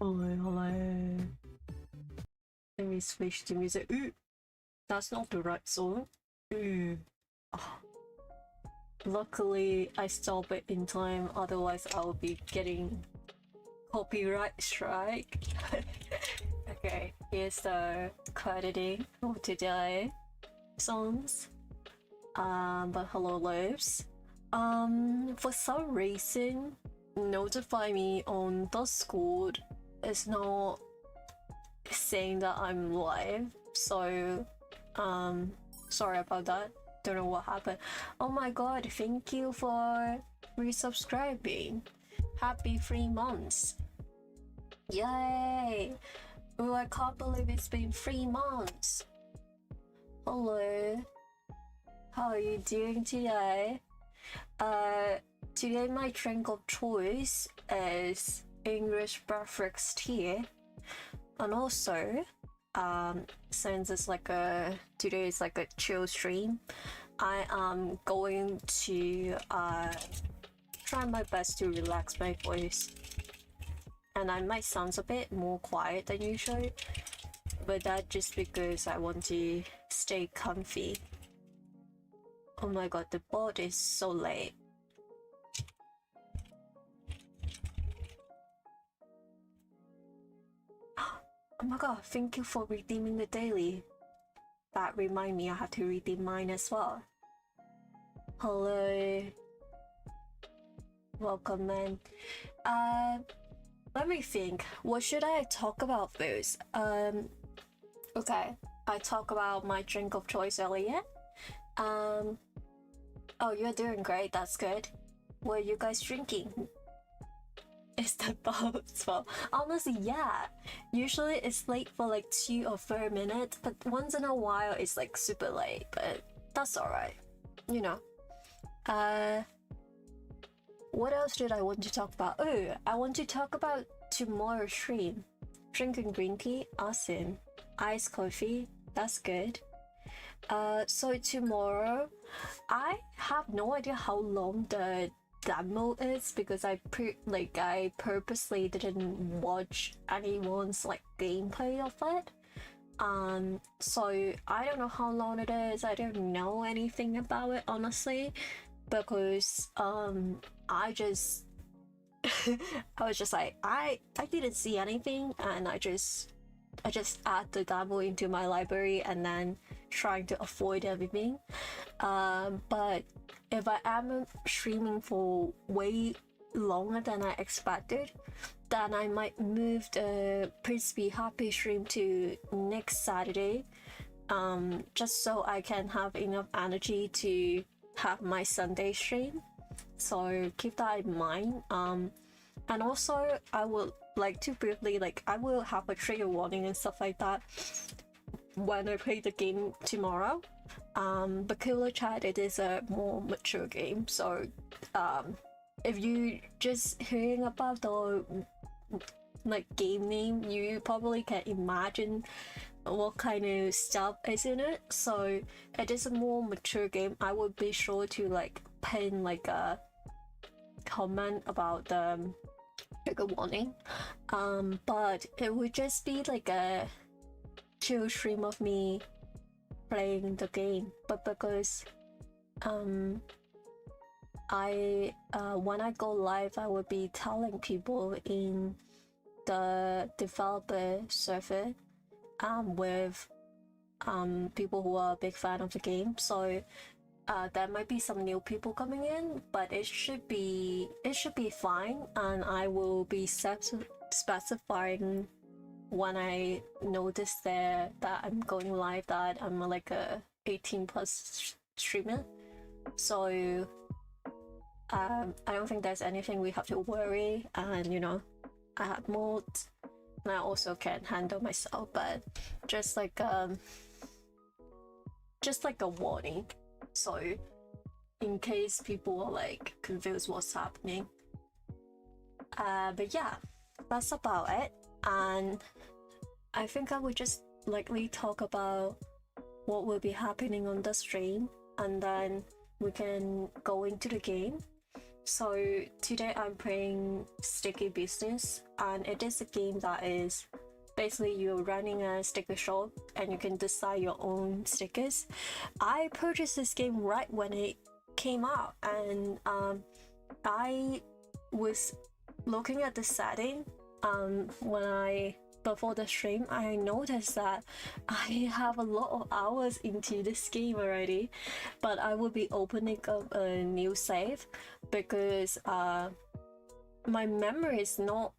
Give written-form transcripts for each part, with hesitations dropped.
Hello. Let me switch to music. Ooh, that's not the right song. Ooh. Oh. Luckily, I stopped it in time, otherwise I'll be getting copyright strike. Okay, here's the crediting for today songs. But hello lives. For some reason, notify me on Discord is not saying that I'm live, so sorry about that. Don't know what happened. Oh my god, thank you for resubscribing. Happy 3 months. Yay! Oh, I can't believe it's been 3 months. Hello. How are you doing today? Today my drink of choice is English breakfast tea. And also, since it's like today is like a chill stream, I am going to try my best to relax my voice. And I might sound a bit more quiet than usual, but that's just because I want to stay comfy. Oh my god, the bot is so late. Oh my god, thank you for redeeming the daily. That remind me I have to redeem mine as well. Hello. Welcome, man. Let me think. What should I talk about first? Okay. I talked about my drink of choice earlier. Oh, you're doing great. That's good. What are you guys drinking? It's the boat's fault. Honestly, yeah. Usually it's late for like 2 or 3 minutes, but once in a while it's like super late, but that's alright. You know. What else did I want to talk about? Oh, I want to talk about tomorrow's stream. Drinking green tea, awesome. Iced coffee, that's good. So tomorrow, I have no idea how long the demo is because I purposely didn't watch anyone's like gameplay of it. So I don't know how long it is. I don't know anything about it honestly, because I just I was just like I didn't see anything and I just I just add the demo into my library and then trying to avoid everything. But if I am streaming for way longer than I expected, then I might move the Please Be Happy stream to next Saturday, just so I can have enough energy to have my Sunday stream. So keep that in mind. And also I would like to briefly, like, I will have a trigger warning and stuff like that when I play the game tomorrow. But Killer Chat, it is a more mature game, so if you just hearing about the like game name, you probably can imagine what kind of stuff is in it. So it is a more mature game. I would be sure to like pin like a comment about the trigger warning, but it would just be like a chill stream of me playing the game. But because I when I go live, I will be telling people in the developer server with people who are a big fan of the game. So there might be some new people coming in, but it should be fine, and I will be specifying when I notice there that I'm going live that I'm like a 18+ streamer. So I don't think there's anything we have to worry, and you know, I have mods and I also can handle myself, but just like a warning, so in case people are like confused what's happening. But yeah, that's about it. And I think I would just likely talk about what will be happening on the stream, and then we can go into the game. So today I'm playing Sticky Business, and it is a game that is basically you're running a sticker shop and you can design your own stickers. I purchased this game right when it came out, and I was looking at the setting before the stream. I noticed that I have a lot of hours into this game already, but I will be opening up a new save because my memory is not,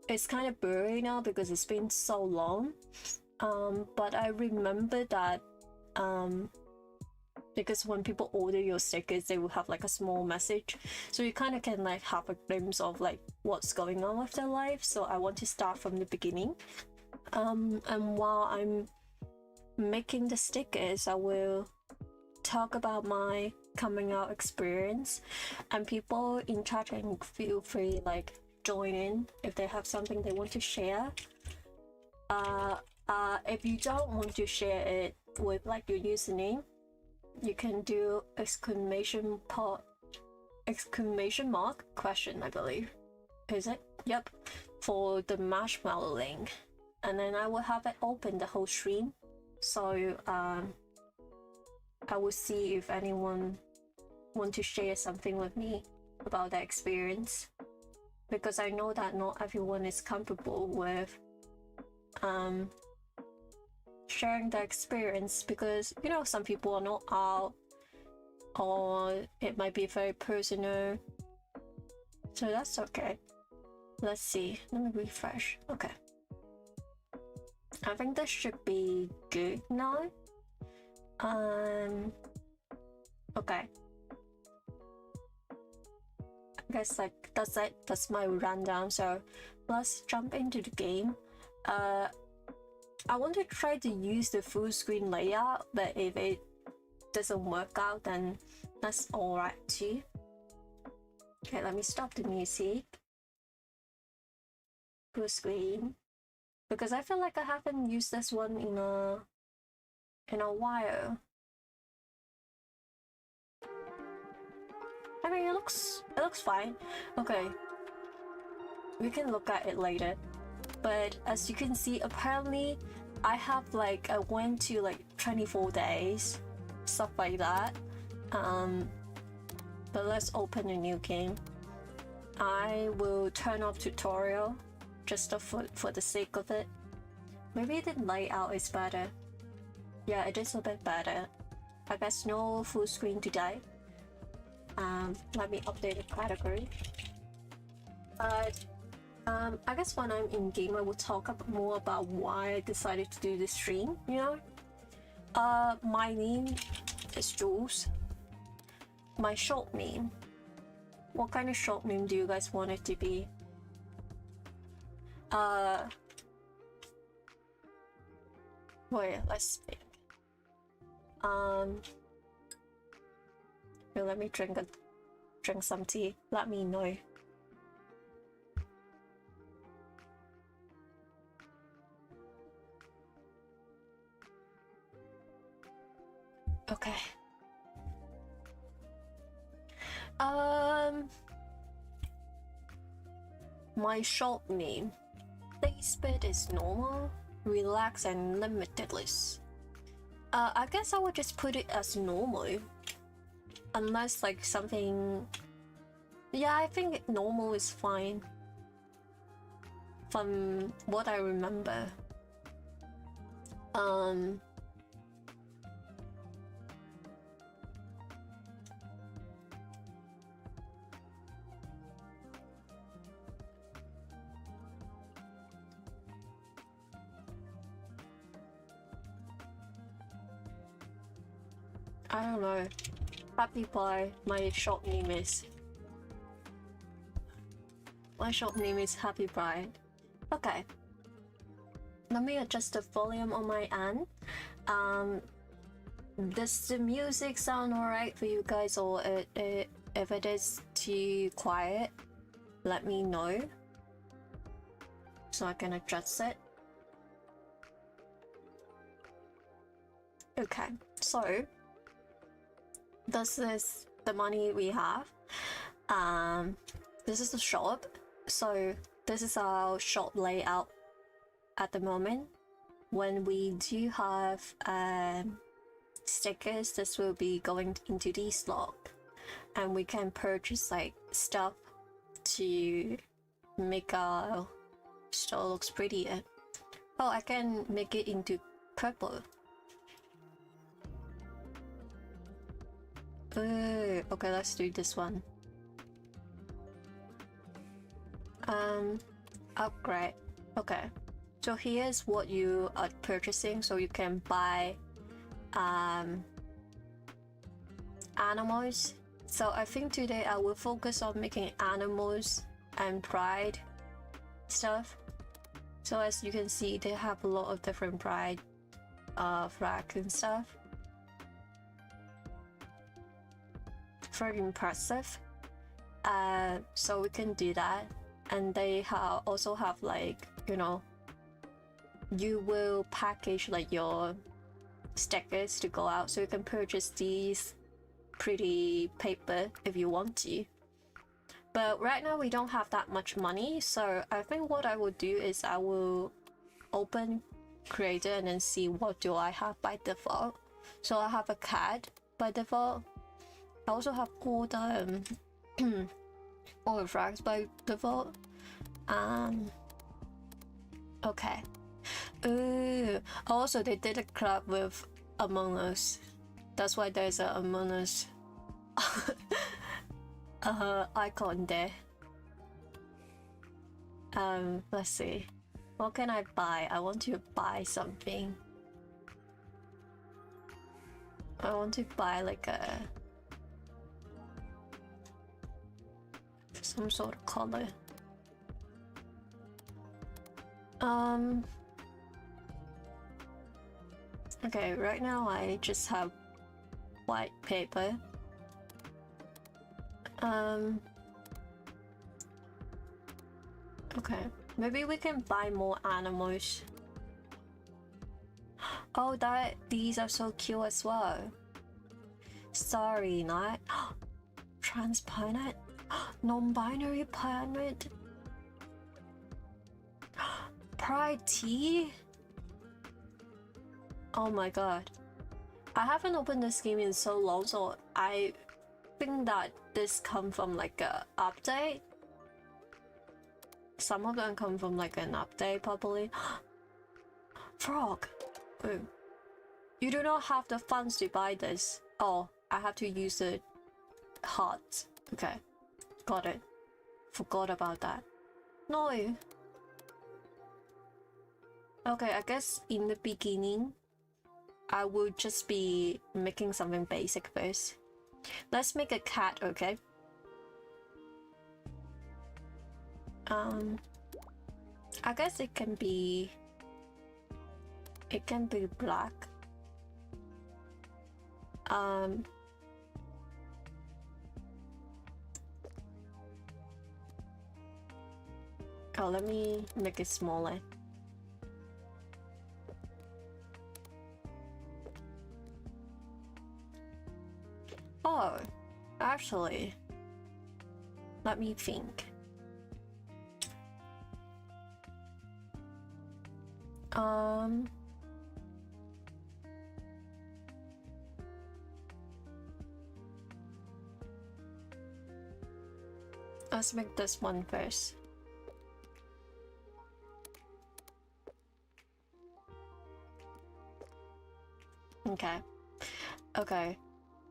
it's kind of blurry now because it's been so long. But I remember that because when people order your stickers, they will have like a small message, so you kind of can like have a glimpse of like what's going on with their life. So I want to start from the beginning, and while I'm making the stickers, I will talk about my coming out experience, and people in chat can feel free like join in if they have something they want to share. If you don't want to share it with like your username, you can do exclamation mark question, I believe. Is it? Yep. For the marshmallow link. And then I will have it open the whole stream. So I will see if anyone want to share something with me about their experience. Because I know that not everyone is comfortable with sharing their experience, because you know, some people are not out, or it might be very personal, so that's okay. Let's see, let me refresh. Okay, I think this should be good now. Okay, I guess like that's it, that's my rundown. So let's jump into the game. I want to try to use the full screen layout, but if it doesn't work out, then that's alright too. Okay, let me stop the music. Full screen, because I feel like I haven't used this one in a while. I mean, it looks fine. Okay, we can look at it later. But as you can see, apparently I have like, I went to like 24 days, stuff like that. But let's open a new game. I will turn off tutorial just for the sake of it. maybe the layout is better. Yeah, it is a bit better. I guess no full screen today. Let me update the category. But I guess when I'm in game, I will talk more about why I decided to do this stream, you know? My name is Jules. My short name. What kind of short name do you guys want it to be? Wait, let's think. Here, let me drink some tea. Let me know. Okay. My short name. Day speed is normal, relax and limitless. I guess I would just put it as normal. Unless like something... Yeah, I think normal is fine. From what I remember. I don't know. Happy Pie, my short name is. My short name is Happy Pie. Okay. Let me adjust the volume on my end. Does the music sound alright for you guys, or if it is too quiet, let me know so I can adjust it. Okay, so this is the money we have. This is the shop. So this is our shop layout at the moment. When we do have stickers, this will be going into this slot, and we can purchase like stuff to make our store looks prettier. Oh, I can make it into purple. Okay, let's do this one. Upgrade. Okay, so here's what you are purchasing. So you can buy animals. So I think today I will focus on making animals and pride stuff. So as you can see, they have a lot of different pride flags and stuff. Very impressive. So we can do that, and they also have like, you know, you will package like your stickers to go out, so you can purchase these pretty paper if you want to. But right now we don't have that much money, so I think what I will do is I will open creator and then see what do I have by default. So I have a cat by default. I also have all the all the flags by default. Okay. Also they did a collab with Among Us. That's why there's a Among Us icon there. Let's see. What can I buy? I want to buy something. I want to buy like some sort of color. Okay, right now I just have white paper. Okay, maybe we can buy more animals. Oh, these are so cute as well. Sorry, not trans planet, non-binary planet, pride tea. Oh my god, I haven't opened this game in so long, so I think that this come from like a update. Some of them come from like an update probably. Frog. Oh. You do not have the funds to buy this. Oh, I have to use the heart. Okay, got it. Forgot about that. No. Okay, I guess in the beginning, I will just be making something basic first. Let's make a cat, okay? I guess it can be black. Oh, let me make it smaller. Oh, actually, let me think. Let's make this one first. Okay. Okay.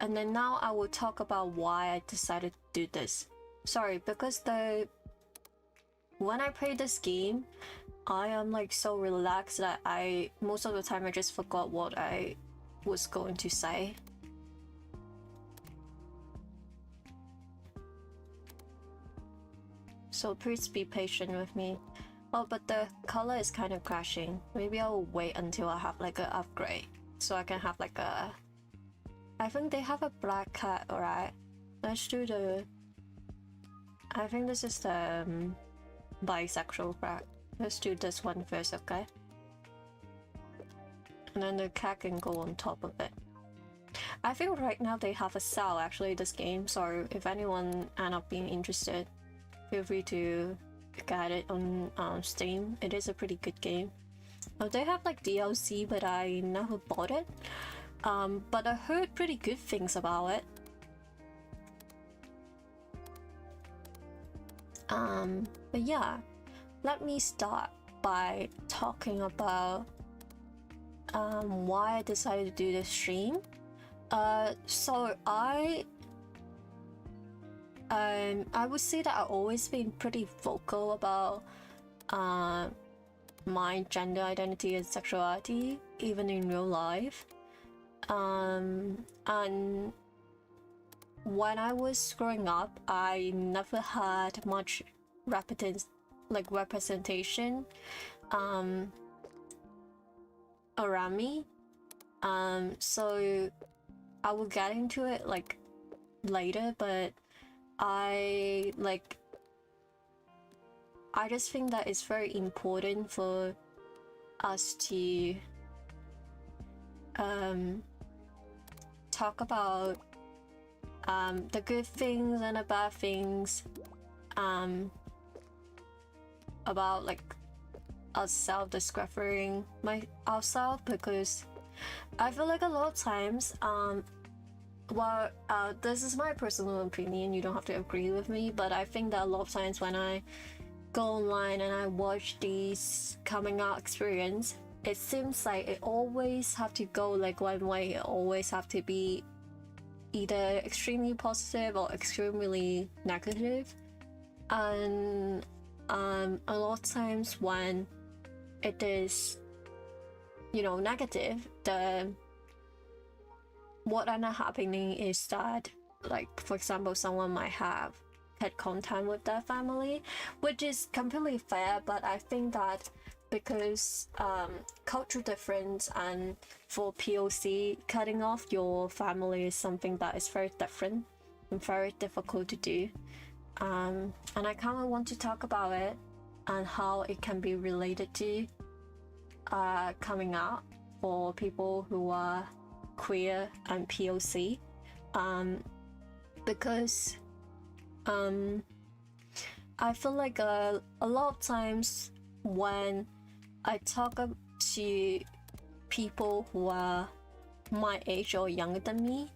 And then now I will talk about why I decided to do this. Sorry, because when I play this game, I am like so relaxed that most of the time I just forgot what I was going to say. So please be patient with me. Oh, but the color is kind of crashing. Maybe I'll wait until I have like an upgrade, so I can have like a... I think they have a black cat, alright? Let's do the... I think this is the bisexual cat. Let's do this one first, okay? And then the cat can go on top of it. I think right now they have a sale actually, this game, so if anyone end up being interested, feel free to get it on Steam. It is a pretty good game. They have like DLC, but I never bought it. But I heard pretty good things about it. But yeah, let me start by talking about why I decided to do this stream. So I would say that I've always been pretty vocal about my gender identity and sexuality, even in real life. And when I was growing up, I never had much representation around me. So I will get into it like later, but I just think that it's very important for us to talk about the good things and the bad things about like us self-discovering ourselves, because I feel like a lot of times well, this is my personal opinion, you don't have to agree with me, but I think that a lot of times when I go online and I watch these coming out experience, it seems like it always have to go like one way. It always have to be either extremely positive or extremely negative. And a lot of times when it is, you know, negative, what end up happening is that, like, for example, someone might have had contact with their family, which is completely fair, but I think that because cultural difference and for POC, cutting off your family is something that is very different and very difficult to do. And I kind of want to talk about it and how it can be related to coming out for people who are queer and POC, because I feel like a lot of times when I talk to people who are my age or younger than me,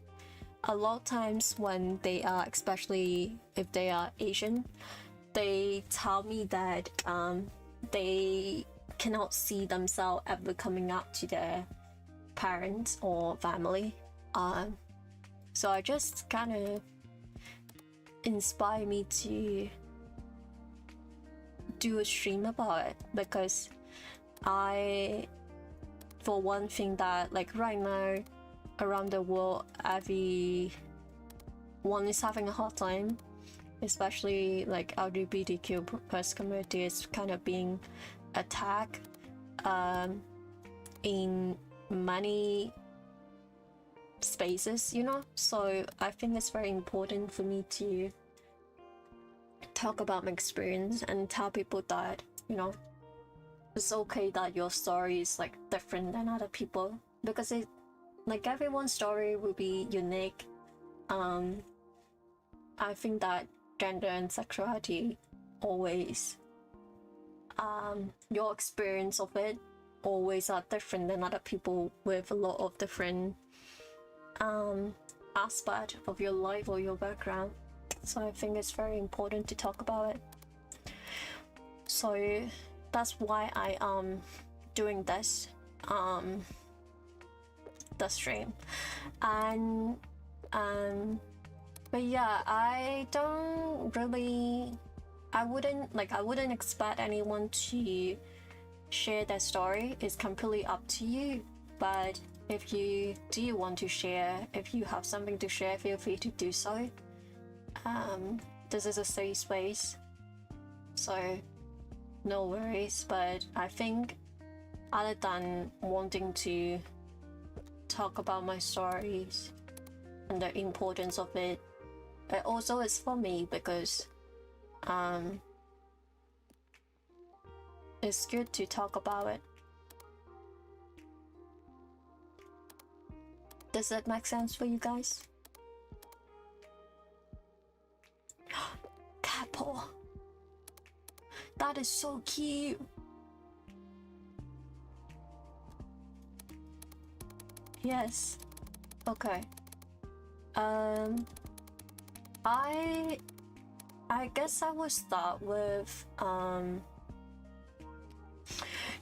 a lot of times when they are, especially if they are Asian, they tell me that they cannot see themselves ever coming out to their parents or family. So I just kind of inspire me to do a stream about it, because for one thing, that like right now around the world, everyone is having a hard time, especially like LGBTQ plus community is kind of being attacked in many spaces, you know. So I think it's very important for me to talk about my experience and tell people that, you know, it's okay that your story is like different than other people, because it, like, everyone's story will be unique. I think that gender and sexuality always, your experience of it always are different than other people with a lot of different aspect of your life or your background. So I think it's very important to talk about it. So that's why I am doing this the stream. And but yeah, I wouldn't expect anyone to share their story. It's completely up to you. But if you do want to share, if you have something to share, feel free to do so. This is a safe space, so no worries. But I think, other than wanting to talk about my stories and the importance of it, it also is for me, because it's good to talk about it. Does that make sense for you guys? Cat paw. That is so cute. Yes. Okay. I guess I will start with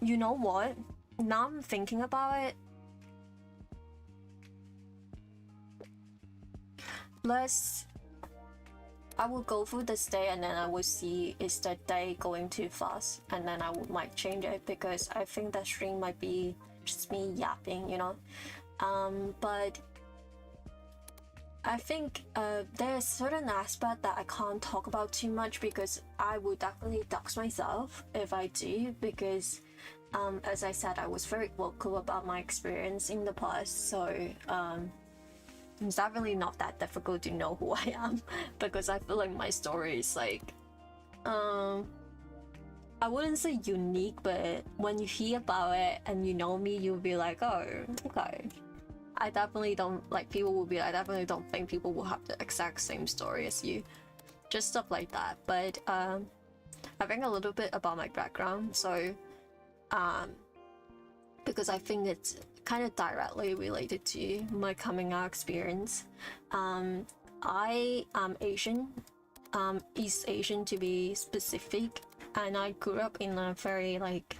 you know what? Now I'm thinking about it. I will go through this day, and then I will see, is the day going too fast, and then I might change it, because I think that stream might be just me yapping, you know. But I think there's certain aspect that I can't talk about too much, because I would definitely dox myself if I do, because as I said, I was very vocal about my experience in the past. So it's definitely not that difficult to know who I am, because I feel like my story is like, I wouldn't say unique, but when you hear about it and you know me, you'll be like, oh, okay. I definitely don't, like, people will be like, I definitely don't think people will have the exact same story as you. Just stuff like that. But I think a little bit about my background. So because I think it's kind of directly related to my coming out experience. I am Asian, East Asian to be specific, and I grew up in a very like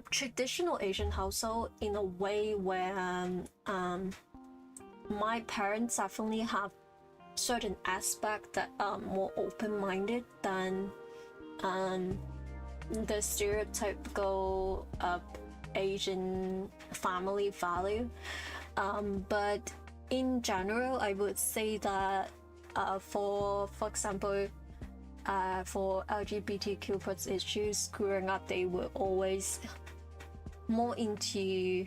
traditional Asian household, in a way where my parents definitely have certain aspects that are more open-minded than the stereotypical Asian family value. But in general, I would say that for example, for LGBTQ plus issues, growing up, they were always more into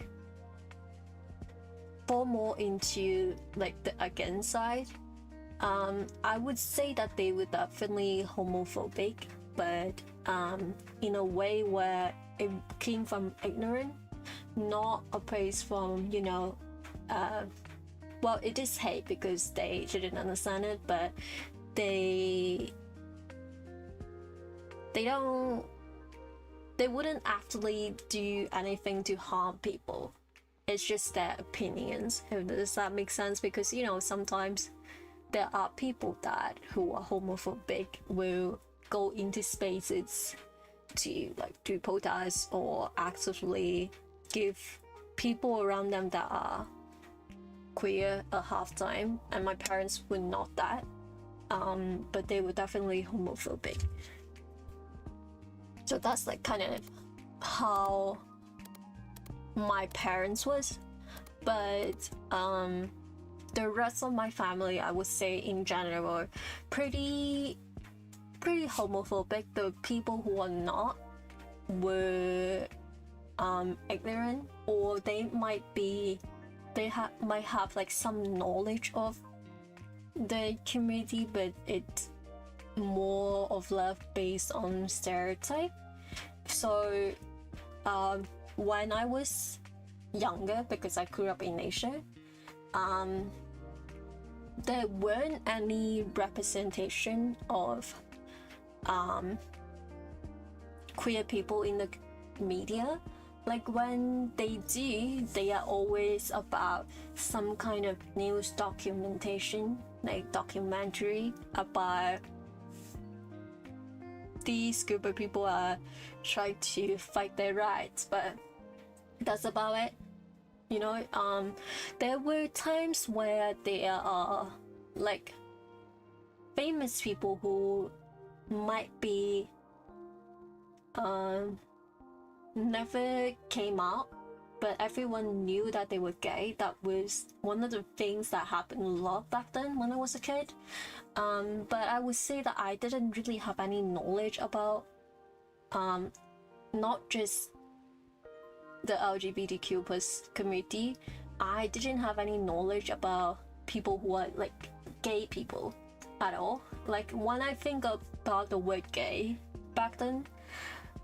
like the against side. I would say that they were definitely homophobic, but in a way where it came from ignorance, not a place from, you know, well, it is hate because they didn't understand it, but they wouldn't actually do anything to harm people. It's just their opinions. Does that make sense? Because, you know, sometimes there are people that who are homophobic will go into spaces to like do protests or actively give people around them that are queer a hard time, and my parents were not that, but they were definitely homophobic. So that's like kind of how my parents was. But the rest of my family, I would say in general, pretty homophobic. The people who are not were ignorant, or they might have like some knowledge of the community, but it's more of love based on stereotype. So when I was younger, because I grew up in Asia, there weren't any representation of queer people in the media. Like when they do, they are always about some kind of news documentation, like documentary about these group of people are trying to fight their rights, but that's about it. You know, there were times where there are like famous people who might be never came out, but everyone knew that they were gay. That was one of the things that happened a lot back then when I was a kid. But I would say that I didn't really have any knowledge about not just the LGBTQ plus community. I didn't have any knowledge about people who are like gay people at all. Like when I think about the word gay back then,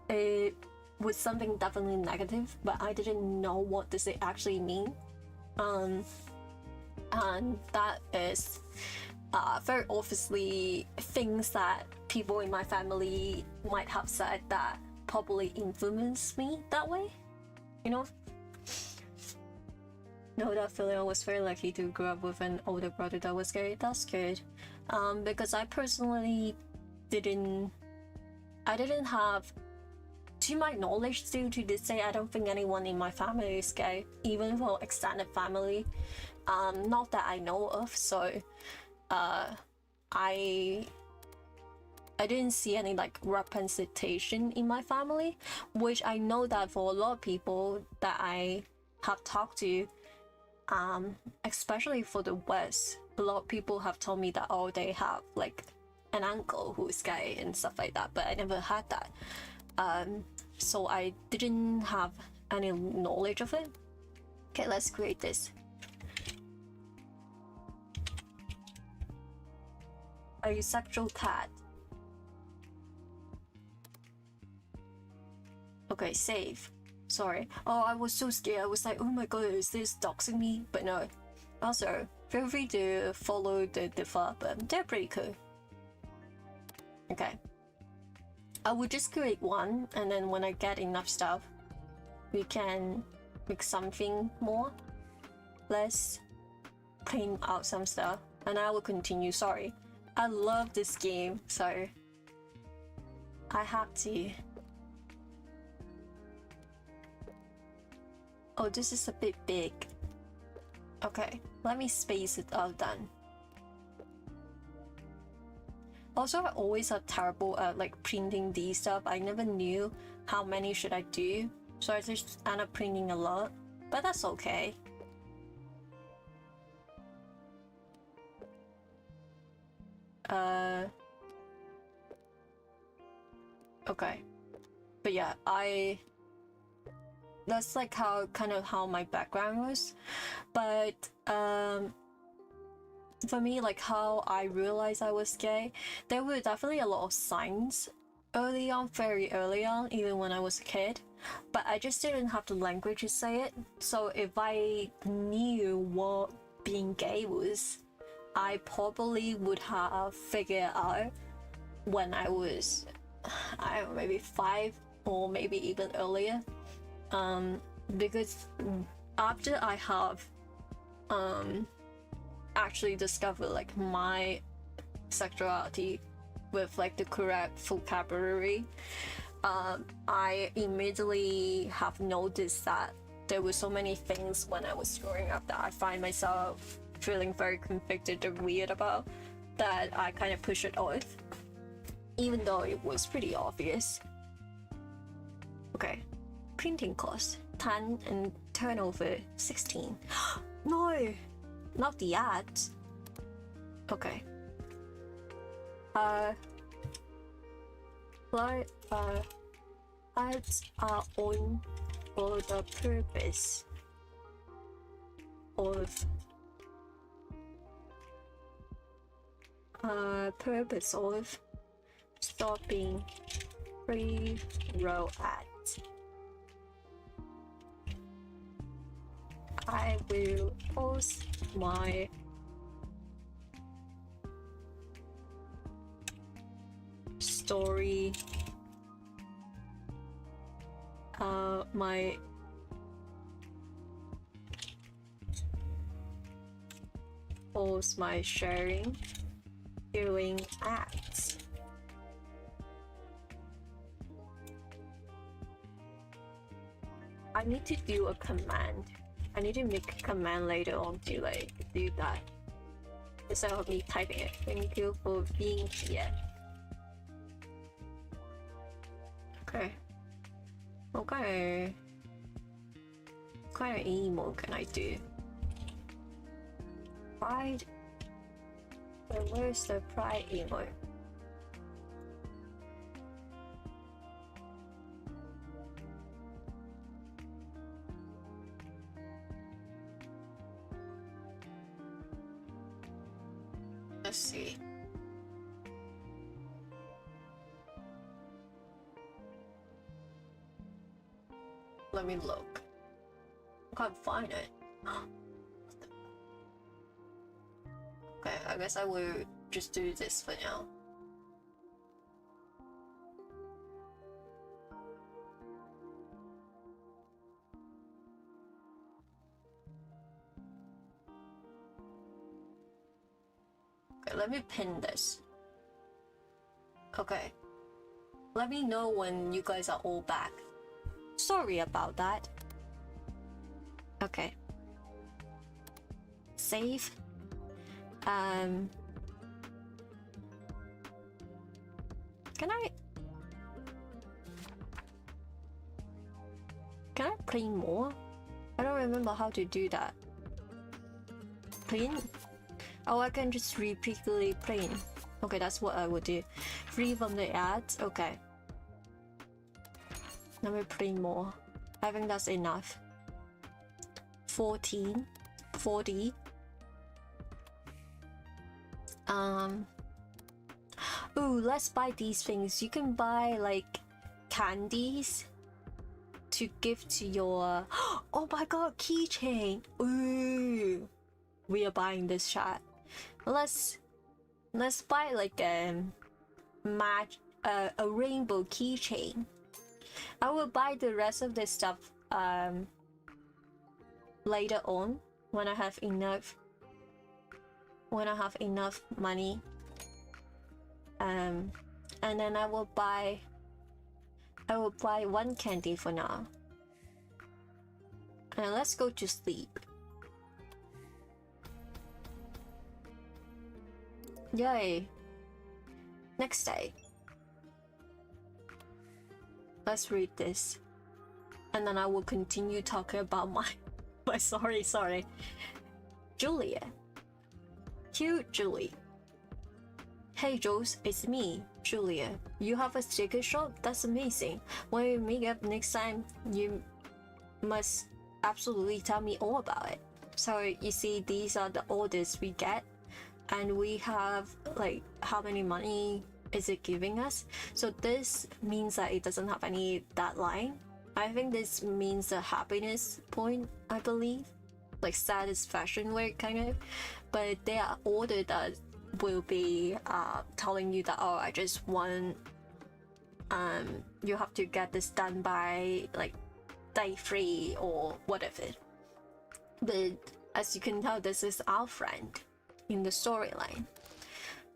it was something definitely negative, but I didn't know what does it actually mean. And that is very obviously things that people in my family might have said that probably influenced me that way, you know? No, that feeling I was very lucky to grow up with an older brother that was gay. That's good. Because I personally didn't have, to my knowledge still to this day, I don't think anyone in my family is gay, even for extended family. Not that I know of, so I didn't see any like representation in my family, which I know that for a lot of people that I have talked to, especially for the West, a lot of people have told me that, oh, they have like an uncle who is gay and stuff like that, but I never had that. So I didn't have any knowledge of it. Okay, let's create this. A sexual cat. Okay, save. Sorry. Oh, I was so scared. I was like, oh my god, is this doxing me? But no. Also, feel free to follow the developer. They're pretty cool. Okay. I would just create one, and then when I get enough stuff, we can make something more. Let's print out some stuff, and I will continue. Sorry. I love this game, so I have to. Oh, this is a bit big. Okay, let me space it out then. Also, I always are terrible at like printing these stuff. I never knew how many should I do, so I just end up printing a lot, but that's okay. Okay, but yeah, that's like how my background was. But for me, like how I realized I was gay, there were definitely a lot of signs early on, very early on, even when I was a kid, but I just didn't have the language to say it. So if I knew what being gay was, I probably would have figured out when I was, I don't know, maybe 5 or maybe even earlier. Because after I have actually discovered like my sexuality with like the correct vocabulary, I immediately have noticed that there were so many things when I was growing up that I find myself feeling very conflicted or weird about, that I kind of push it off, even though it was pretty obvious. Okay, printing cost 10 and turnover 16. No, not the ads. Okay. Ads are on for the purpose of stopping free row ads. I will post my story, my sharing during ads. I need to do a command. I need to make a command later on to like do that instead of me typing it. Thank you for being here. Okay. Okay. What kind of emo can I do? Pride. Where's the pride emo? Let's see. Let me look. I can't find it. Okay, I guess I will just do this for now. Okay, let me pin this. Okay. Let me know when you guys are all back. Sorry about that. Okay. Save. Can I clean more? I don't remember how to do that. Clean? Oh, I can just repeatedly clean. Okay, that's what I would do. Free from the ads. Okay. Let me print more. I think that's enough. 14, 40. Ooh, let's buy these things. You can buy like candies to give to your. Oh my god, keychain. Ooh, we are buying this chat. Let's buy like a rainbow keychain. I will buy the rest of this stuff later on when I have enough money, and then I will buy one candy for now, and let's go to sleep. Yay. Next day. Let's read this, and then I will continue talking about my sorry. Julia. Cute Julie. Hey Jules, it's me, Julia. You have a sticker shop? That's amazing. When we meet up next time, you must absolutely tell me all about it. So you see, these are the orders we get, and we have like how many money is it giving us? So this means that it doesn't have any deadline. I think this means a happiness point, I believe, like satisfaction rate kind of. But there are orders that will be telling you that, oh, I just want you have to get this done by like day 3 or whatever. But as you can tell, this is our friend in the storyline.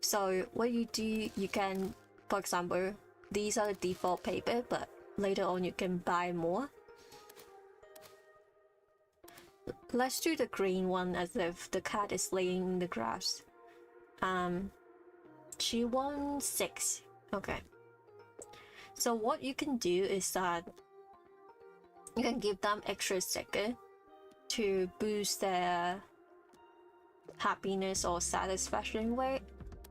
So what you do, you can, for example, these are the default paper, but later on you can buy more. Let's do the green one as if the cat is laying in the grass. She won 6. Okay. So what you can do is that you can give them extra sticker to boost their happiness or satisfaction rate,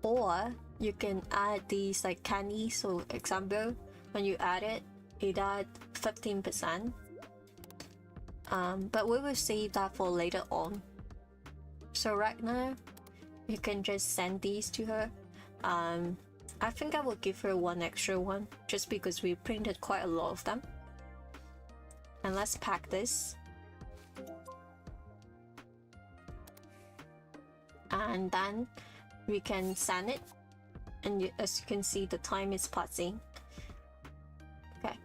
or you can add these like candy. So example, when you add it, it add 15%. But we will save that for later on. So right now you can just send these to her. I think I will give her one extra one just because we printed quite a lot of them. And let's pack this. And then we can send it, and as you can see, the time is passing. Okay.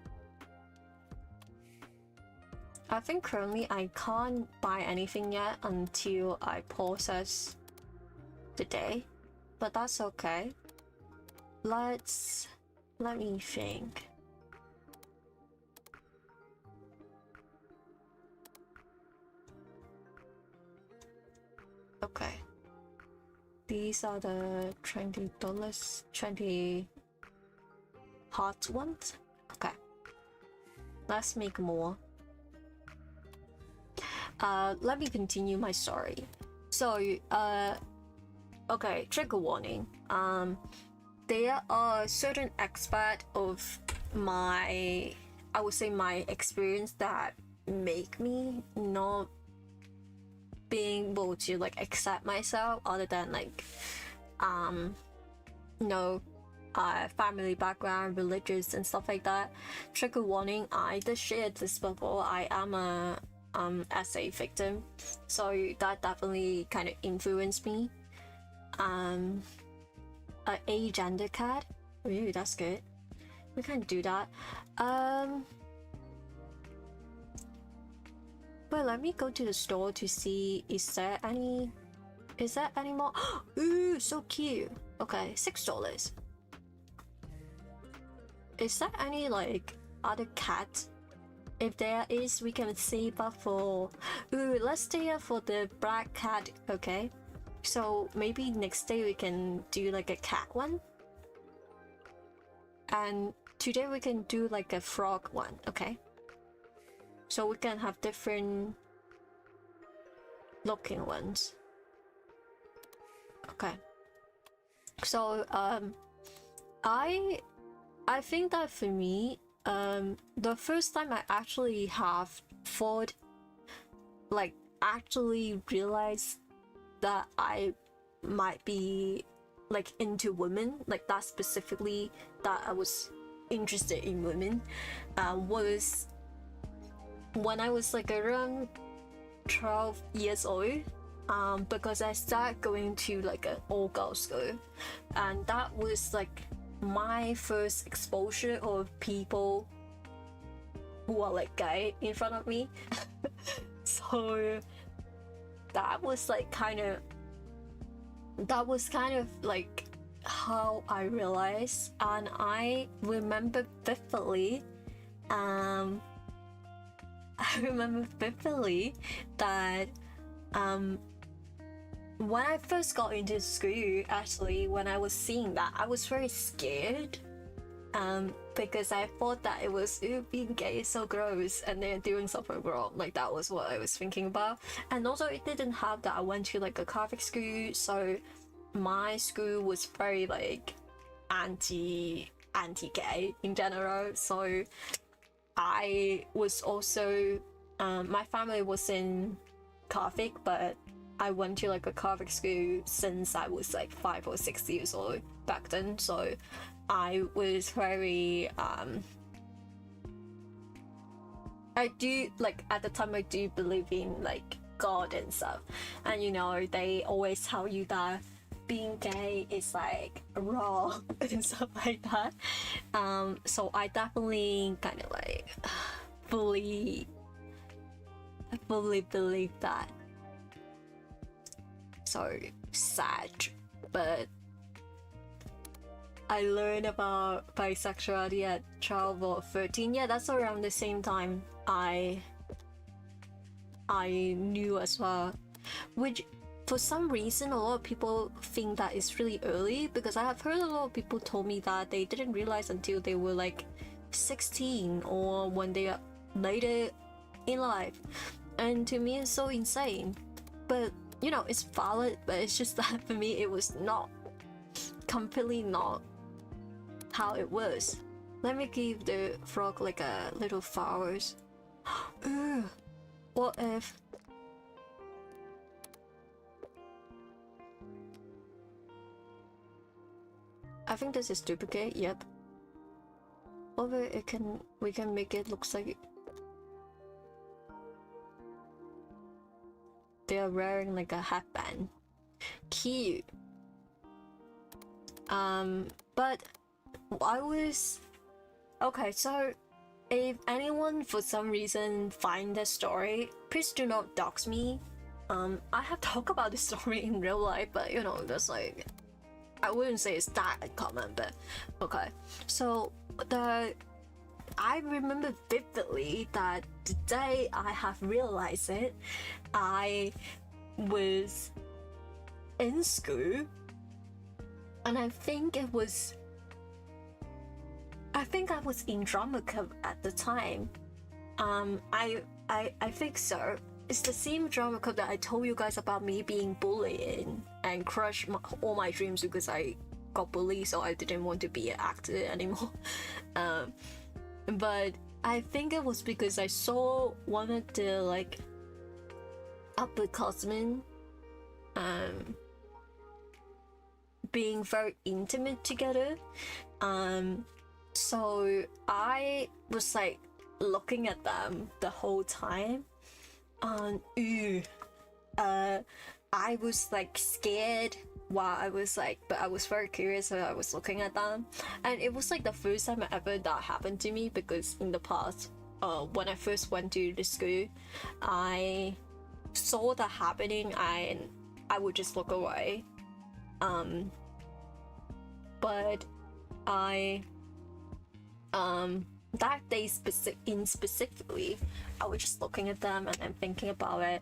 I think currently I can't buy anything yet until I process the day, but that's okay. Let me think. Okay. These are the $20, 20 hot ones. Okay. Let's make more. Let me continue my story. So, okay, trigger warning. There are certain aspects of my, I would say my experience that make me not being able to like accept myself, other than like you know, family background, religious and stuff like that. Trigger warning, I just shared this before, I am a SA victim, so that definitely kind of influenced me. A gender card, ooh, that's good, we can do that. But let me go to the store to see, is there any more? Ooh, so cute. Okay, $6. Is there any like other cat? If there is, we can save up for, ooh, let's stay up for the black cat. Okay, so maybe next day we can do like a cat one, and today we can do like a frog one. Okay, so we can have different looking ones. Okay, so I think that for me, the first time I actually have thought, like actually realized that I might be like into women, like that specifically, that I was interested in women, was when I was like around 12 years old, because I started going to like an all-girls school, and that was like my first exposure of people who are like gay in front of me. So that was kind of like how I realized. And I remember vividly, I remember vividly that when I first got into school, actually, when I was seeing that, I was very scared, because I thought that it was, being gay is so gross and they're doing something wrong. Like that was what I was thinking about. And also it didn't help that I went to like a Catholic school, so my school was very like anti-gay in general. So I was also, my family was in Catholic, but I went to like a Catholic school since I was like 5 or 6 years old back then. So I was very, I do, like at the time I do believe in like God and stuff, and you know, they always tell you that being gay is like wrong and stuff like that. So I definitely kind of like fully believe that. So sad, but I learned about bisexuality at 12 or 13. Yeah, that's around the same time I knew as well. Which for some reason a lot of people think that it's really early, because I have heard a lot of people told me that they didn't realize until they were like 16 or when they are later in life. And to me it's so insane. But you know, it's valid, but it's just that for me it was not completely not how it was. Let me give the frog like a little flowers. What if I think this is duplicate, yep. Over we can make it looks like they are wearing like a headband. Cute. But I was okay, so if anyone for some reason find the story, please do not dox me. I have talked about this story in real life, but you know, that's like, I wouldn't say it's that common, but okay. So I remember vividly that the day I have realized it, I was in school, and I think I was in drama club at the time. I think so. It's the same drama club that I told you guys about me being bullied in and crushed all my dreams because I got bullied, so I didn't want to be an actor anymore. But I think it was because I saw one of the like upperclassmen being very intimate together. So I was like looking at them the whole time, and I was like scared while I was like, but I was very curious, so I was looking at them. And it was like the first time ever that happened to me, because in the past, when I first went to the school, I saw that happening and I would just look away. But I that day specifically, I was just looking at them and then thinking about it.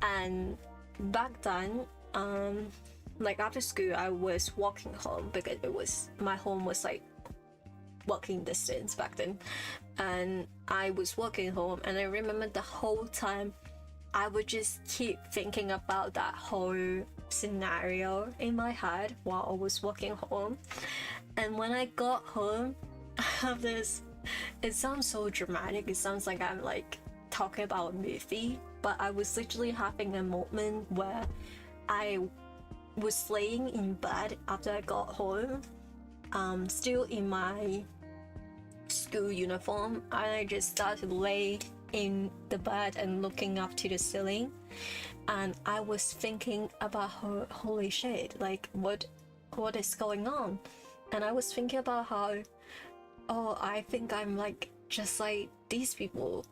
And back then, like after school, I was walking home because my home was like walking distance back then, and I was walking home, and I remember the whole time I would just keep thinking about that whole scenario in my head while I was walking home. And when I got home, I have this, it sounds so dramatic, it sounds like I'm like talking about a movie, but I was literally having a moment where I was laying in bed after I got home, still in my school uniform, and I just started laying in the bed and looking up to the ceiling, and I was thinking about holy shit, like what is going on. And I was thinking about how, oh, I think I'm like just like these people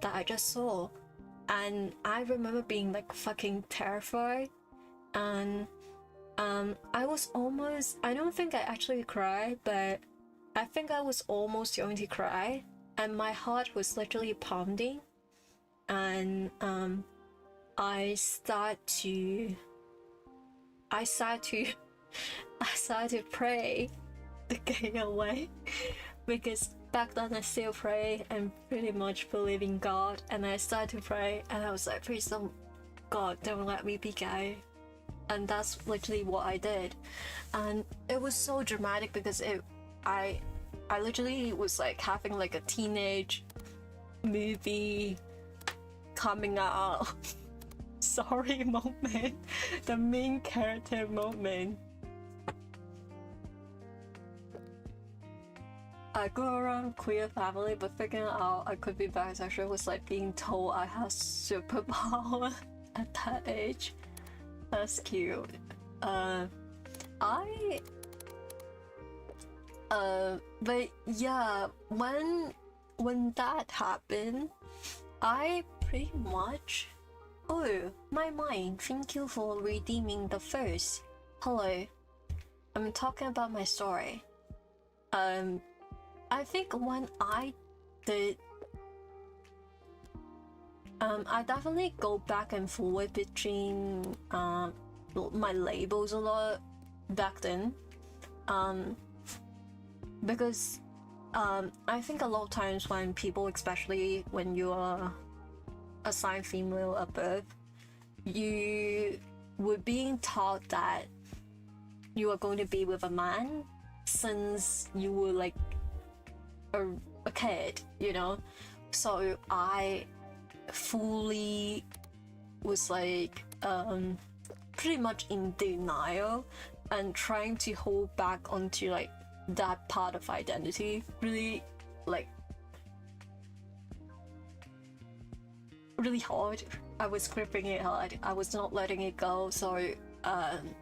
that I just saw. And I remember being like fucking terrified, and I was almost, I don't think I actually cried, but I think I was almost going to cry, and my heart was literally pounding. And I started to pray to get away, because back then I still pray and pretty much believe in God, and I started to pray and I was like, please don't, God, don't let me be gay. And that's literally what I did. And it was so dramatic because I literally was like having like a teenage movie coming out sorry moment, the main character moment. I grew around queer family, but figuring out I could be bisexual was like being told I had superpower at that age. That's cute. But yeah, when that happened, I pretty much, oh, my mind, thank you for redeeming the first. Hello, I'm talking about my story. I think when I did, I definitely go back and forth between my labels a lot back then, because I think a lot of times when people, especially when you are assigned female at birth, you were being taught that you are going to be with a man since you were like a kid, you know. So I fully was like pretty much in denial and trying to hold back onto like that part of identity, really like really hard. I was gripping it hard. I was not letting it go. So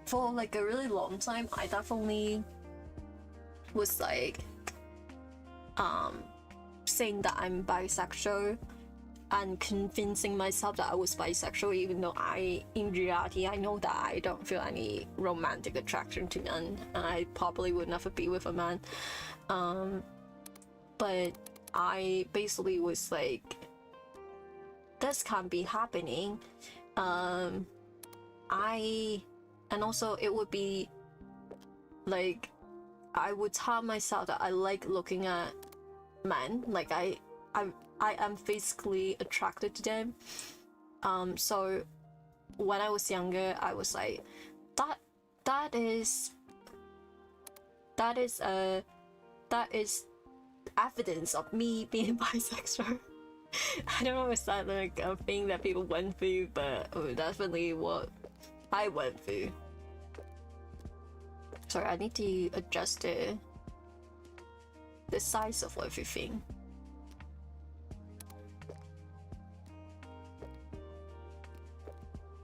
for like a really long time, I definitely was like saying that I'm bisexual and convincing myself that I was bisexual, even though in reality, I know that I don't feel any romantic attraction to men, and I probably would never be with a man. But I basically was like, this can't be happening. And also it would be like, I would tell myself that I like looking at men, like I am physically attracted to them. So when I was younger, I was like, that is evidence of me being bisexual. I don't know if that's like a thing that people went through, but definitely what I went through. Sorry, I need to adjust the size of everything.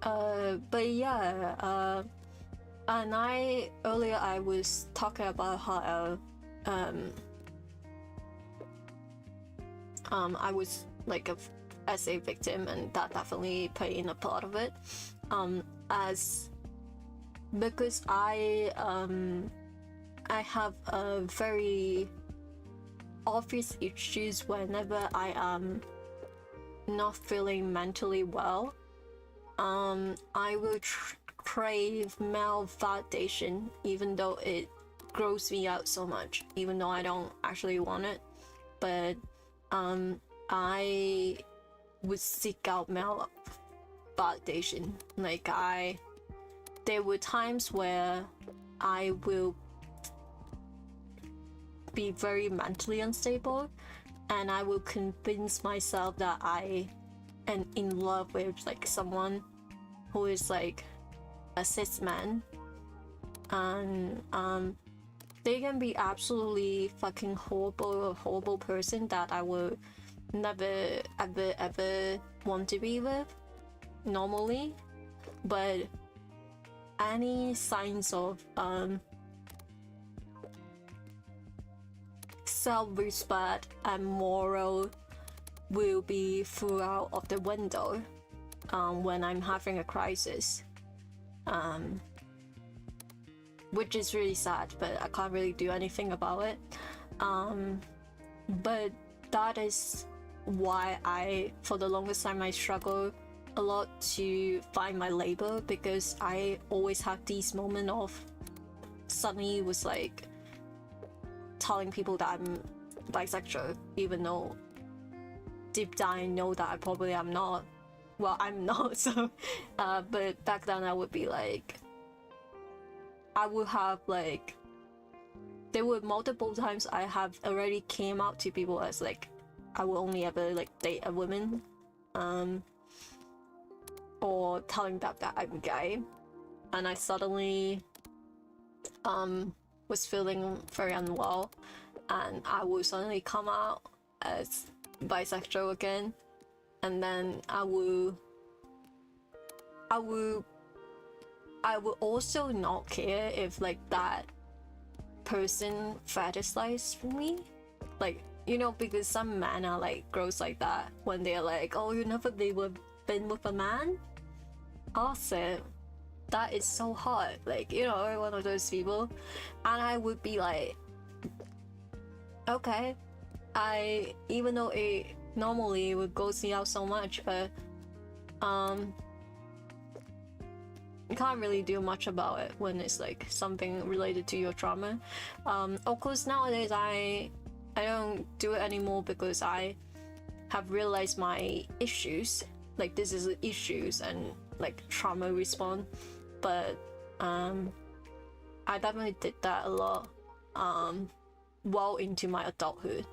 But yeah, and earlier I was talking about how I was like as a victim, and that definitely played in a part of it. Because I have a very obvious issues whenever I am not feeling mentally well. I will crave male validation, even though it grosses me out so much, even though I don't actually want it. But I would seek out male validation. Like there were times where I will be very mentally unstable, and I will convince myself that I am in love with like someone who is like a cis man, and they can be absolutely fucking horrible, a horrible person that I will never ever want to be with normally. But any signs of self-respect and moral will be throughout of the window when I'm having a crisis, which is really sad, but I can't really do anything about it. But that is why for the longest time I struggled a lot to find my label, because I always had these moments of suddenly was like telling people that I'm bisexual, even though deep down I know that I probably am not. Well, I'm not. So but back then I would be like, I would have like, there were multiple times I have already came out to people as like I will only ever like date a woman, or telling them that I'm gay, and I suddenly was feeling very unwell, and I will suddenly come out as bisexual again, and then I will also not care if like that person fetishizes me, like, you know, because some men are like gross like that when they're like, oh, you never been with a man. Awesome, that is so hot, like, you know, one of those people. And I would be like, Okay. Even though it normally would gross me out so much, but you can't really do much about it when it's like something related to your trauma. Of course, nowadays I don't do it anymore because I have realized my issues, like this is issues and like trauma response. But I definitely did that a lot well into my adulthood.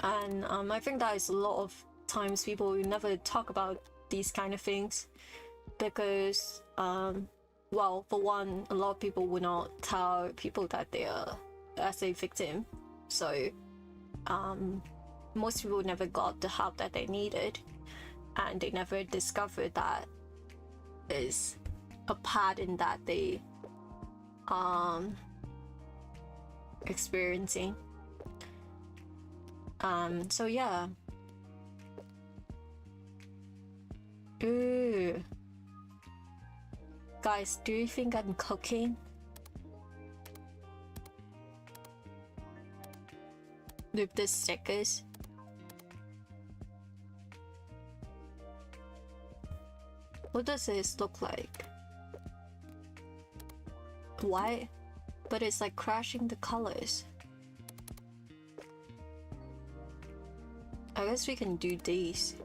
And I think that is a lot of times people will never talk about these kind of things because well, for one, a lot of people will not tell people that they are as a victim, so most people never got the help that they needed, and they never discovered that is a pattern that they experiencing. So yeah. Ooh. Guys, do you think I'm cooking? With the stickers? What does this look like? White? But it's like crashing the colors. I guess we can do these.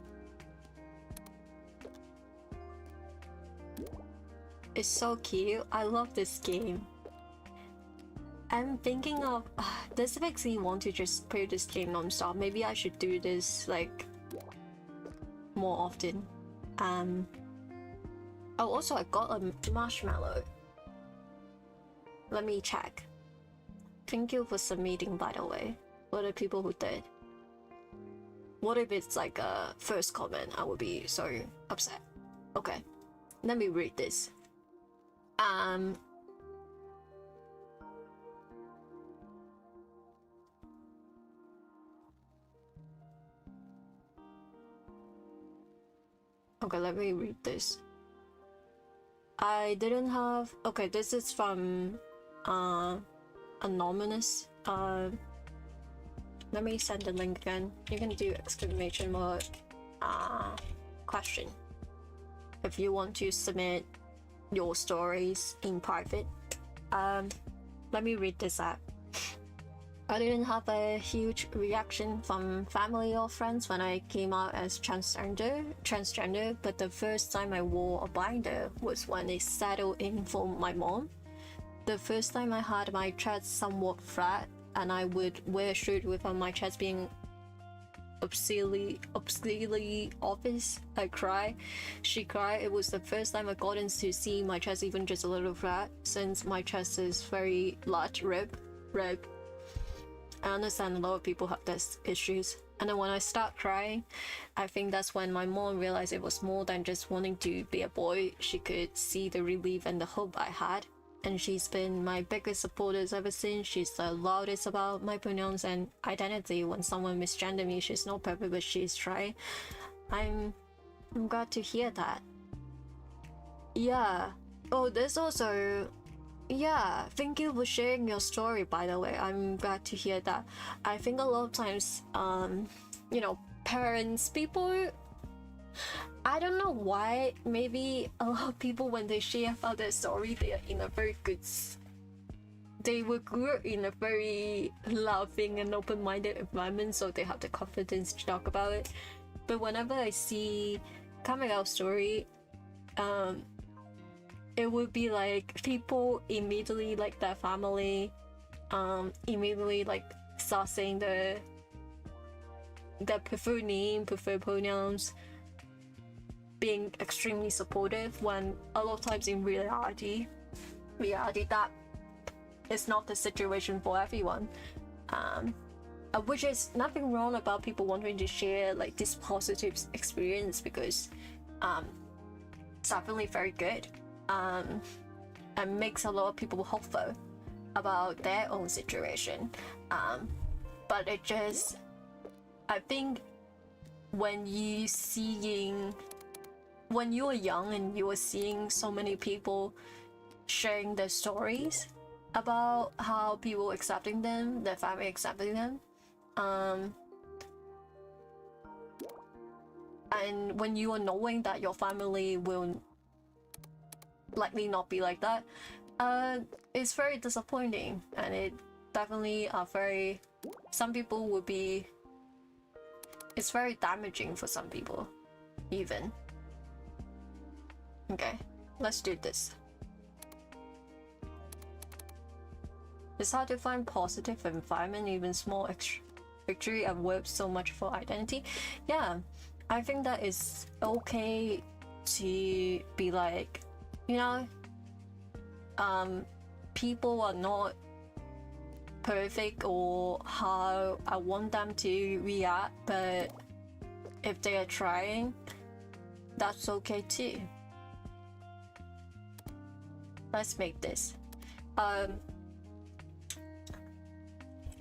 It's so cute. I love this game. I'm thinking of this makes me want to just play this game non-stop. Maybe I should do this like more often. Oh, also I got a marshmallow. Let me check. Thank you for submitting, by the way, for the people who did. What if it's like a first comment? I would be so upset. Okay, let me read this. Okay, let me read this. I didn't have... Okay, this is from Anonymous. Let me send the link again. You can do exclamation mark question if you want to submit your stories in private. Let me read this out. I didn't have a huge reaction from family or friends when I came out as transgender, but the first time I wore a binder was when it settled in for my mom. The first time I had my chest somewhat flat and I would wear a shirt with my chest being obscenely obvious. I cried. She cried. It was the first time I gotten to see my chest even just a little flat, since my chest is very large rib. I understand a lot of people have these issues. And then when I start crying, I think that's when my mom realized it was more than just wanting to be a boy. She could see the relief and the hope I had. And she's been my biggest supporter ever since. She's the loudest about my pronouns and identity. When someone misgender me, she's not perfect, but she's trying. I'm glad to hear that. Yeah. Oh, there's also... Yeah, thank you for sharing your story, by the way. I'm glad to hear that. I think a lot of times, you know, parents, people... I don't know why, maybe a lot of people when they share about their story, they are in a very good... They were grew up in a very loving and open-minded environment, so they have the confidence to talk about it. But whenever I see coming out story, it would be like people immediately, like their family, immediately like start saying their preferred name, preferred pronouns, being extremely supportive, when a lot of times in reality that is not the situation for everyone. Which is nothing wrong about people wanting to share like this positive experience, because it's definitely very good. And makes a lot of people hopeful about their own situation. But it just, I think when you're young and you are seeing so many people sharing their stories, about how people accepting them, their family accepting them. And when you are knowing that your family will likely not be like that, it's very disappointing, and it definitely some people would be, it's very damaging for some people even. Okay, let's do this. It's hard to find positive environment, even small victory and worth so much for identity. Yeah, I think that is okay to be like, you know, people are not perfect or how I want them to react, but if they are trying, that's okay too. Let's make this.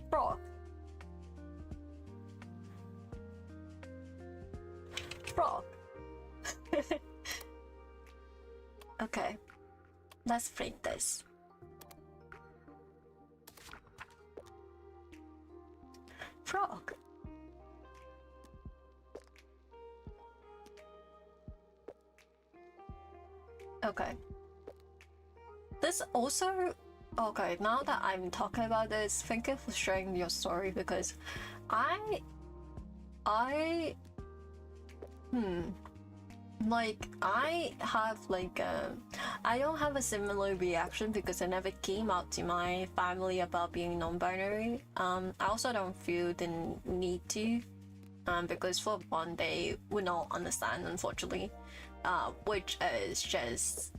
Frog. Frog. Okay, let's print this. Frog. Okay. This also, okay, now that I'm talking about this, thank you for sharing your story, because like I have like I don't have a similar reaction because I never came out to my family about being non-binary. I also don't feel the need to, because for one, they would not understand, unfortunately, which is just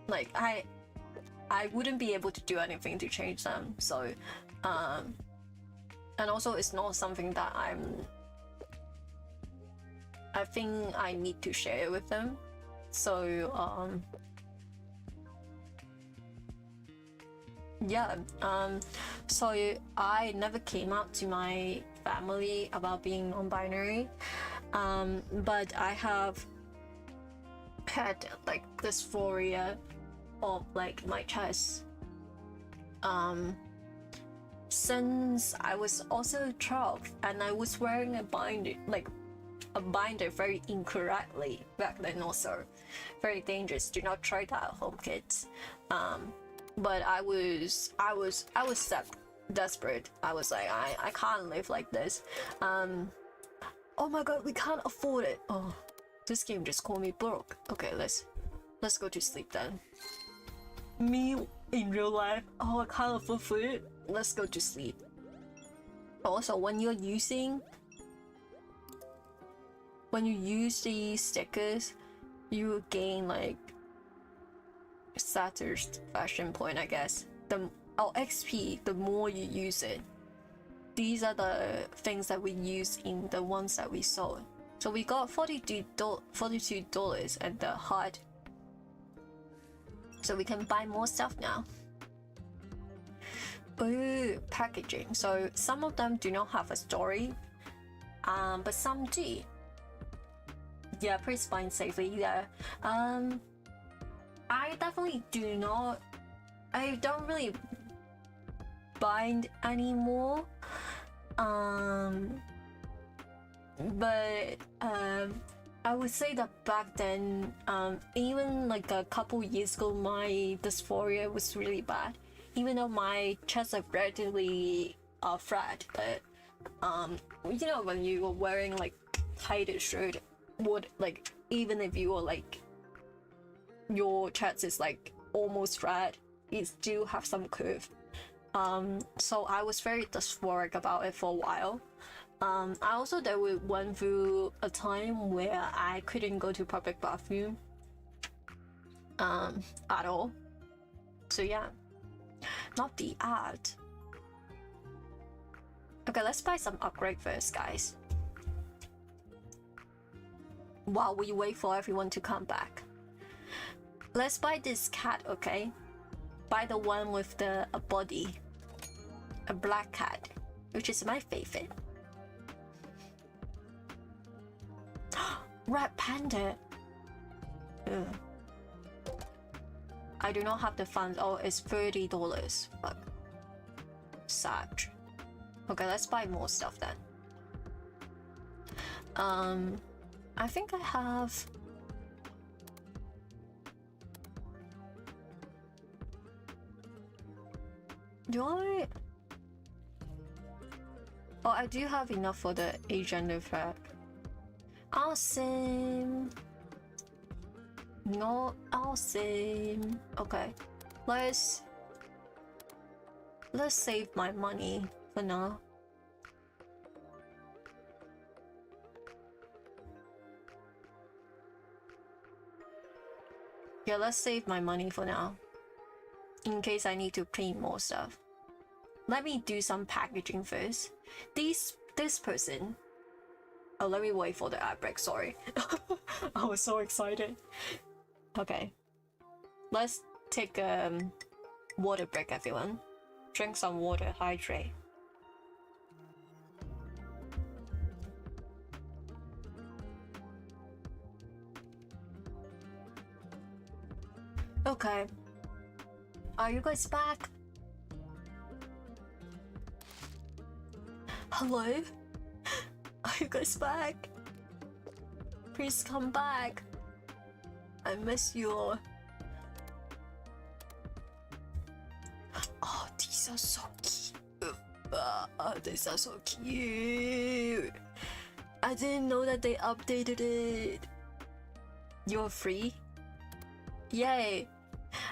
like I wouldn't be able to do anything to change them. So and also it's not something that I think I need to share with them. So yeah, so I never came out to my family about being non-binary, but I have had like dysphoria of like my chest since I was also 12, and I was wearing a binder, like a binder, very incorrectly back then. Also very dangerous. Do not try that at home, kids. But I was desperate. I was like, I can't live like this. Oh my god, we can't afford it. Oh, this game just called me broke. Okay, let's go to sleep then. Me in real life, oh, I can't afford food. Let's go to sleep. Also, when you use these stickers, you gain like satisfaction point, I guess. XP, the more you use it. These are the things that we use in the ones that we sold. So we got $42 and the heart. So we can buy more stuff now. Ooh, packaging. So some of them do not have a story, but some do. Yeah, please bind safely. Yeah. I definitely do not. I don't really bind anymore. But I would say that back then, even like a couple years ago, my dysphoria was really bad. Even though my chest are relatively flat, but you know, when you were wearing like tighter shirt, would like, even if you were like your chest is like almost flat, it still have some curve. So I was very dysphoric about it for a while. I also went through a time where I couldn't go to public bathroom at all. So yeah, not the art. Okay, let's buy some upgrade first, guys, while we wait for everyone to come back. Let's buy this cat, okay? Buy the one with a body, a black cat, which is my favorite. Red panda. Ugh. I I do not have the funds. Oh, it's $30. Fuck. Sad. Okay, let's buy more stuff then. I think I have... Do I... Oh, I do have enough for the agenda frag. Awesome! Not awesome. Okay, let's save my money for now. Yeah, let's save my money for now, in case I need to print more stuff. Let me do some packaging first. This person... Oh, let me wait for the ad break, sorry. I was so excited. Okay. Let's take a water break, everyone. Drink some water, hydrate. Okay. Are you guys back? Hello? Are you guys back? Please come back. I miss you all. Oh, these are so cute. These are so cute. I didn't know that they updated it. You're free? Yay.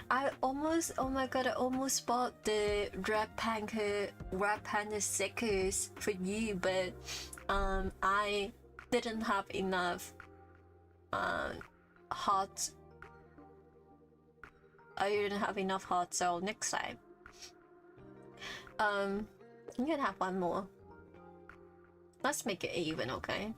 I almost, oh my god, I almost bought the Red Panda stickers for you, but I didn't have enough hearts. I didn't have enough hearts, so next time. I'm gonna have one more. Let's make it even, okay?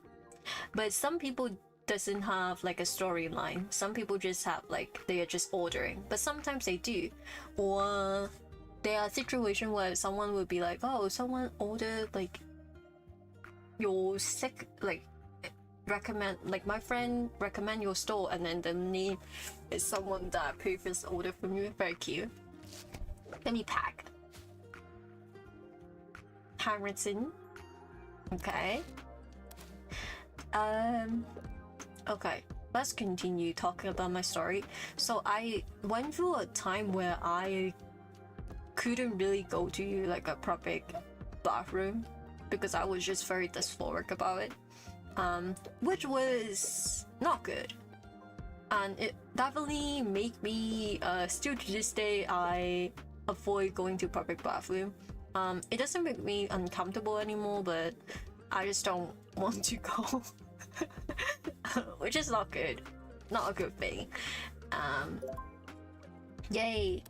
But some people doesn't have like a storyline. Some people just have like they are just ordering, but sometimes they do. Or there are situations where someone would be like, oh, someone ordered like your sick, like recommend, like my friend recommend your store, and then the name is someone that previous ordered from you. Very cute. Let me pack. Harrison. Okay. Okay, let's continue talking about my story. So I went through a time where I couldn't really go to like a public bathroom because I was just very dysphoric about it, which was not good, and it definitely made me still to this day I avoid going to public bathroom. It doesn't make me uncomfortable anymore, but I just don't want to go. Which is not good. Not a good thing. Yay.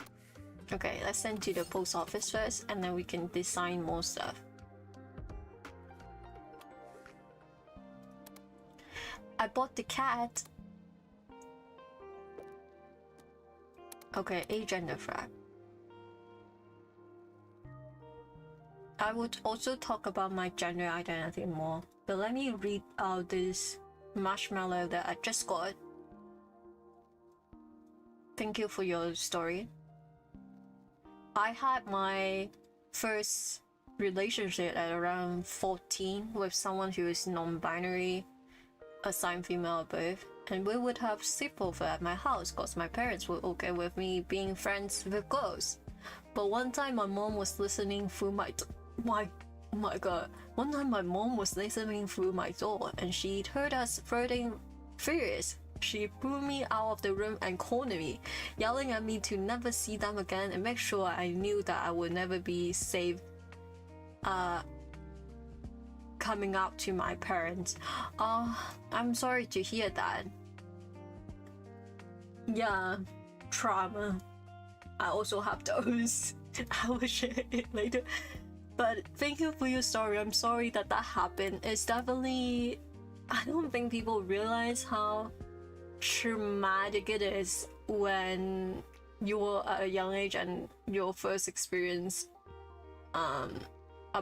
Okay, let's send to the post office first, and then we can design more stuff. I bought the cat. Okay, agenda frag. I would also talk about my gender identity more, but let me read out this marshmallow that I just got. Thank you for your story. I had my first relationship at around 14 with someone who is non-binary, assigned female at birth, and we would have sleepover at my house because my parents were okay with me being friends with girls. But one time my mom was listening through my god. One time my mom was listening through my door and she heard us flirting furious. She pulled me out of the room and cornered me, yelling at me to never see them again and make sure I knew that I would never be safe coming out to my parents. I'm sorry to hear that. Yeah, trauma. I also have those. I will share it later. But thank you for your story. I'm sorry that happened. It's definitely... I don't think people realize how traumatic it is when you're at a young age and your first experience are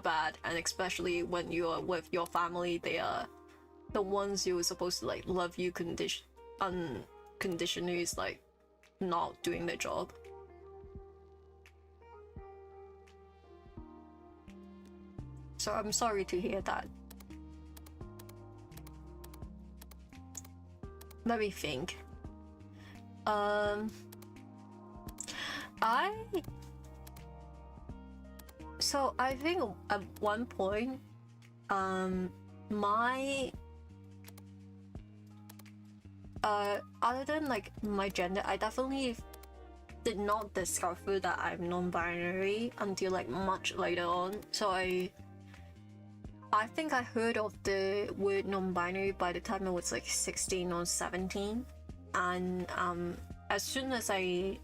bad, and especially when you're with your family. They are the ones you're supposed to like love you unconditionally, is like not doing their job. So I'm sorry to hear that. Let me think. I think at one point, my other than like my gender, I definitely did not discover that I'm non-binary until like much later on. So I think I heard of the word non-binary by the time I was like 16 or 17, and as soon as I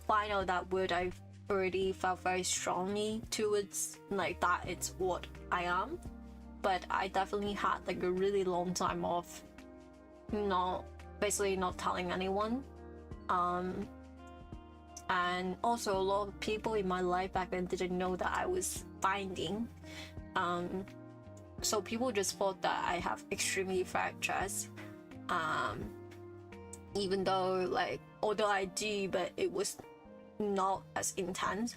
find out that word, I already felt very strongly towards like that it's what I am. But I definitely had like a really long time of basically not telling anyone, and also a lot of people in my life back then didn't know that I was binding. So people just thought that I have extremely fat chest, even though like although I do, but it was not as intense.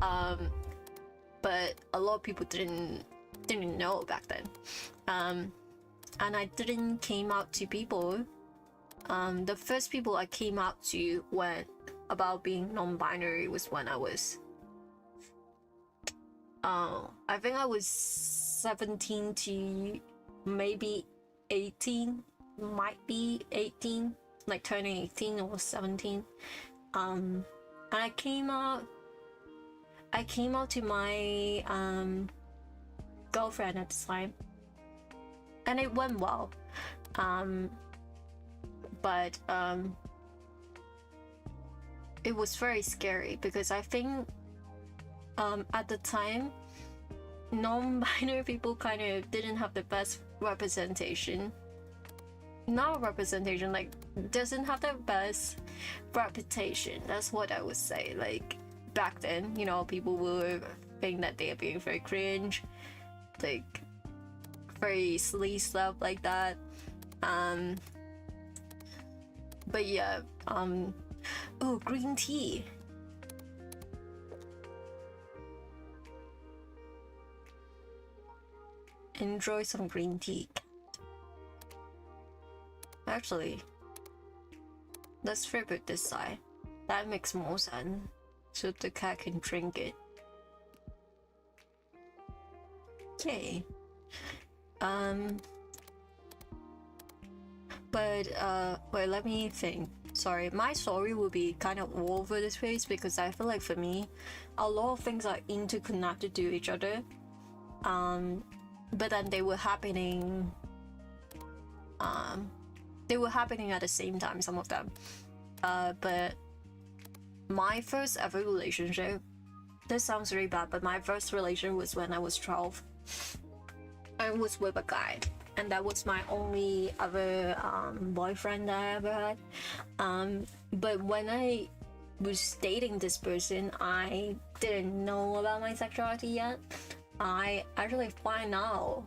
But a lot of people didn't know back then, and I didn't came out to people. The first people I came out to when about being non-binary was when I was I think I was 17 to maybe 18, might be 18, like turning 18 or 17. And I came out to my girlfriend at the time, and it went well. But it was very scary because I think at the time non-binary people kind of didn't have the best representation. Not representation, like doesn't have the best reputation. That's what I would say. Like back then, you know, people would think that they are being very cringe, like very silly stuff like that. But yeah, oh, green tea. Enjoy some green tea. Actually, let's flip it this side. That makes more sense, so the cat can drink it. Okay. But wait, let me think. Sorry, my story will be kind of all over this place because I feel like for me, a lot of things are interconnected to each other. But then they were happening at the same time, some of them. But my first ever relationship, this sounds really bad, but my first relationship was when I was 12. I was with a guy, and that was my only other boyfriend that I ever had. But when I was dating this person, I didn't know about my sexuality yet. I actually find out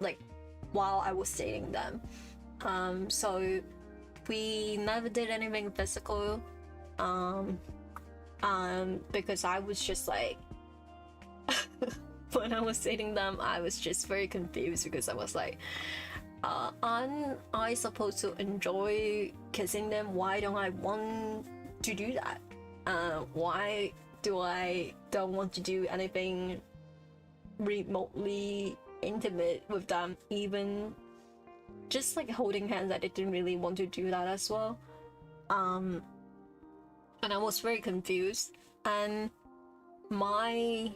like while I was dating them. So we never did anything physical, because I was just like when I was dating them, I was just very confused because I was like, aren't I supposed to enjoy kissing them? Why don't I want to do that? Why do I don't want to do anything remotely intimate with them? Even just like holding hands, I didn't really want to do that as well. And I was very confused, and my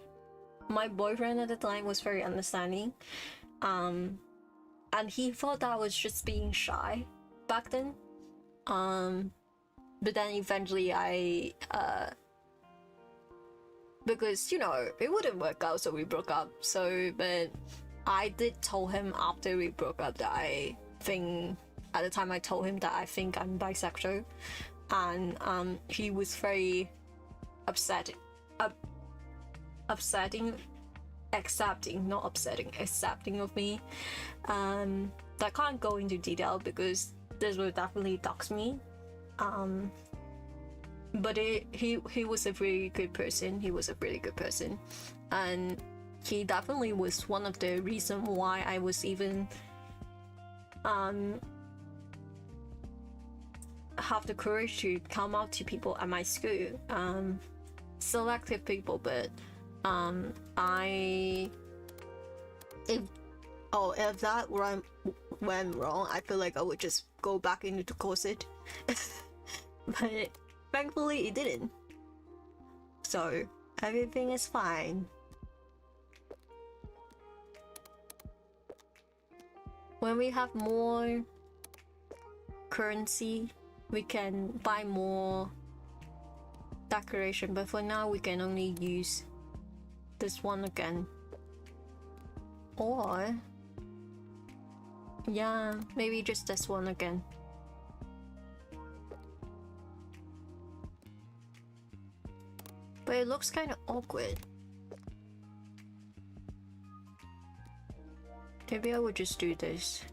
boyfriend at the time was very understanding, and he thought that I was just being shy back then. But then eventually I because you know it wouldn't work out, so we broke up. So but I did tell him after we broke up that I think at the time I told him that I think I'm bisexual, and he was very accepting, not upsetting, accepting of me. I can't go into detail because this will definitely dox me. but he was a really good person. He was a really good person, and he definitely was one of the reason why I was even have the courage to come out to people at my school, selective people, but if that went wrong, I feel like I would just go back into the closet. But thankfully it didn't, so everything is fine. When we have more currency, we can buy more decoration, but for now we can only use this one again. Or yeah, maybe just this one again. But it looks kind of awkward. Maybe I would just do this.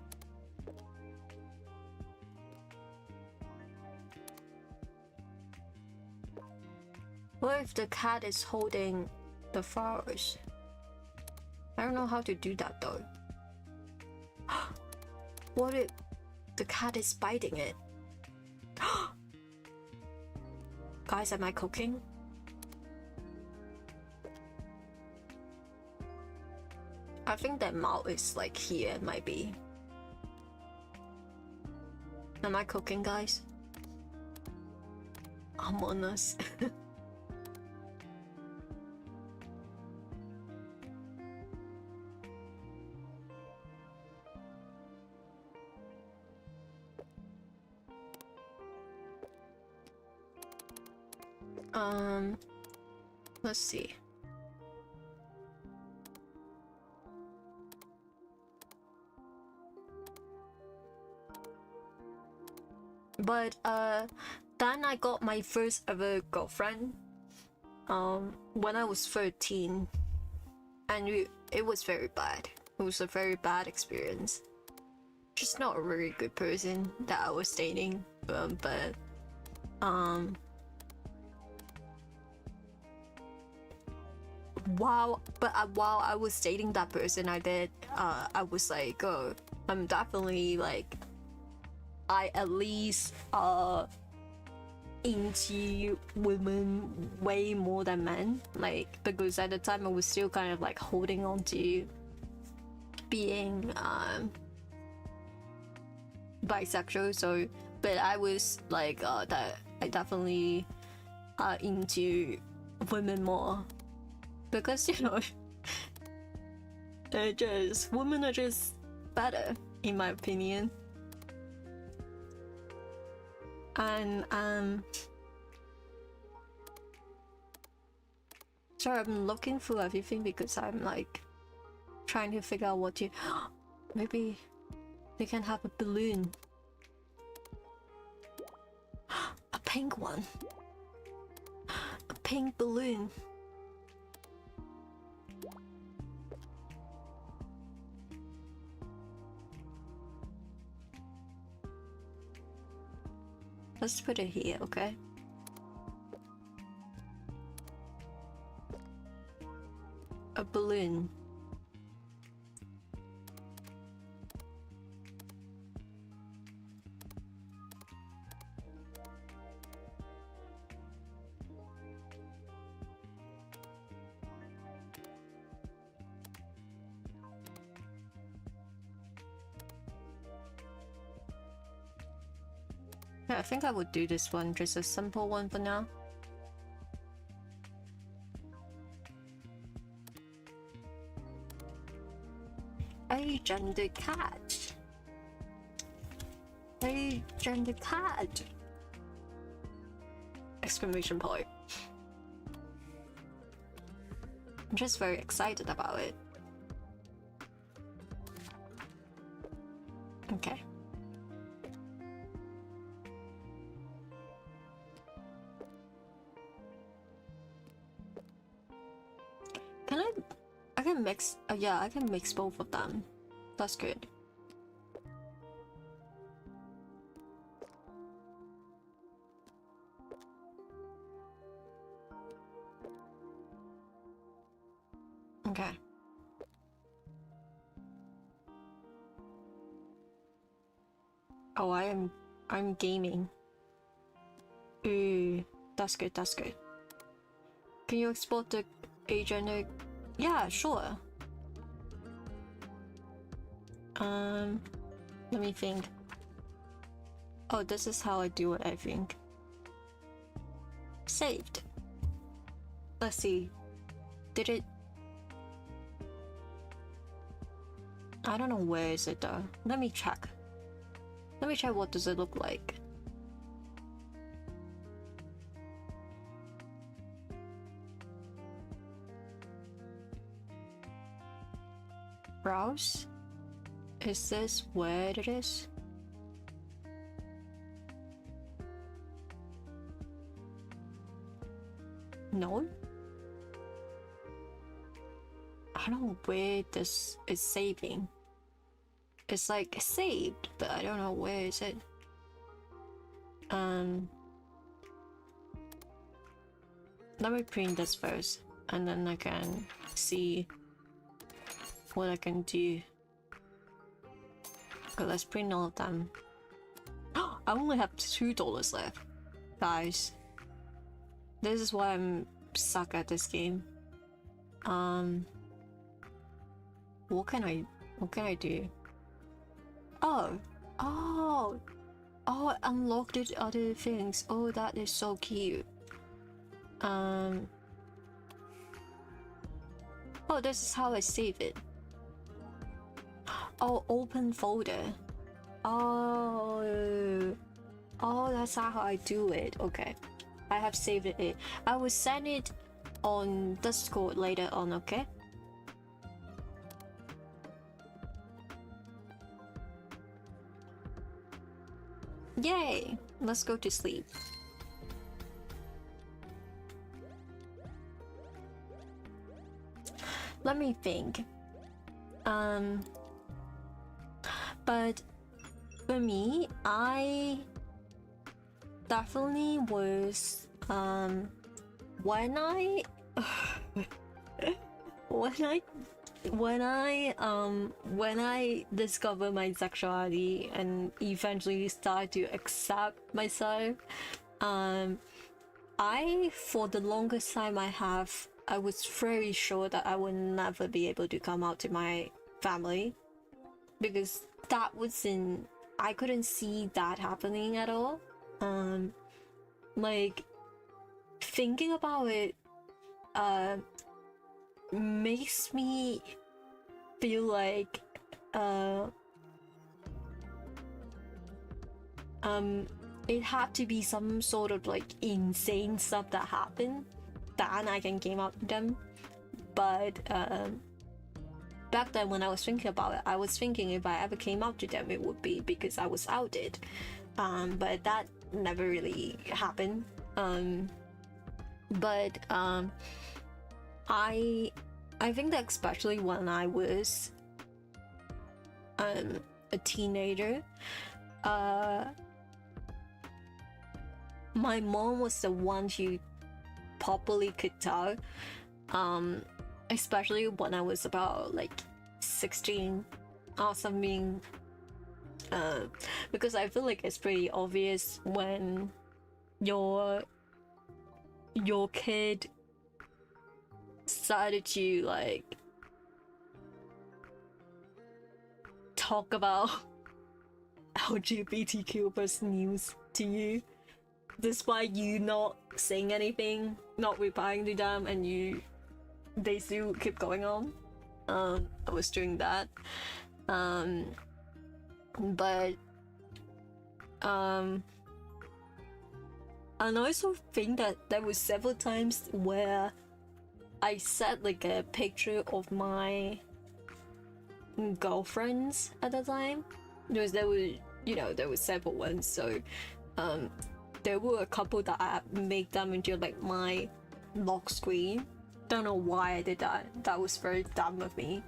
What if the cat is holding the flowers? I don't know how to do that though. What if the cat is biting it? Guys, am I cooking? I think that mouth is like here, might be. Am I cooking, guys? I'm honest. Let's see. But then I got my first ever girlfriend when I was 13, and it was very bad. It was a very bad experience. Just not a really good person that I was dating, but while I was dating that person, I was like, oh, I'm definitely like, I at least into women way more than men, like, because at the time I was still kind of like holding on to being bisexual, so but I was like that I definitely into women more, because you know women are just better in my opinion. And sorry, I'm looking through everything because I'm like trying to figure out what to maybe they can have a balloon. A pink one. A pink balloon. Let's put it here, okay? A balloon. Yeah, I think I would do this one, just a simple one for now. Agent the cat. Agent the cat. Exclamation point. I'm just very excited about it. Okay. I can mix, yeah, I can mix both of them. That's good. Okay. Oh, I'm gaming. Ooh, that's good, that's good. Can you export the agent? Yeah, sure. Let me think. Oh, this is how I do it, I think. Saved. Let's see. Did it... I don't know where is it though. Let me check. Let me check what does it look like. Browse? Is this where it is? No? I don't know where this is saving. It's like saved, but I don't know where is it. Let me print this first, and then I can see what I can do. Okay, let's print all of them. I only have $2 left, guys. This is why I'm suck at this game. What can I do? Oh, I unlocked it other things. Oh, that is so cute. Oh, this is how I save it. Oh, open folder. Oh, that's how I do it. Okay, I have saved it. I will send it on Discord later on. Okay. Yay! Let's go to sleep. Let me think. But for me, I definitely was when I discovered my sexuality and eventually started to accept myself, I for the longest time I was very sure that I would never be able to come out to my family, because I couldn't see that happening at all. Like, thinking about it makes me feel like it had to be some sort of like insane stuff that happened, then I can came out to them. But back then when I was thinking about it, I was thinking if I ever came out to them, it would be because I was outed. But that never really happened. I think that especially when I was a teenager, my mom was the one who properly could tell, especially when I was about like 16 or something, because I feel like it's pretty obvious when your kid started to like talk about LGBTQ plus news to you, despite you not saying anything, not replying to them, and they still keep going on. I was doing that, and I also think that there was several times where I set like a picture of my girlfriends at the time, because there were several ones, so there were a couple that I made them into like my lock screen. Don't know why I did that. That was very dumb of me.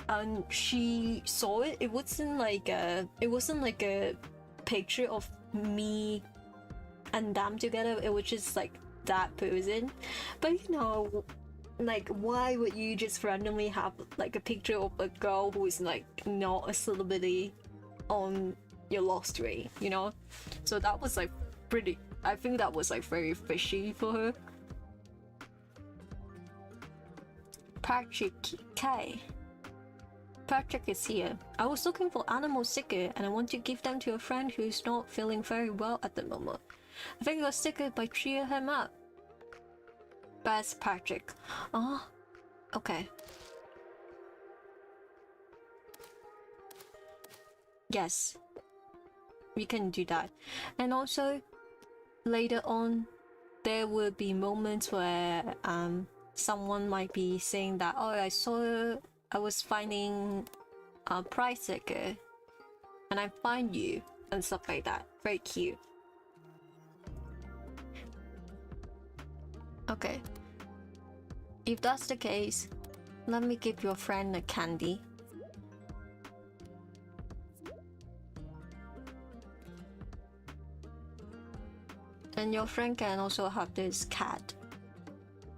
And she saw it. It wasn't like a picture of me and them together. It was just like that person. But like, why would you just randomly have like a picture of a girl who is like not a celebrity on your lost ray, you know? So that was like pretty, I think that was like very fishy for her. Patrick K. Patrick is here. I was looking for animal sticker and I want to give them to a friend who's not feeling very well at the moment. I think a sticker might cheer him up. Best Patrick. Oh, okay. Yes, we can do that. And also, later on, there will be moments where someone might be saying that, oh, I was finding a prize sticker and I find you and stuff like that. Very cute. Okay. If that's the case, let me give your friend a candy. And your friend can also have this cat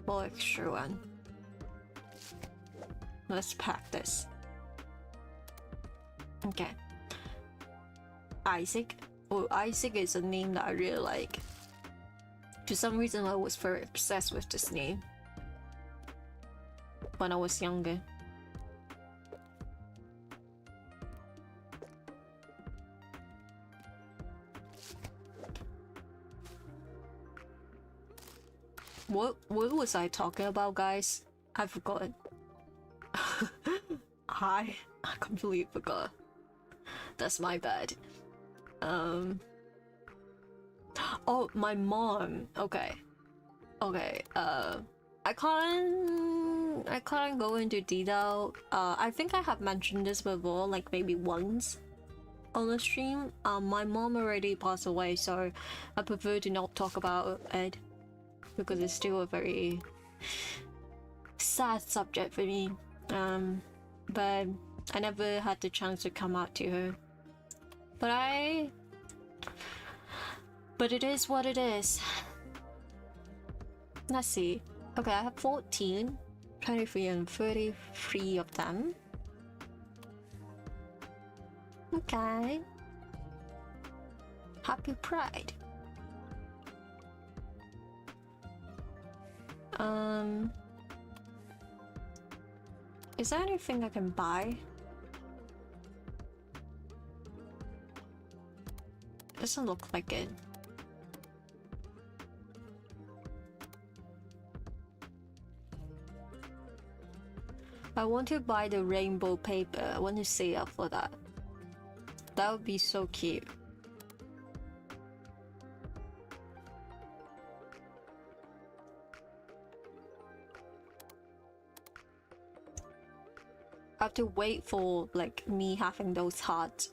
for extra one. Let's pack this. Okay. Isaac. Oh, Isaac is a name that I really like. For some reason, I was very obsessed with this name when I was younger. What was I talking about, guys? I forgot. I completely forgot. That's my bad. Oh, my mom. Okay. I can't go into detail. I think I have mentioned this before, like maybe once on the stream. My mom already passed away, so I prefer to not talk about it because it's still a very sad subject for me. But I never had the chance to come out to her. But it is what it is. Let's see. Okay, I have 14, 23 and 33 of them. Okay. Happy Pride. Is there anything I can buy? Doesn't look like it. I want to buy the rainbow paper. I want to save up for that. That would be so cute. I have to wait for like me having those hearts,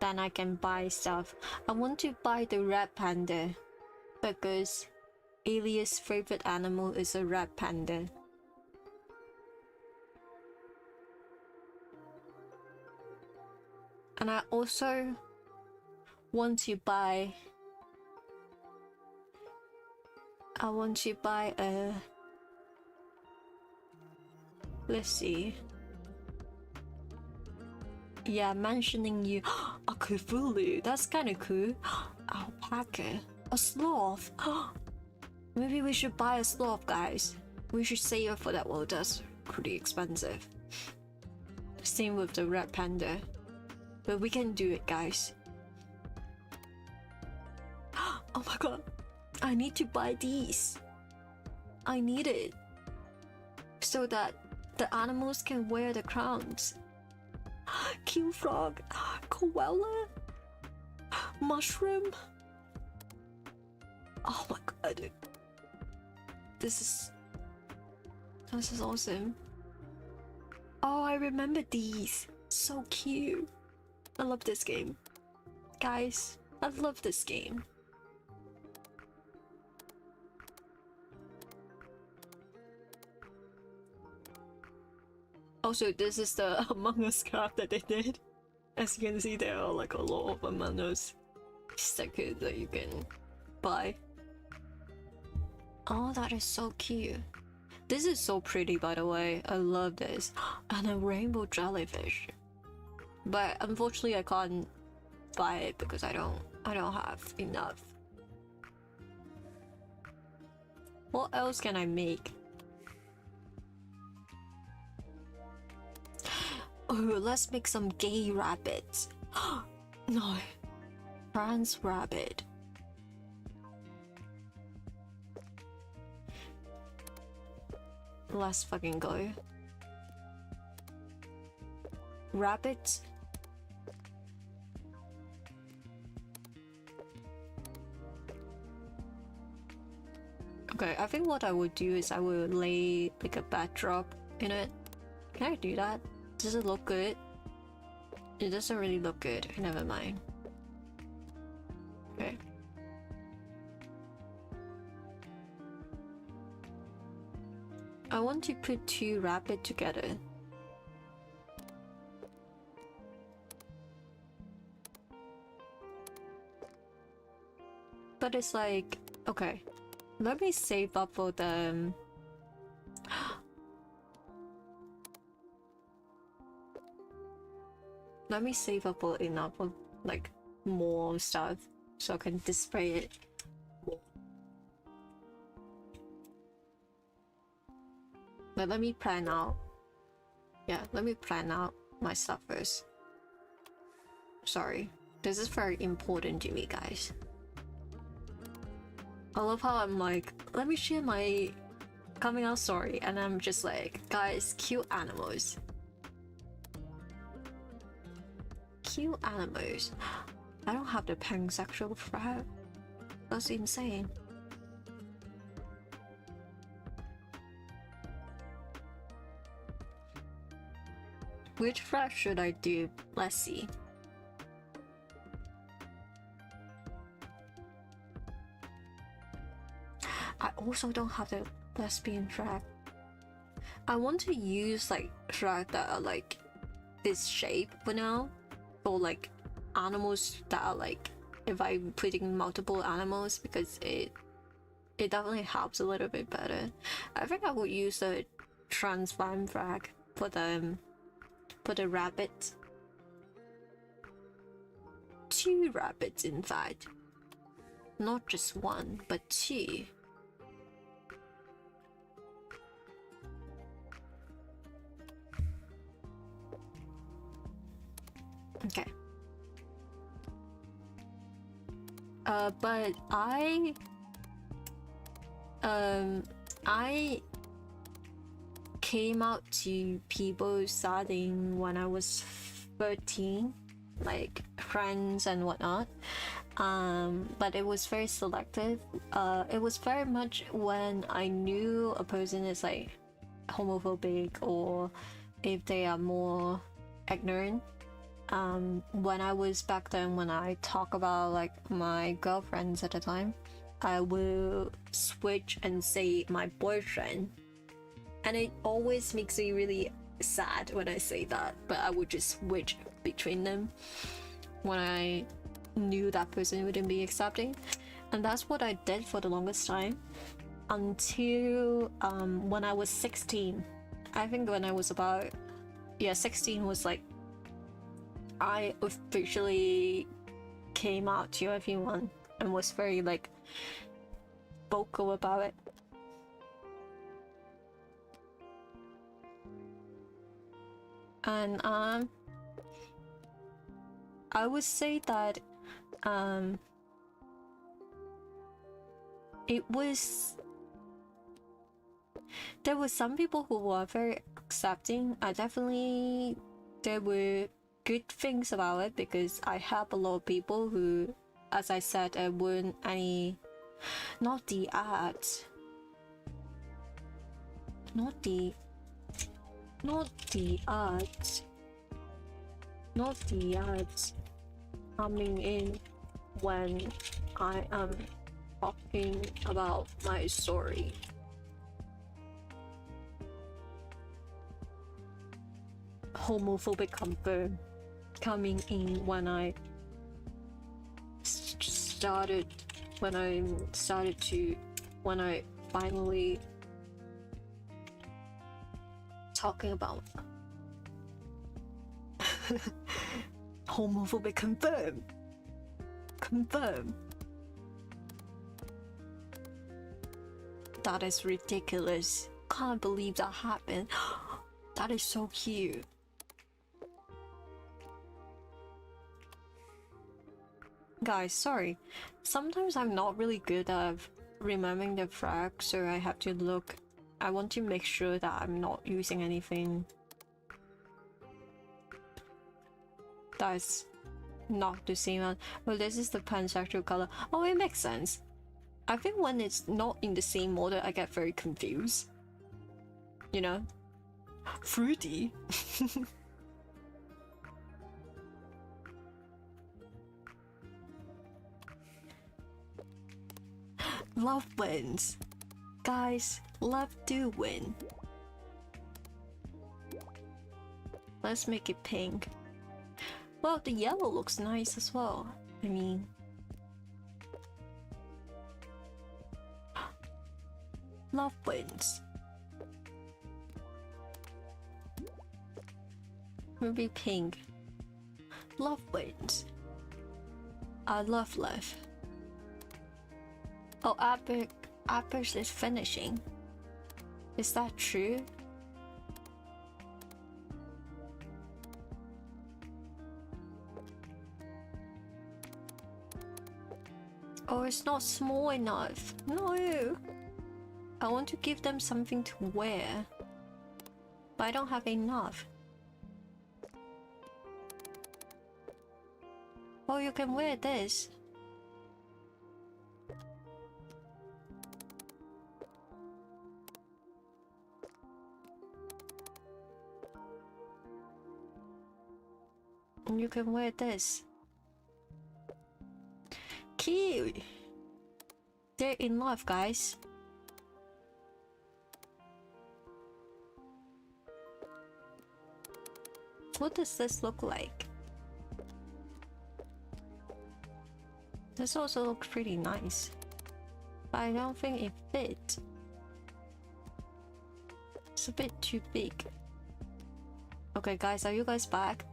then I can buy stuff. I want to buy the red panda because Elias' favorite animal is a red panda. And I also want to buy a, let's see. Yeah, mentioning you. A Cthulhu, that's kind of cool. Alpaca, a sloth. Maybe we should buy a sloth, guys. We should save up for that. Well, that's pretty expensive. Same with the red panda. But we can do it, guys. Oh my god. I need to buy these. I need it. So that the animals can wear the crowns. King frog, koala, mushroom. Oh my god. This is awesome. Oh, I remember these. So cute. I love this game. Guys, I love this game. Also, this is the Among Us card that they did. As you can see, there are like a lot of Among Us stickers that you can buy. Oh, that is so cute. This is so pretty, by the way. I love this. And a rainbow jellyfish. But unfortunately I can't buy it because I don't have enough. What else can I make? Oh, let's make some gay rabbits. No. Trans rabbit. Let's fucking go. Rabbit. Okay, I think what I would do is I would lay like a backdrop in it. Can I do that? Does it look good? It doesn't really look good. Never mind. Okay. I want to put two rabbits together. But it's like, okay, let me save up for them. Let me save up for enough of like more stuff so I can display it more. But let me plan out. Yeah, let me plan out my stuff first. Sorry, this is very important to me, guys. I love how I'm like, let me share my coming out story, and I'm just like, guys, cute animals. Cute animals. I don't have the pansexual flag. That's insane. Which flag should I do? Let's see. I also don't have the lesbian flag. I want to use like flag that are like this shape for now, or like animals that are like, if I'm putting multiple animals, because it definitely helps a little bit better. I think I would use a transform flag for the rabbit. Two rabbits, in fact. Not just one, but two. Okay. But I came out to people starting when I was 13, like friends and whatnot. But it was very selective. It was very much when I knew a person is like homophobic, or if they are more ignorant. When I was back then, when I talk about like my girlfriends at the time, I will switch and say my boyfriend, and it always makes me really sad when I say that, but I would just switch between them when I knew that person wouldn't be accepting. And that's what I did for the longest time until when I was 16. I think when I was about 16 was like I officially came out to everyone and was very like vocal about it. And I would say that there were some people who were very accepting. There were good things about it, because I have a lot of people who, as I said, weren't any, not the ads coming in when I am talking about my story. Homophobic confirmed coming in when I finally talking about? Homophobic confirm. Confirm. That is ridiculous. Can't believe that happened. That is so cute. Guys, sorry. Sometimes I'm not really good at remembering the frag, so I have to look. I want to make sure that I'm not using anything that's not the same one. Well, this is the pansexual color. Oh, it makes sense. I think when it's not in the same order, I get very confused. You know? Fruity. Love wins. Guys, love do win. Let's make it pink. Well, the yellow looks nice as well. I mean... Love wins. Maybe pink. Love wins. I love love. Oh, Apex is finishing. Is that true? Oh, it's not small enough. No. I want to give them something to wear, but I don't have enough. Oh, you can wear this. And you can wear this. Cute! They're in love, guys. What does this look like? This also looks pretty nice, but I don't think it fits. It's a bit too big. Okay guys, are you guys back?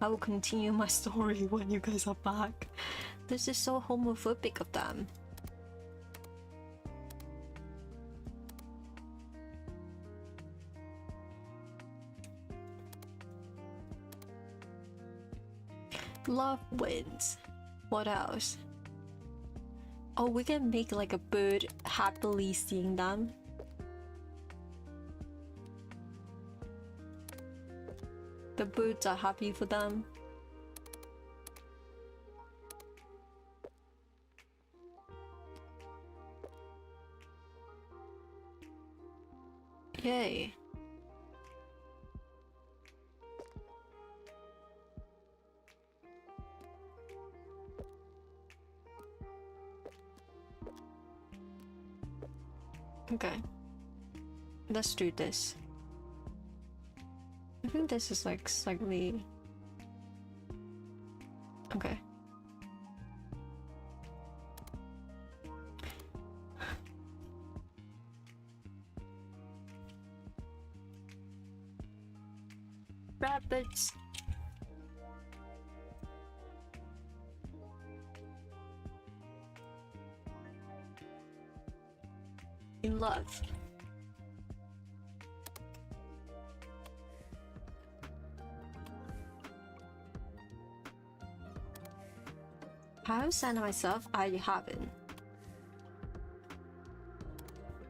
I will continue my story when you guys are back. This is so homophobic of them. Love wins. What else? Oh, we can make like a bird happily seeing them. The birds are happy for them. Yay. Okay, let's do this. I think this is like slightly... Okay. Rabbits. In love. I have sent myself, I haven't.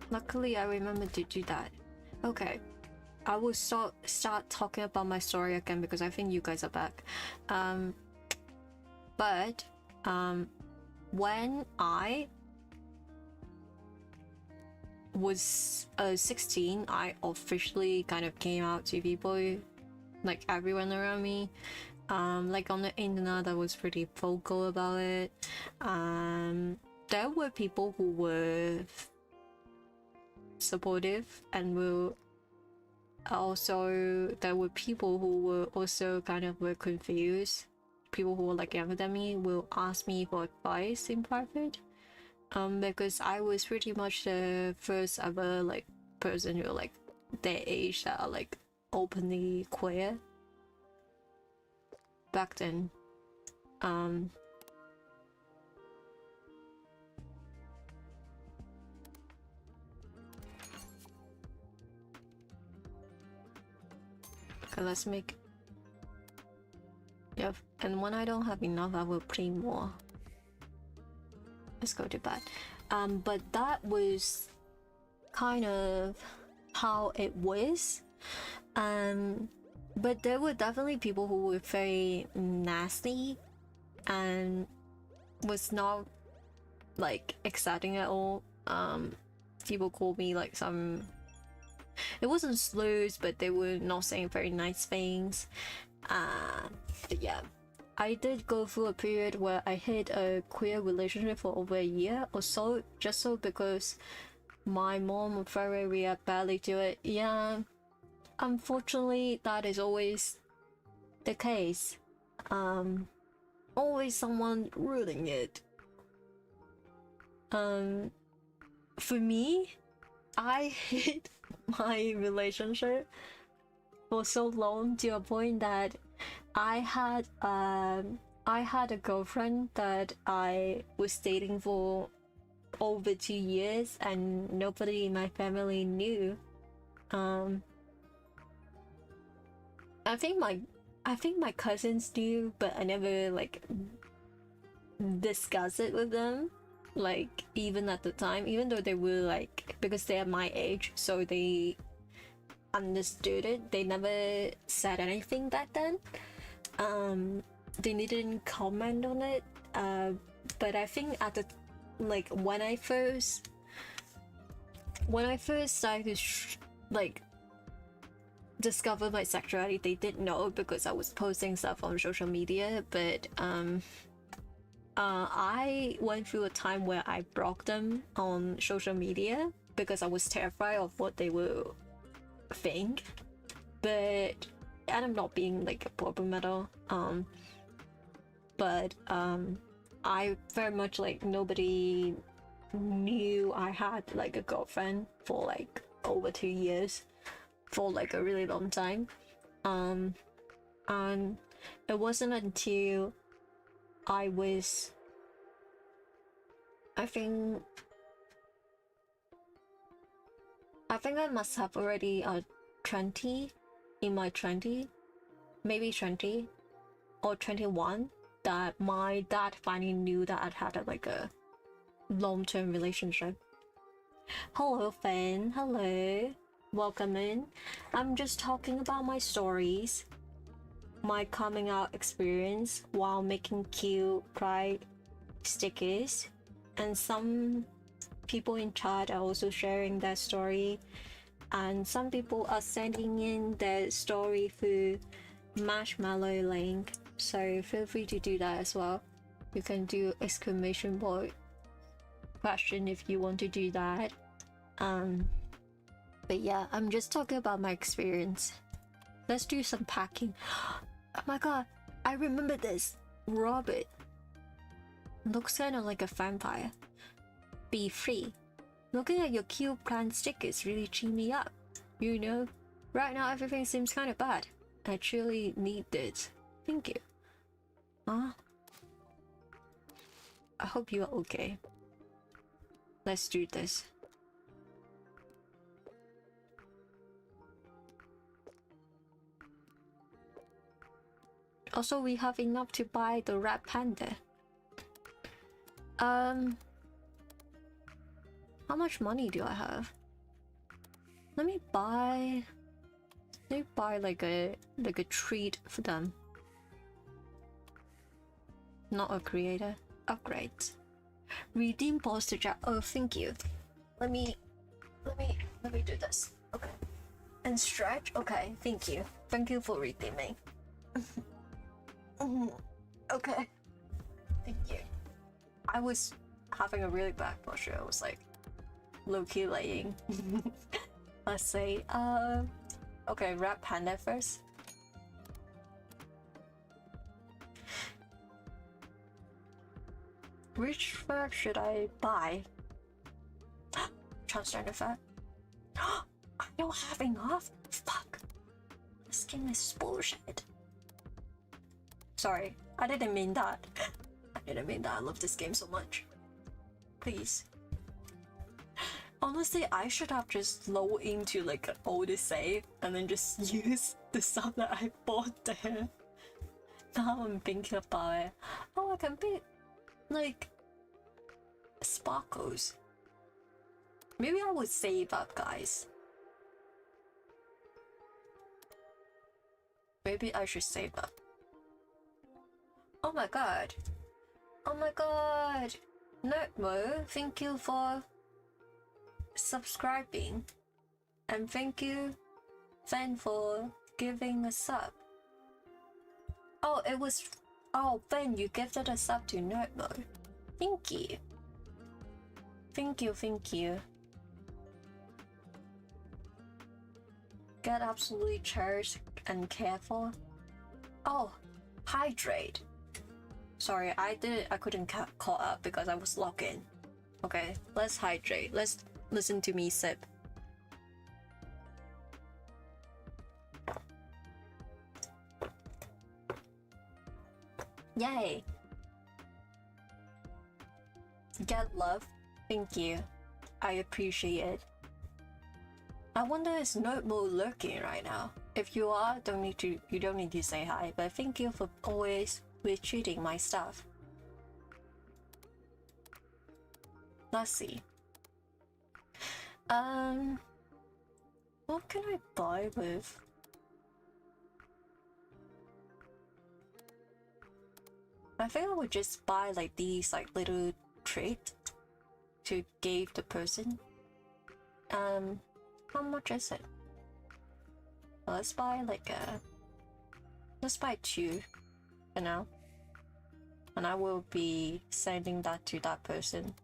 Luckily I remember to do that. Okay, I will start talking about my story again because I think you guys are back. When I was 16, I officially kind of came out to people, like everyone around me. Like on the internet, I was pretty vocal about it. There were people who were supportive, and there were people who were also kind of were confused. People who were like younger than me will ask me for advice in private. Because I was pretty much the first ever like person who like their age that are like openly queer back then. Okay, let's make. Yep, and when I don't have enough, I will print more. Let's go to bed. But that was kind of how it was. But there were definitely people who were very nasty and was not like exciting at all. People called me like some, it wasn't slurs, but they were not saying very nice things. But yeah, I did go through a period where I had a queer relationship for over a year or so, just so because my mom would very react badly to it. Yeah, unfortunately that is always the case. Always someone ruining it. For me, I hate my relationship for so long to a point that I had a girlfriend that I was dating for over 2 years and nobody in my family knew. I think my cousins knew, but I never like discuss it with them, like even at the time, even though they were like, because they're my age, so they understood it. They never said anything back then. They didn't comment on it. But I think at the like when I first started to like discover my sexuality, they didn't know because I was posting stuff on social media. But I went through a time where I blocked them on social media because I was terrified of what they will think. But and I'm not being like a problem at all. But I very much like nobody knew I had like a girlfriend for like over 2 years, for like a really long time. And it wasn't until I was, I think I must have already 20, in my 20, maybe 20 or 21, that my dad finally knew that I'd had like a long-term relationship. Hello fan, hello, welcome in. I'm just talking about my stories, my coming out experience while making cute pride stickers, and some people in chat are also sharing their story, and some people are sending in their story through Marshmallow link, so feel free to do that as well. You can do exclamation point question if you want to do that. But yeah, I'm just talking about my experience. Let's do some packing. Oh my god, I remember this. Robert looks kind of like a vampire. Be free. Looking at your cute plant stickers really cheer me up. You know, right now everything seems kind of bad. I truly need this. Thank you. I hope you are okay. Let's do this. Also, we have enough to buy the red panda. How much money do I have? Let me buy like a treat for them. Not a creator. Upgrade. Redeem postage. Oh, thank you. Let me do this. Okay. And stretch. Okay, thank you. Thank you for redeeming. Okay. Thank you. I was having a really bad posture. I was like low-key laying. Let's say okay, red panda first. Which fur should I buy? Transgender fur. I don't have enough. Fuck. game is bullshit. Sorry, I didn't mean that. I didn't mean that. I love this game so much. Please. Honestly, I should have just logged into like an older save and then just use the stuff that I bought there. Now I'm thinking about it. Oh, I can pick like sparkles. Maybe I would save up, guys. Maybe I should save up. Oh my god. Oh my god. Nerdmo, thank you for subscribing. And thank you, Fan, for giving a sub. Oh, it was... Oh, Ben, you gifted a sub to Nerdmo. Thank you. Thank you, thank you. Get absolutely cherished and careful. Oh, hydrate. Sorry, I couldn't caught up because I was logged in. Okay, let's hydrate. Let's listen to me sip. Yay! Get love. Thank you. I appreciate it. I wonder is Nerdmo lurking right now. If you are, you don't need to say hi, but thank you for always retweeting my stuff. Let's see. What can I buy with? I think I would just buy like these like little treat to give the person. How much is it? Let's buy like let's buy 2 for now. And I will be sending that to that person.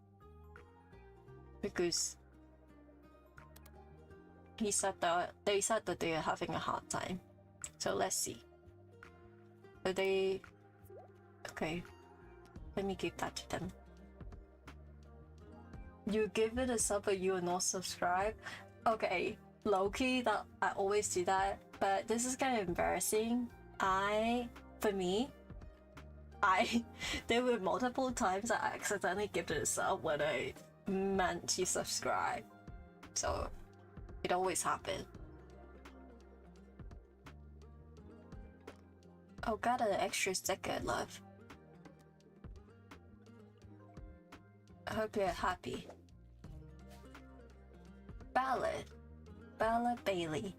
Because they said that they are having a hard time. So let's see. Are they... Okay. Let me give that to them. You give it a sub but you are not subscribed? Okay, low-key, that I always do that, but this is kind of embarrassing. For me, there were multiple times I accidentally gave it a sub when I meant to subscribe. So, it always happened. Oh, got an extra sticker, love. I hope you're happy. Bella Bailey.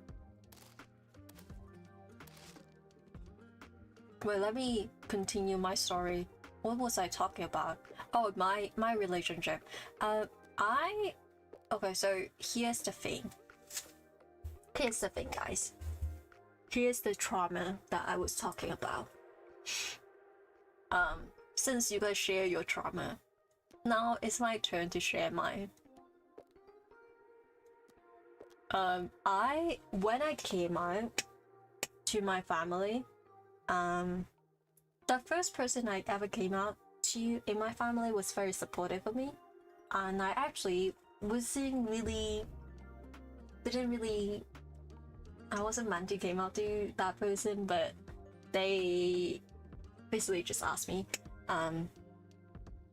Wait, let me continue my story. What was I talking about? Oh, my relationship. Okay, so here's the thing. Here's the thing, guys. Here's the trauma that I was talking about. Since you guys share your trauma, now it's my turn to share mine. When I came out to my family, the first person I ever came out to in my family was very supportive of me, and I actually I wasn't meant to came out to that person, but they basically just asked me.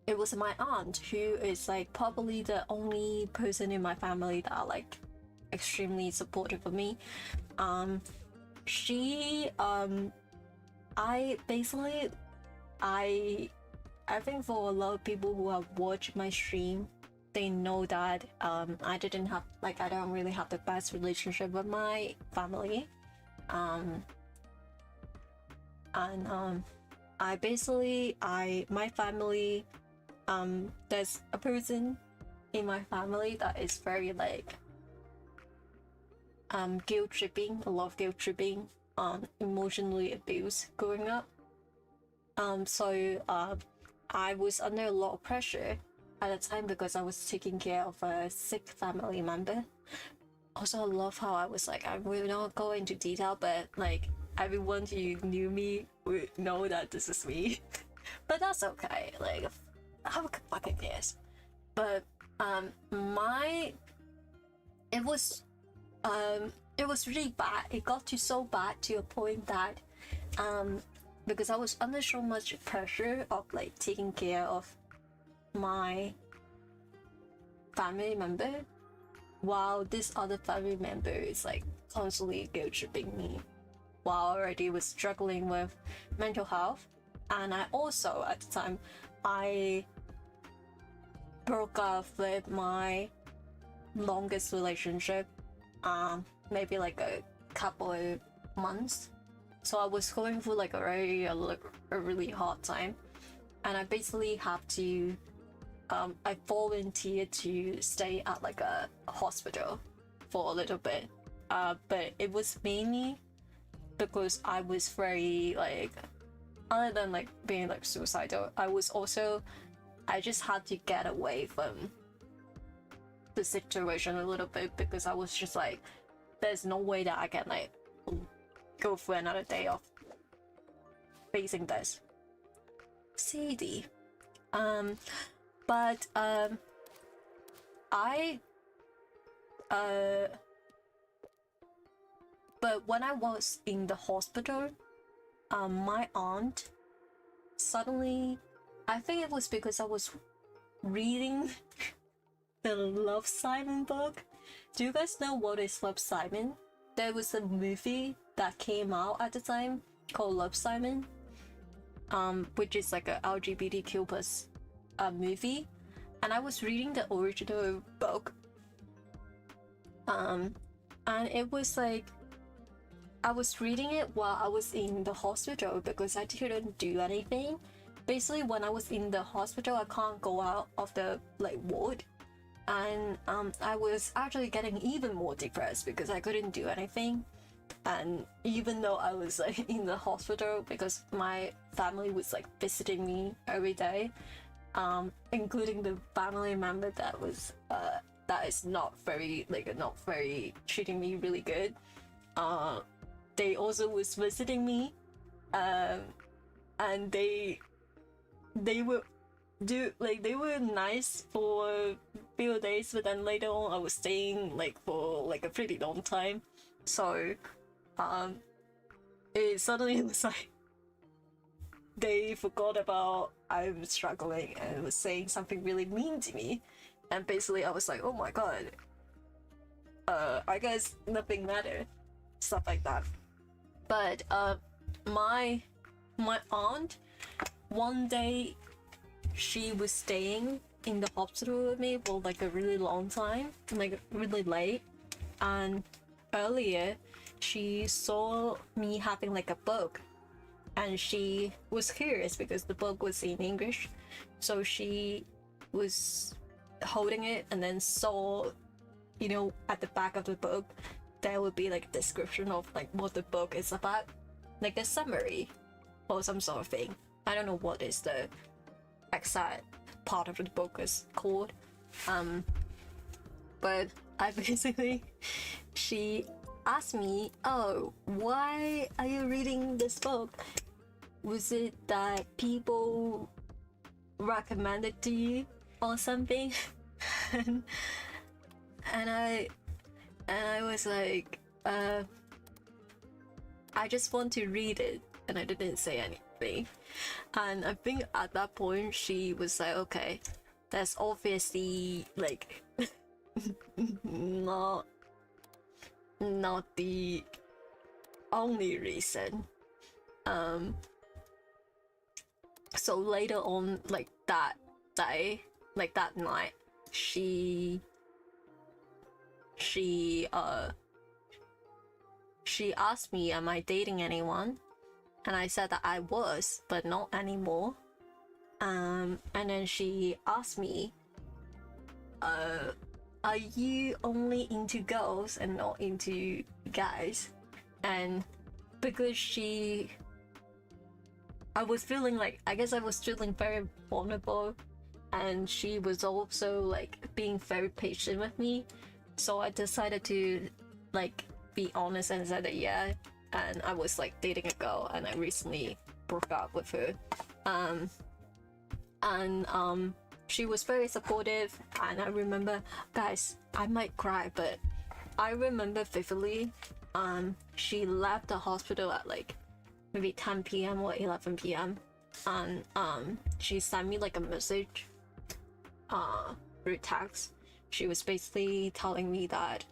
It was my aunt, who is like probably the only person in my family that are like extremely supportive of me. I think for a lot of people who have watched my stream, they know that I don't really have the best relationship with my family. My family, there's a person in my family that is very like guilt tripping, a lot of guilt tripping, emotionally abused growing up. So I was under a lot of pressure at the time because I was taking care of a sick family member. Also, I love how I was like, I will not go into detail, but like everyone who knew me would know that this is me. But that's okay, like how fucking cares. But it was really bad. It got to so bad to a point that because I was under so much pressure of like taking care of my family member, while this other family member is like constantly guilt tripping me, while I already was struggling with mental health. And I also, at the time, I broke up with my longest relationship, maybe like a couple of months. So I was going through like a really hard time, and I basically have to I volunteered to stay at like a hospital for a little bit, but it was mainly because I was very like, other than like being like suicidal, I just had to get away from the situation a little bit, because I was just like, there's no way that I can like go through another day of facing this. CD. But but when I was in the hospital, my aunt suddenly, I think it was because I was reading the Love Simon book. Do you guys know what is Love Simon? There was a movie that came out at the time called Love Simon, which is like a LGBTQ plus movie, and I was reading the original book, and it was like, I was reading it while I was in the hospital because I didn't do anything. Basically, when I was in the hospital, I can't go out of the like ward, and I was actually getting even more depressed because I couldn't do anything. And even though I was like in the hospital, because my family was like visiting me every day, including the family member that was that is not very treating me really good, they also was visiting me, and they were they were nice for a few days, but then later on I was staying like for like a pretty long time. So it suddenly was like they forgot about I'm struggling and was saying something really mean to me, and basically I was like, oh my god, I guess nothing mattered, stuff like that. But my aunt, one day she was staying in the hospital with me for like a really long time, like really late, and earlier she saw me having like a book, and she was curious because the book was in English, so she was holding it and then saw, you know, at the back of the book there would be like a description of like what the book is about, like a summary or some sort of thing. I don't know what is the exact part of the book is called, but I basically, she asked me, oh, why are you reading this book? Was it that people recommended to you or something? and I was like, I just want to read it, and I didn't say anything. And I think at that point she was like, okay, that's obviously like not the only reason. So later on, like that day, like that night, she asked me, am I dating anyone? And I said that I was, but not anymore. And then she asked me, are you only into girls and not into guys? And because I was feeling like, I guess I was feeling very vulnerable, and she was also like being very patient with me. So I decided to like be honest and said that yeah, and I was like dating a girl, and I recently broke up with her. She was very supportive, and I remember, guys, I might cry, but I remember vividly, she left the hospital at like maybe 10 p.m. or 11 p.m. and she sent me like a message through text. She was basically telling me that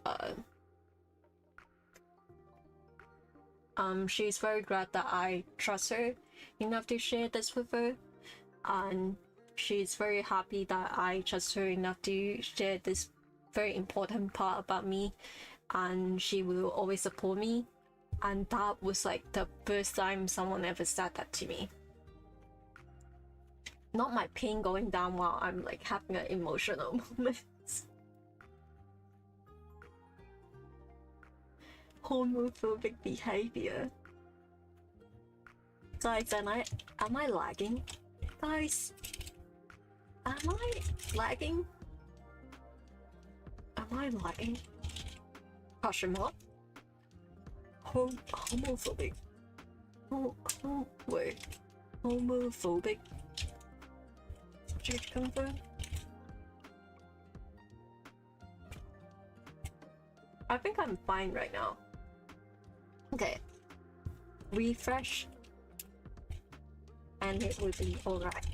she's very glad that I trust her enough to share this with her, and she's very happy that I trust her enough to share this very important part about me, and she will always support me. And that was like the first time someone ever said that to me. Not my pain going down while I'm like having an emotional moment. Homophobic behavior. Guys, am I lagging? Guys, am I lagging? Am I lagging? Question mark? Homophobic. Wait. Homophobic. Did you confirm? I think I'm fine right now. Okay. Refresh. And it will be alright.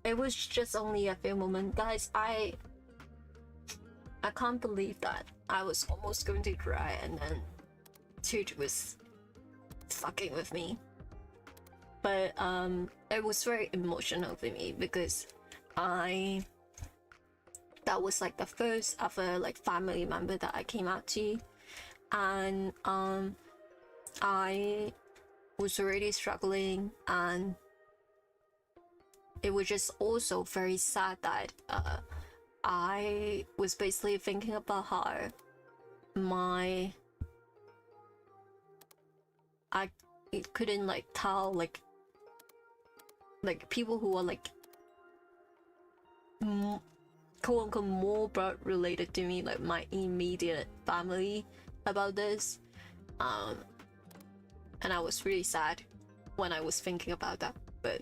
It was just only a few moments. Guys, I can't believe that I was almost going to cry and then Tuj was fucking with me. But it was very emotional for me because that was like the first ever like family member that I came out to, and I was already struggling, and it was just also very sad that I was basically thinking about how I couldn't like tell like people who are like quote unquote more blood related to me, like my immediate family, about this, and I was really sad when I was thinking about that. But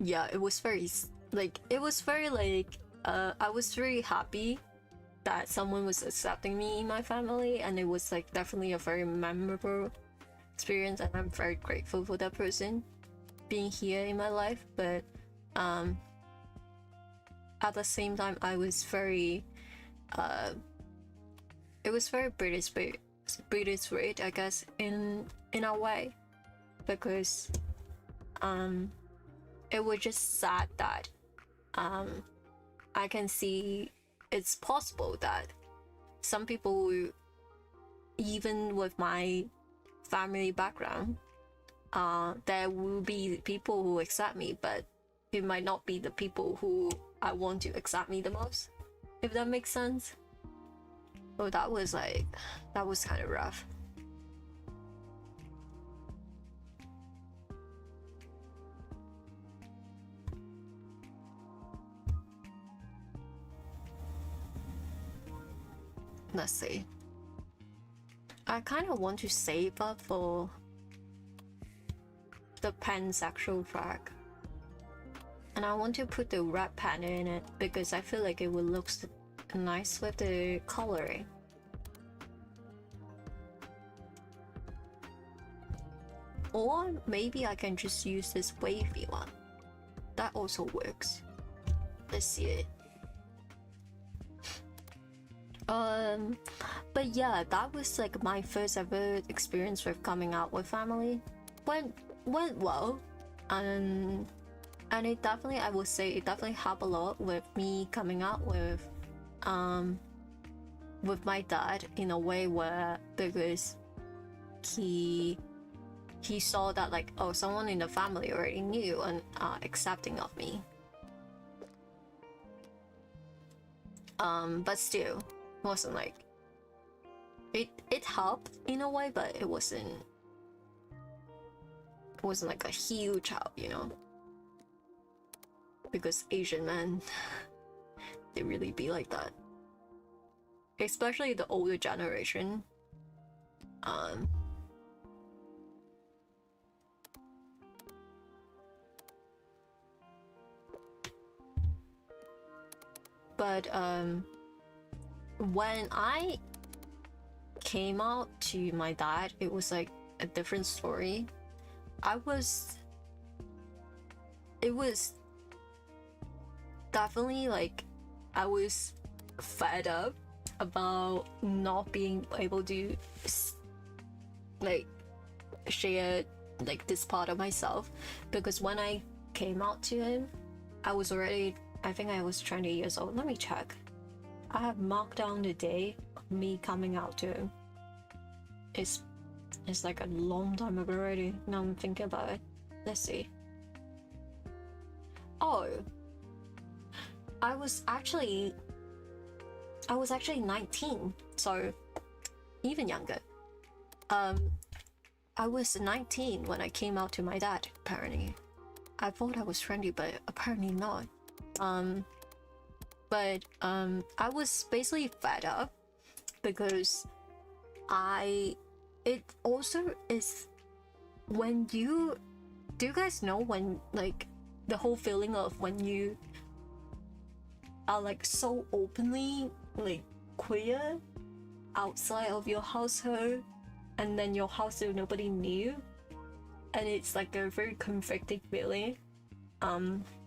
yeah, it was very like I was very happy that someone was accepting me in my family, and it was like definitely a very memorable experience, and I'm very grateful for that person being here in my life. But at the same time, I was very it was very bittersweet, I guess, in a way, because it was just sad that I can see it's possible that some people, even with my family background, there will be people who accept me, but it might not be the people who I want to accept me the most, if that makes sense. So that was kind of rough. Let's see. I kind of want to save up for the pansexual track, and I want to put the red pen in it because I feel like it would look nice with the coloring. Or maybe I can just use this wavy one. That also works. Let's see it. But yeah, that was like my first ever experience with coming out with family. Went well, and it definitely, I would say it definitely helped a lot with me coming out with my dad, in a way where, because he saw that like, oh, someone in the family already knew and accepting of me. But still, wasn't like it helped in a way, but it wasn't like a huge help, you know, because Asian men they really be like that, especially the older generation. But when I came out to my dad, it was like a different story. It was definitely like I was fed up about not being able to like share like this part of myself, because when I came out to him, I was already, I think I was 20 years old. Let me check. I have marked down the day of me coming out to him. It's like a long time ago already. Now I'm thinking about it. Let's see. Oh, I was actually 19, so even younger. I was 19 when I came out to my dad, apparently. I thought I was 20, but apparently not. But I was basically fed up because it also is when do you guys know when like the whole feeling of when you are like so openly like queer outside of your household, and then your household nobody knew, and it's like a very conflicting feeling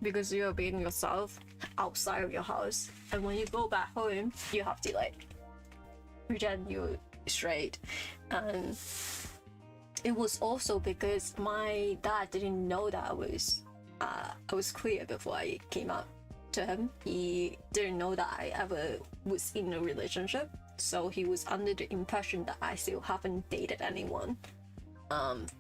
because you're being yourself outside of your house, and when you go back home you have to like pretend you're straight. And it was also because my dad didn't know that I was queer before I came out to him. He didn't know that I ever was in a relationship, so he was under the impression that I still haven't dated anyone. And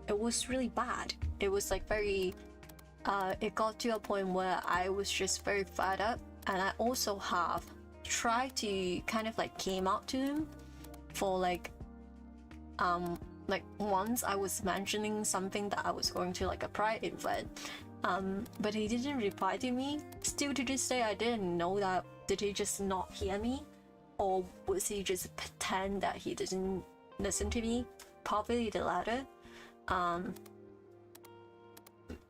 it was really bad. It was like very it got to a point where I was just very fed up, and I also have tried to kind of like came out to him for like once I was mentioning something that I was going to like a pride event, but he didn't reply to me. Still to this day I didn't know that, did he just not hear me, or was he just pretend that he didn't listen to me? Probably the latter.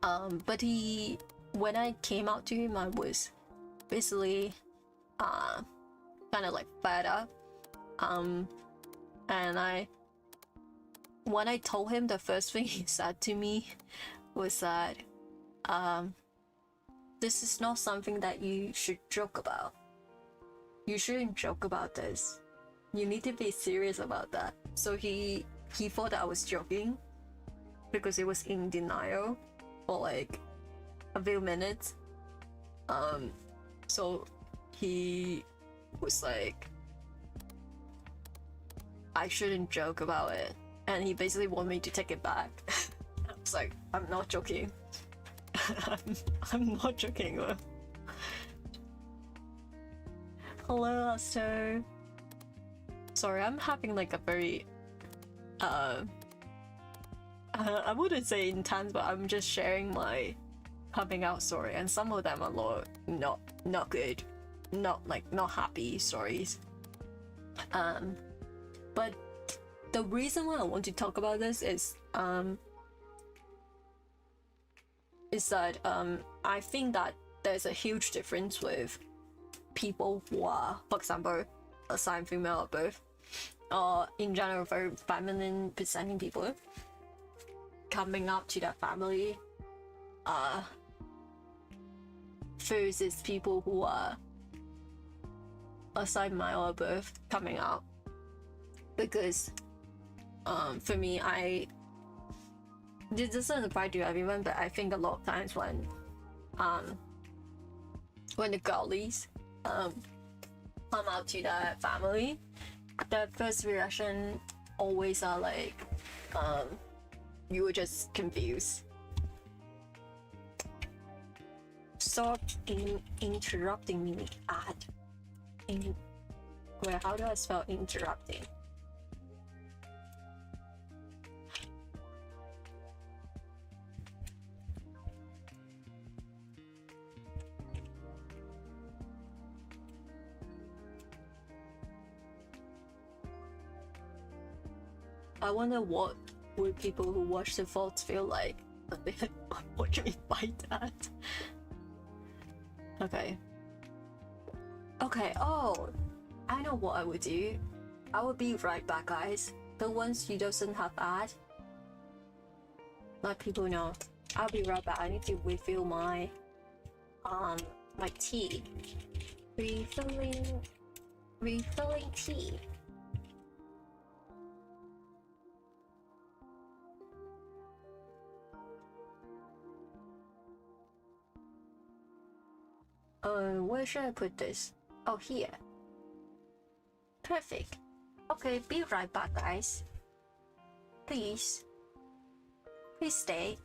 But when I came out to him, I was basically kind of like fed up, and when I told him, the first thing he said to me was that this is not something that you should joke about. You shouldn't joke about this. You need to be serious about that. So he thought that I was joking because he was in denial for like a few minutes. So he was like, I shouldn't joke about it, and he basically wanted me to take it back. I was like, I'm not joking. I'm not joking. Hello, Asto. Sorry, I'm having like a very I wouldn't say intense, but I'm just sharing my coming out story, and some of them are not good, not happy stories. But the reason why I want to talk about this is that I think that there's a huge difference with people who are, for example, assigned female or both, or in general very feminine presenting people coming up to their family, versus people who are assigned male or both coming out. Because for me, this doesn't apply to everyone, but I think a lot of times when the girlies come out to their family, their first reaction always are like, you were just confused. Stop interrupting me how do I spell interrupting? I wonder what would people who watch the VODs feel like when they watch me fight that. Okay. Okay, oh, I know what I would do. I will be right back, guys. But once you doesn't have ad, let people know. I'll be right back. I need to refill my tea. Refilling tea. Where should I put this? Oh, here. Perfect. Okay, be right back, guys. Please stay.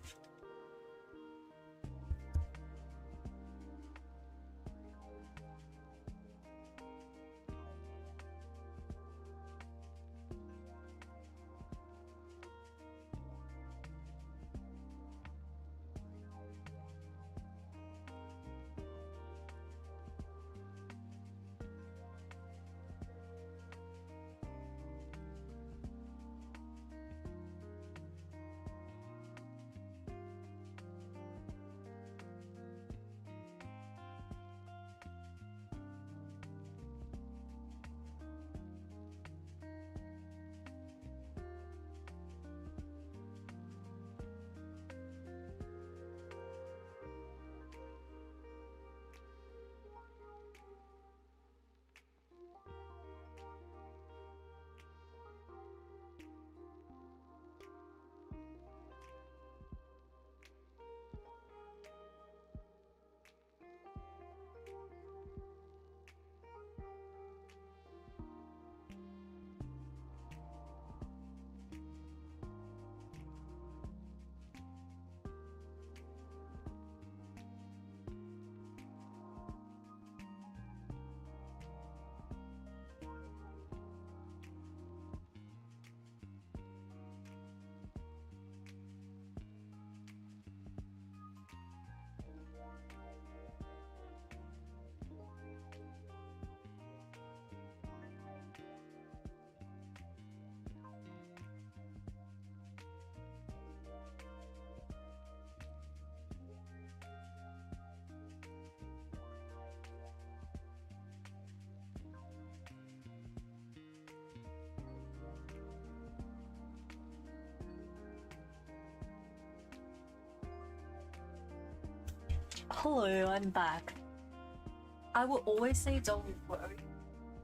Hello, I'm back. I will always say don't worry.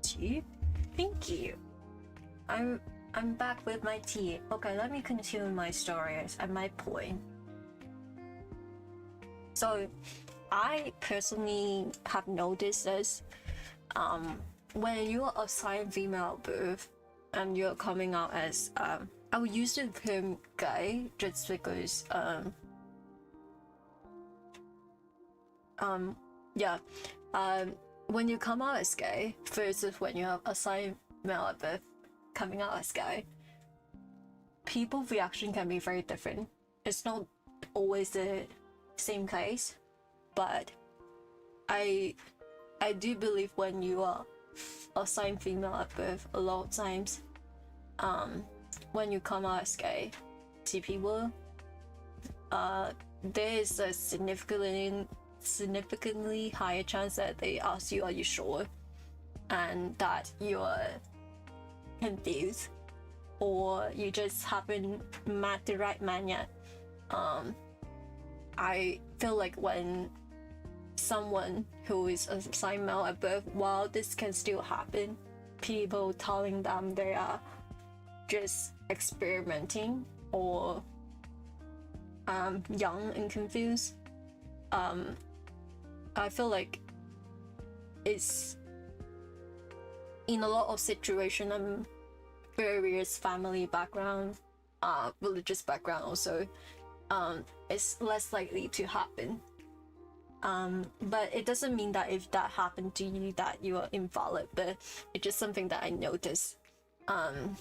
Tea? Thank you. I'm back with my tea. Okay, let me continue my stories and my point. So, I personally have noticed this. When you are assigned female at birth and you're coming out as I would use the term gay just because when you come out as gay versus when you have assigned male at birth coming out as gay, people's reaction can be very different. It's not always the same case, but I do believe when you are assigned female at birth, a lot of times when you come out as gay to people, there is a significantly higher chance that they ask you, are you sure? And that you're confused or you just haven't met the right man yet. I feel like when someone who is assigned male at birth, while this can still happen, people telling them they are just experimenting or young and confused, I feel like it's in a lot of situations and various family background, religious background also, it's less likely to happen. But it doesn't mean that if that happened to you that you are invalid, but it's just something that I noticed. And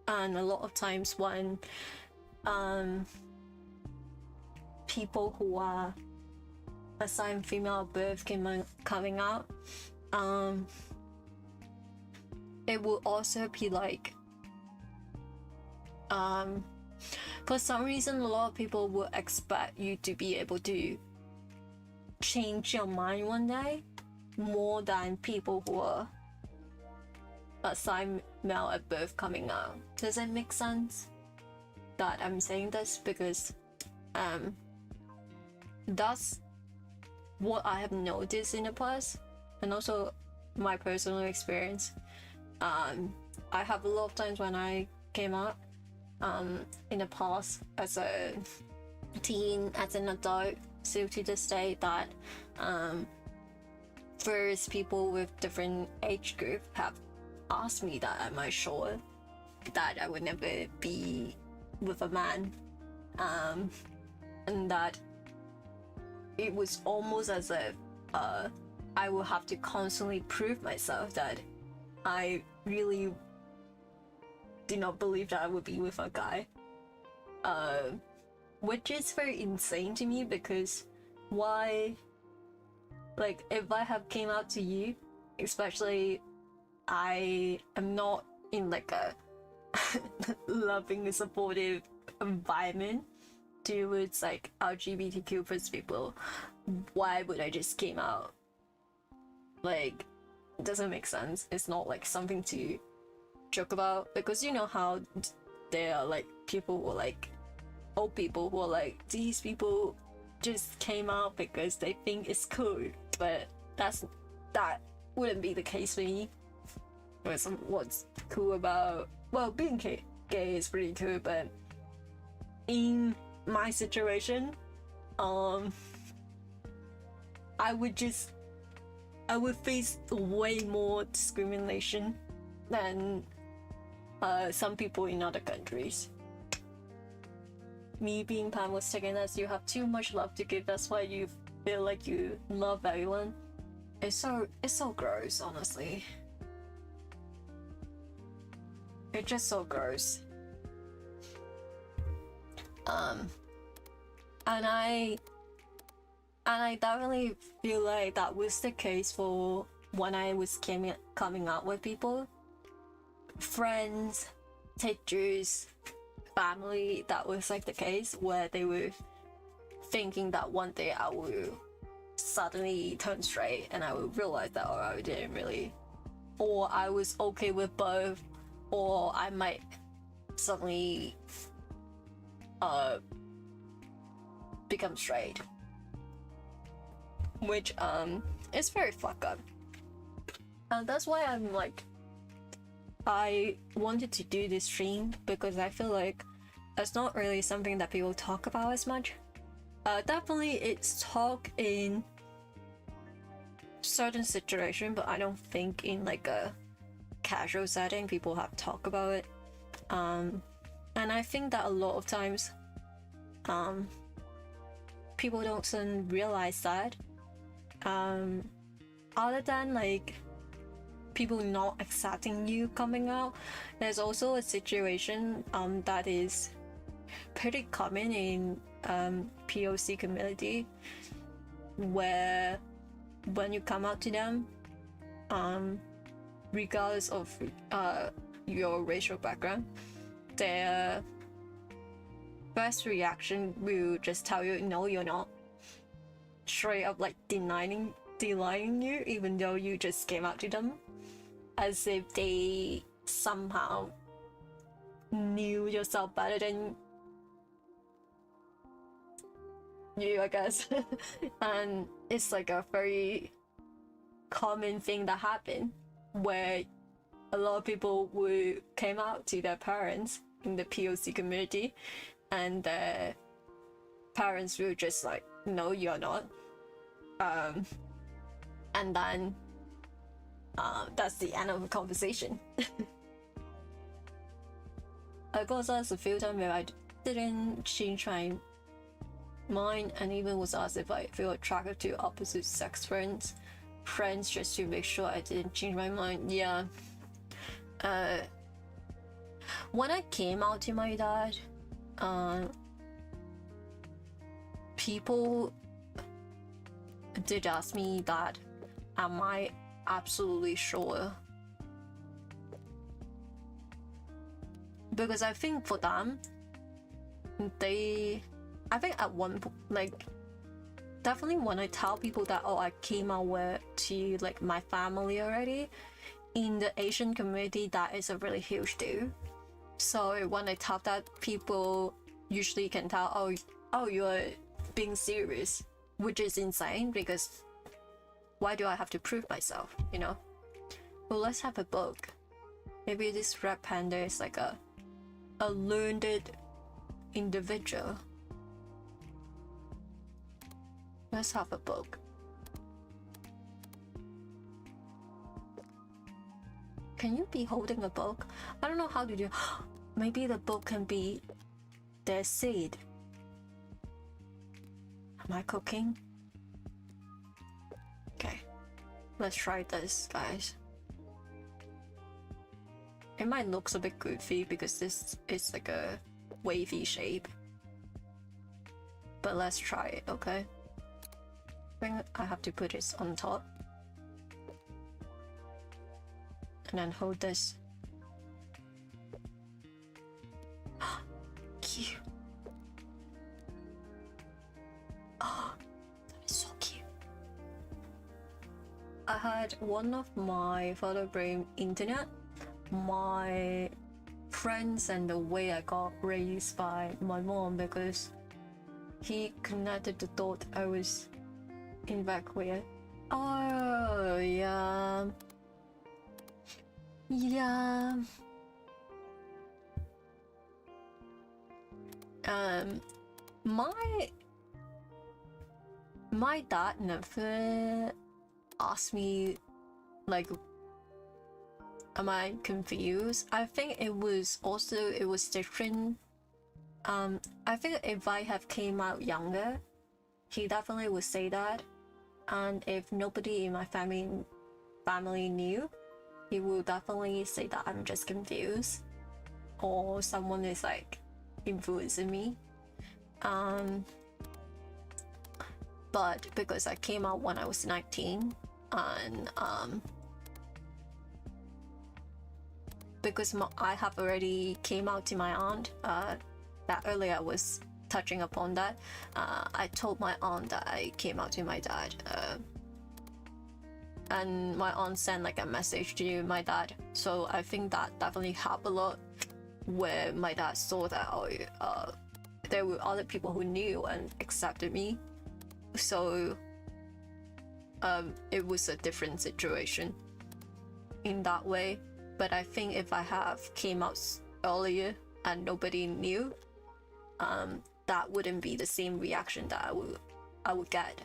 a lot of times when people who are assigned female at birth coming out, it will also be like for some reason a lot of people will expect you to be able to change your mind one day more than people who are assigned male at birth coming out. Does that make sense? That I'm saying this because that's what I have noticed in the past, and also my personal experience. I have a lot of times when I came out in the past as a teen, as an adult, still to this day, that various people with different age group have asked me that am I sure that I would never be with a man, and that it was almost as if I will have to constantly prove myself that I really do not believe that I would be with a guy, which is very insane to me, because why, like, if I have came out to you, especially I am not in like a loving, supportive environment towards like LGBTQ plus people, why would I just came out? Like, it doesn't make sense. It's not like something to joke about, because you know how there are like people who are like old people who are like, these people just came out because they think it's cool, but that wouldn't be the case for me. What's cool about, well, being gay is pretty cool, but in my situation, I would face way more discrimination than some people in other countries. Me being Pan was taken as you have too much love to give, that's why you feel like you love everyone. It's so gross, honestly. It's just so gross. And I definitely feel like that was the case for when I was coming out with people, friends, teachers, family. That was like the case where they were thinking that one day I will suddenly turn straight and I will realize that, or I didn't really, or I was okay with both, or I might suddenly become straight, which is very fucked up. And that's why I'm like, I wanted to do this stream, because I feel like it's not really something that people talk about as much. Definitely it's talk in certain situation, but I don't think in like a casual setting people have talk about it. And I think that a lot of times people don't realize that, other than like people not accepting you coming out, there's also a situation that is pretty common in POC community, where when you come out to them, regardless of your racial background, their first reaction will just tell you no, you're not, straight up like denying you, even though you just came out to them, as if they somehow knew yourself better than you, I guess. And it's like a very common thing that happened, where a lot of people who came out to their parents in the POC community, and their parents will just like, no, you're not, and then that's the end of the conversation. I got asked a few times where I didn't change my mind, and even was asked if I feel attracted to opposite sex friends just to make sure I didn't change my mind. Yeah. When I came out to my dad, people did ask me that, am I absolutely sure? Because I think for them, I think at one point, like, definitely when I tell people that, oh, I came out with to like my family already, in the Asian community, that is a really huge deal. So when I tell that, people usually can tell, oh, you're being serious, which is insane because why do I have to prove myself, you know? Well, let's have a book. Maybe this red panda is like a learned individual. Let's have a book. Can you be holding a book? I don't know how to do. Maybe the book can be their seed. Am I cooking? Okay, let's try this, guys. It might look a bit goofy because this is like a wavy shape. But let's try it, okay? I think I have to put it on top. And then hold this. Cute. Oh, that is so cute. I had one of my photo brain internet, my friends, and the way I got raised by my mom, because he connected the thought I was in back Korea. Oh yeah. Yeah. My dad never asked me like, am I confused? I think it was different. I think if I have came out younger, he definitely would say that, and if nobody in my family knew, he will definitely say that I'm just confused or someone is like influencing me. But because I came out when I was 19, and because I have already came out to my aunt, that earlier I was touching upon that, I told my aunt that I came out to my dad, and my aunt sent like a message to my dad. So I think that definitely helped a lot, where my dad saw that there were other people who knew and accepted me. So it was a different situation in that way. But I think if I have came out earlier and nobody knew, that wouldn't be the same reaction that I would get,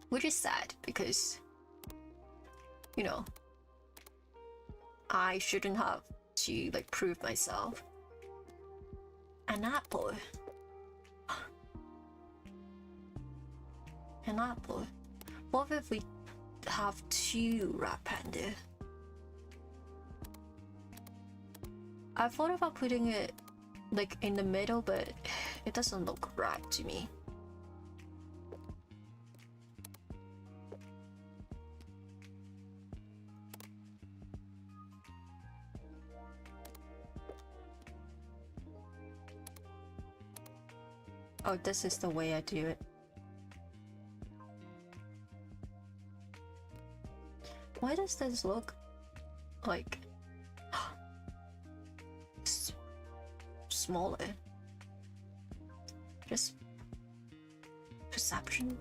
which is sad because, you know, I shouldn't have to like prove myself. An apple. An apple. What if we have two red panda? I thought about putting it like in the middle, but it doesn't look right to me. Oh, this is the way I do it. Why does this look like smaller? Just perception.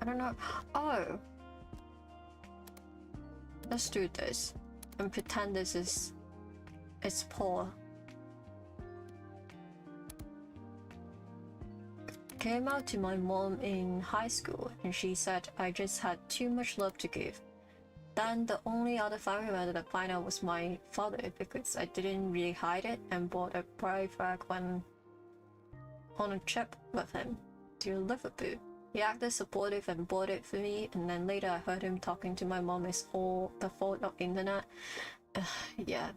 I don't know. Oh, let's do this and pretend this is its paw. Came out to my mom in high school, and she said I just had too much love to give. Then the only other family member that I find out was my father, because I didn't really hide it and bought a pride flag when on a trip with him to Liverpool. He acted supportive and bought it for me, and then later I heard him talking to my mom is all the fault of internet. Yeah.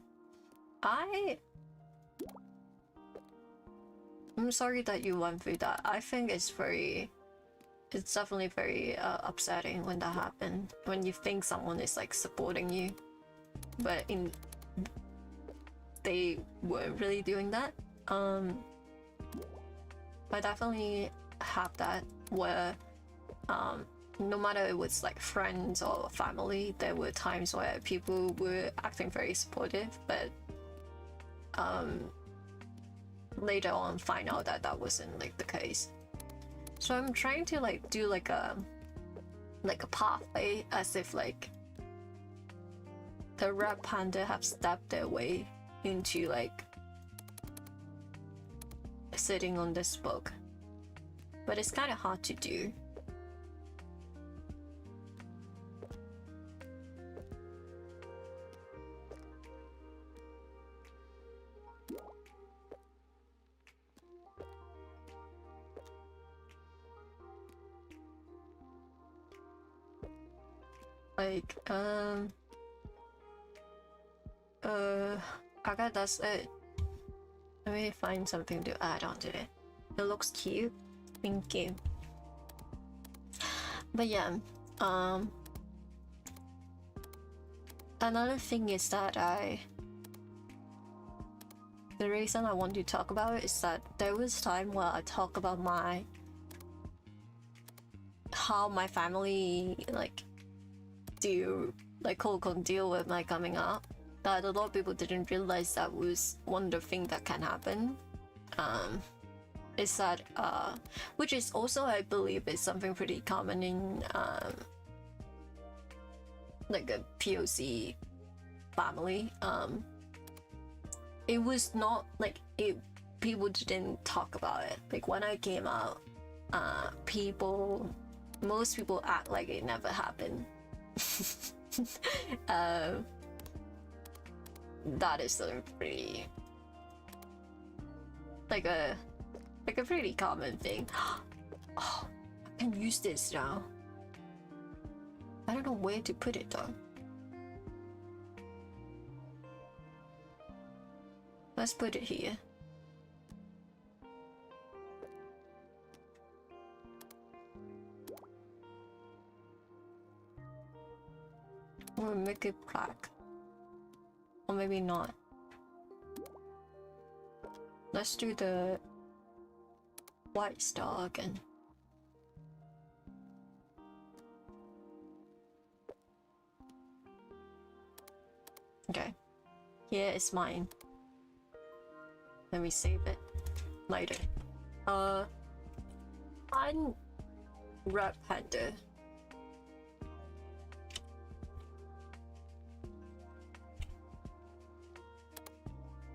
I'm sorry that you went through that. I think it's definitely very upsetting when that happened. When you think someone is like supporting you, but they weren't really doing that. I definitely have that where no matter it was like friends or family, there were times where people were acting very supportive, but later on find out that that wasn't like the case. So I'm trying to like do like a pathway, as if like the Red Panda have stepped their way into like sitting on this book, but it's kind of hard to do. Like I guess that's it. Let me find something to add on to it. It looks cute. Thank you. But yeah, another thing is that the reason I want to talk about it is that there was time where I talk about how my family like deal with my coming out, that a lot of people didn't realize that was one of the things that can happen. Is that which is also, I believe, is something pretty common in like a POC family. It was not like people didn't talk about it. Like when I came out, most people act like it never happened. That is a pretty like a pretty common thing. Oh, I can use this now. I don't know where to put it though. Let's put it here. Or make it black. Or maybe not. Let's do the white star again. Okay. Here is mine. Let me save it later. I'm Red Panda.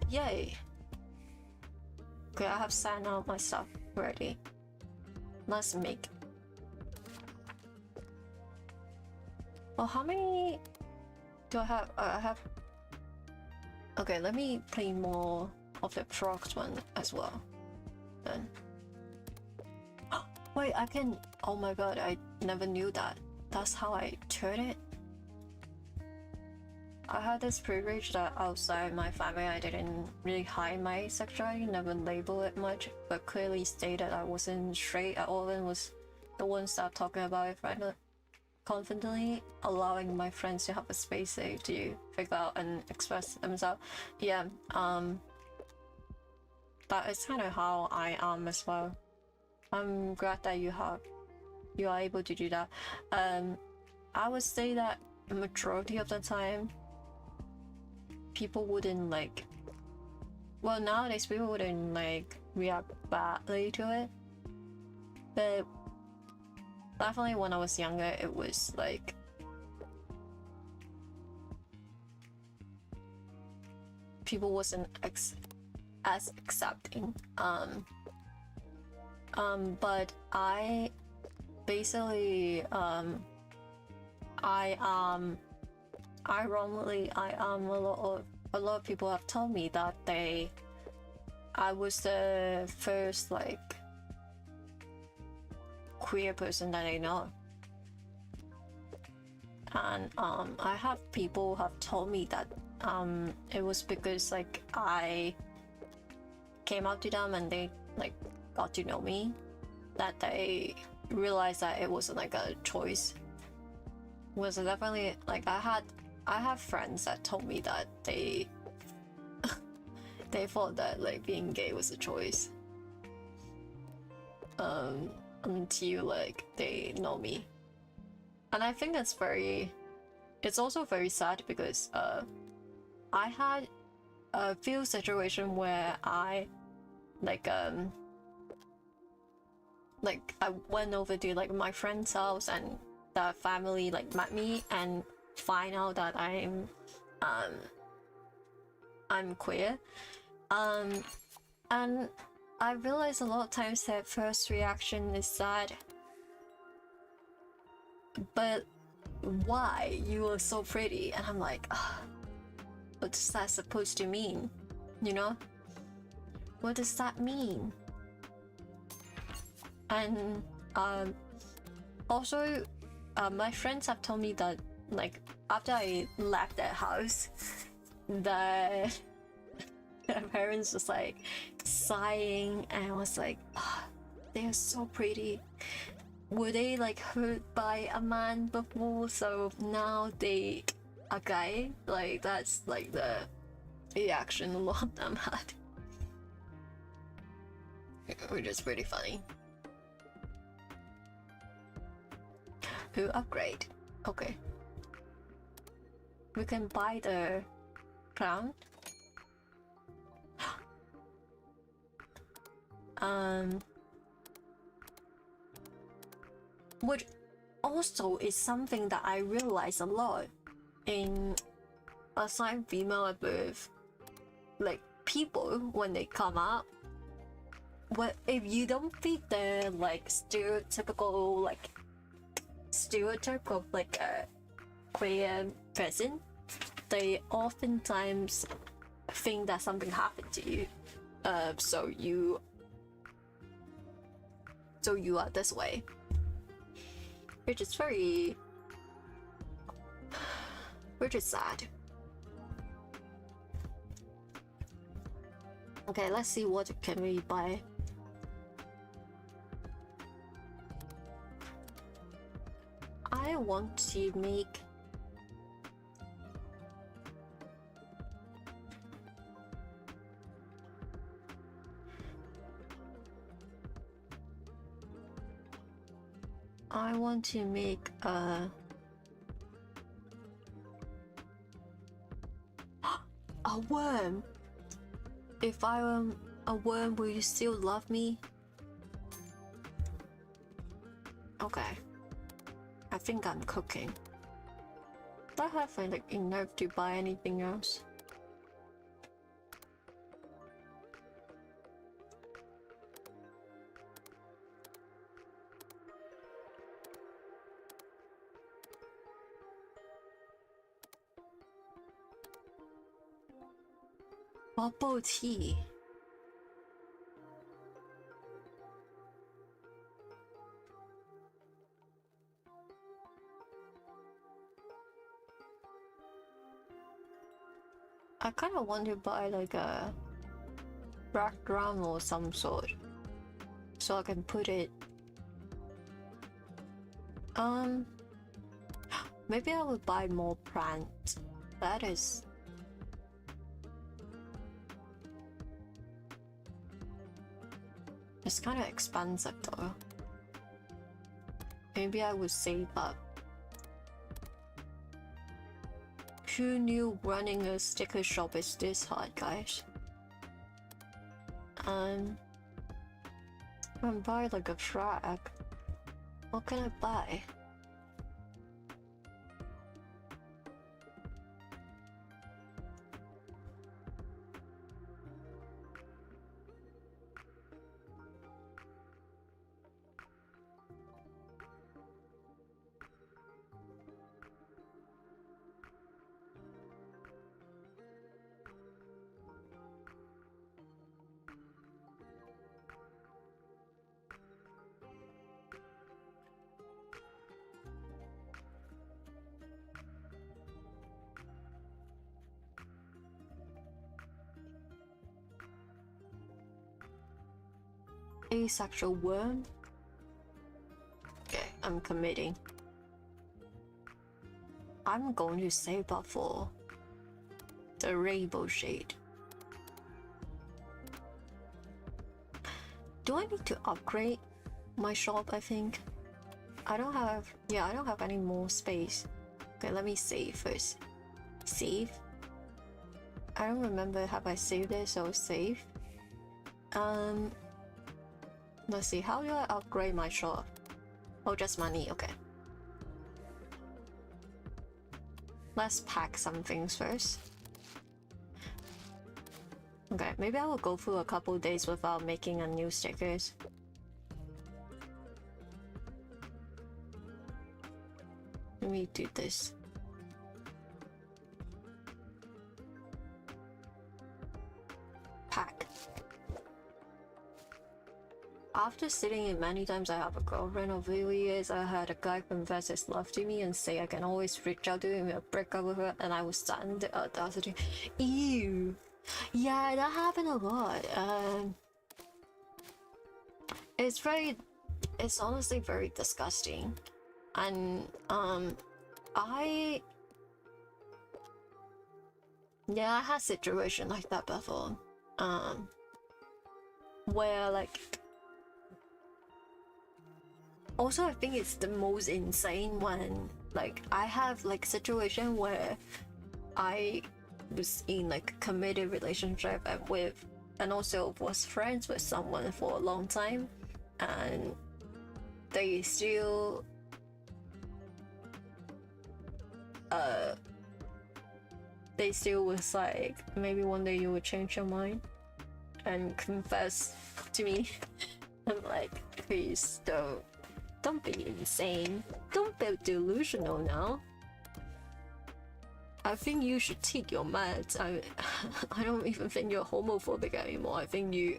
Yay! Okay, I have signed out my stuff already. Let's make. Well, how many do I have? I have. Okay, let me play more of the frogs one as well. Then. Wait, I can. Oh my god, I never knew that. That's how I turn it. I had this privilege that outside my family I didn't really hide my sexuality, never label it much, but clearly stated I wasn't straight at all and was the one start talking about it confidently, allowing my friends to have a space safe to figure out and express themselves. Yeah, that is kind of how I am as well. I'm glad that you are able to do that. I would say that the majority of the time people wouldn't like, well, nowadays people wouldn't like react badly to it, but definitely when I was younger it was like people wasn't as accepting. But I basically ironically, a lot of people have told me that I was the first like queer person that I know, and I have people have told me that it was because like I came out to them and they like got to know me, that they realized that it wasn't like a choice. It was definitely like I have friends that told me that they they thought that like being gay was a choice. Until like they know me. And I think that's it's also very sad because I had a few situations where I like I went over to like my friend's house and the family like met me and find out that I'm queer. And I realized a lot of times that first reaction is sad. But why? You are so pretty. And I'm like, what is that supposed to mean? You know? What does that mean? And also, my friends have told me that like after I left that house, their parents was like sighing and was like, they are so pretty. Were they like hurt by a man before, so now they are gay? Like that's like the reaction a lot of them had, which is pretty funny. To upgrade, okay. We can buy the crown. Which also is something that I realize a lot in assigned female at birth. Like people when they come up, well, if you don't fit the like stereotypical stereotype of like a queer person, they oftentimes think that something happened to you. So you are this way, which is sad. Okay, let's see what can we buy. I want to make a worm. If I am a worm, will you still love me? Okay. I think I'm cooking. Do I have like enough to buy anything else? Bubble tea. I kind of want to buy like a background or some sort, so I can put it. Maybe I would buy more plants. That is. It's kind of expensive though. Maybe I would save up. Who knew running a sticker shop is this hard, guys? I'm buy like a flag. What can I buy? Asexual worm? Okay, I'm committing. I'm going to save up for the rainbow shade. do I need to upgrade my shop? I think I don't have, yeah, I don't have any more space. Okay, let me save first. Save. I don't remember, have I saved this or save? Let's see, how do I upgrade my shop? Oh, just money, okay. Let's pack some things first. Okay, maybe I will go through a couple days without making a new stickers. Let me do this. Pack. After sitting it many times, I have a girlfriend of 3 years. I had a guy confess his love to me and say I can always reach out to him and break up with her, and I was stunned. The audacity. Ew. Yeah, that happened a lot. It's honestly very disgusting. And I had situation like that before. Where like, also I think it's the most insane when like I have like situation where I was in like a committed relationship and also was friends with someone for a long time, and they still was like, maybe one day you will change your mind and confess to me. I'm like, please don't be insane, don't be delusional now. I think you should take your meds. I don't even think you're homophobic anymore. I think you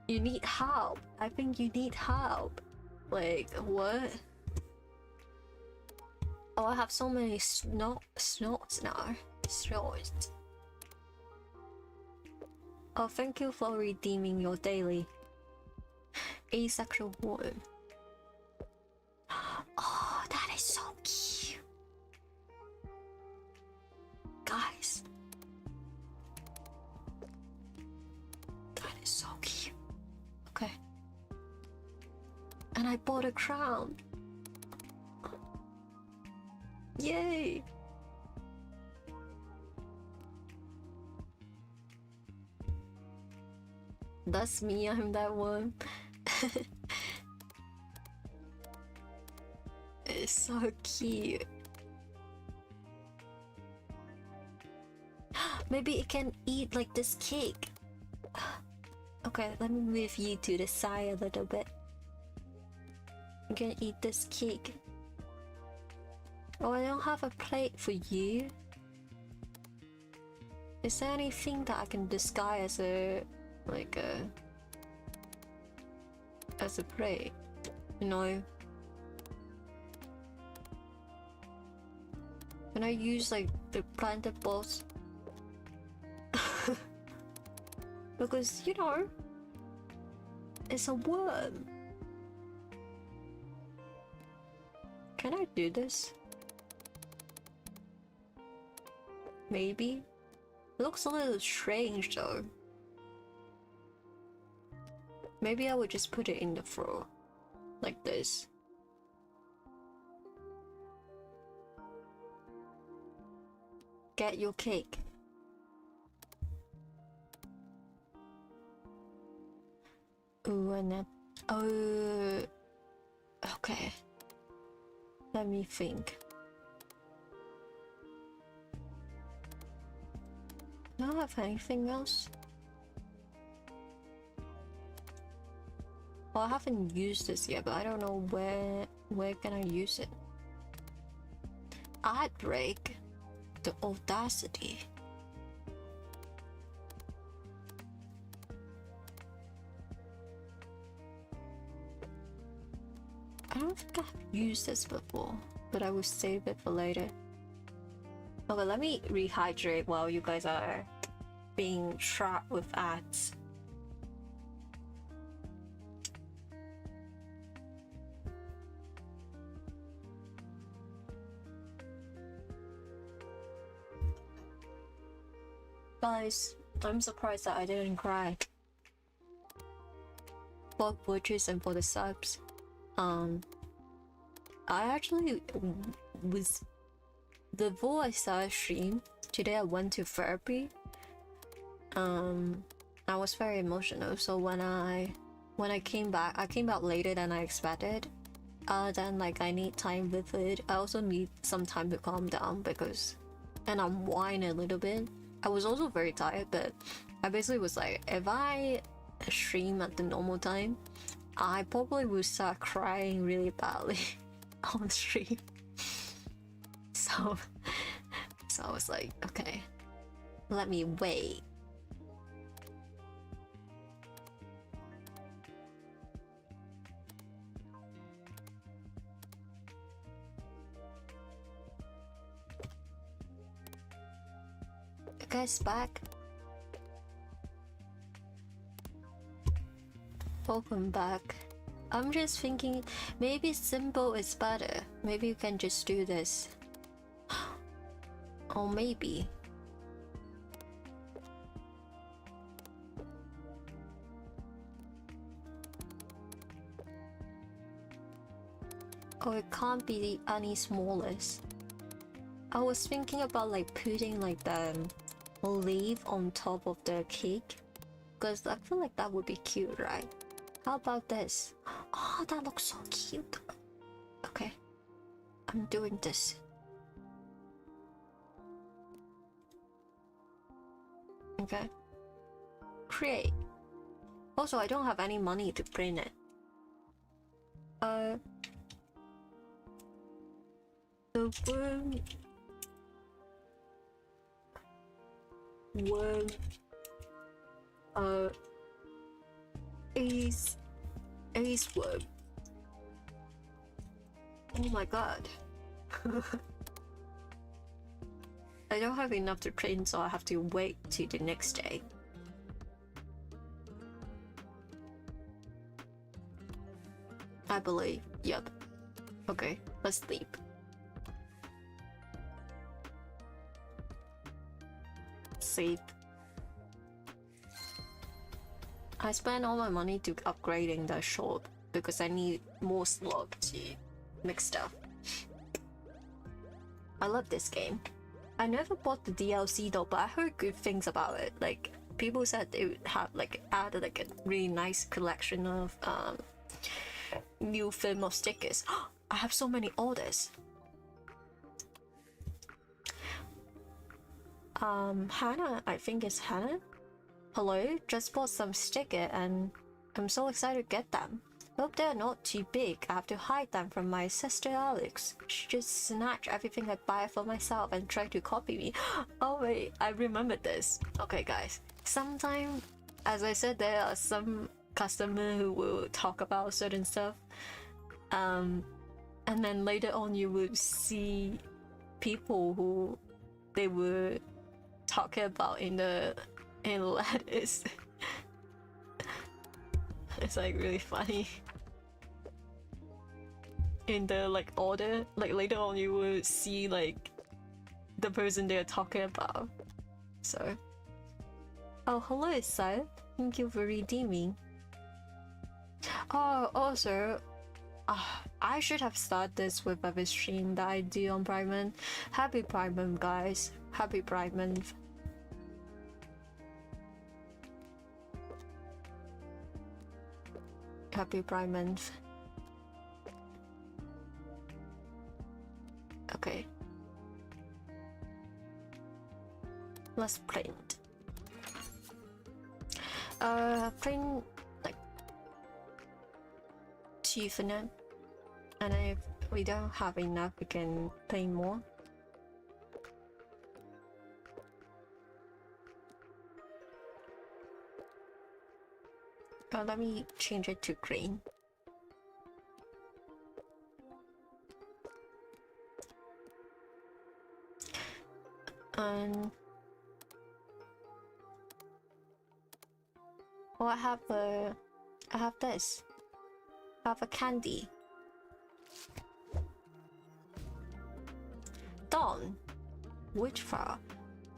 need help. I think you need help. Like, what? Oh, I have so many snorts now. Snorts. Oh, thank you for redeeming your daily. Asexual worm. Oh, that is so cute. Guys. That is so cute. Okay. And I bought a crown. Yay! That's me, I'm that one. It's so cute. Maybe it can eat like this cake. Okay, let me move you to the side a little bit. You can eat this cake. Oh, I don't have a plate for you. Is there anything that I can disguise as a as a plate? No. Can I use like the planted balls? Because, you know, it's a worm. Can I do this? Maybe. Looks a little strange though. Maybe I would just put it in the floor. Like this. Get your cake. Ooh, and then... Oh... Okay. Let me think. Do I have anything else? Well, I haven't used this yet, but I don't know where can I use it. Ad break. The audacity. I don't think I've used this before, but I will save it for later. Okay, let me rehydrate while you guys are being trapped with ads. Guys, I'm surprised that I didn't cry. for watches and for the subs. I actually was before I started stream today. I went to therapy. I was very emotional. So when I came back, I came back later than I expected. Then like I need time with it. I also need some time to calm down because, and I'm whining a little bit. I was also very tired, but I basically was like, if I stream at the normal time, I probably would start crying really badly on stream. So I was like, okay, let me wait. You guys back? Welcome back. I'm just thinking maybe simple is better. Maybe you can just do this. Or maybe. Or it can't be any smallest. I was thinking about like putting like the leaf on top of the cake, because I feel like that would be cute, right? How about this? Oh, that looks so cute. Okay, I'm doing this. Okay. Create. Also, I don't have any money to print it. The worm ace worm. Oh my god. I don't have enough to print, so I have to wait till the next day. I believe. Yep. Okay, let's sleep. Sleep. I spent all my money to upgrading the shop because I need more slot to make stuff. I love this game. I never bought the DLC though, but I heard good things about it. Like people said they would have like added like a really nice collection of new film of stickers. I have so many orders. Hannah, I think it's Hannah. Hello, just bought some sticker and I'm so excited to get them. Hope they're not too big. I have to hide them from my sister Alex. She just snatched everything I buy for myself and tried to copy me. Oh wait, I remember this. Okay guys, sometimes, as I said, there are some customers who will talk about certain stuff. And then later on you will see people who they were talking about in letters. It's like really funny. In the like order, like later on you will see like the person they're talking about. So, oh hello Seth, thank you for redeeming. Oh, also, I should have started this with every stream that I do on Pride Month. Happy Pride Month, guys. Happy Pride Month. Happy Pride Month. Okay. Let's print. Print like 2 for now. And if we don't have enough, we can print more. Let me change it to green. And oh, I have this. I have a candy. Dawn, witch flower.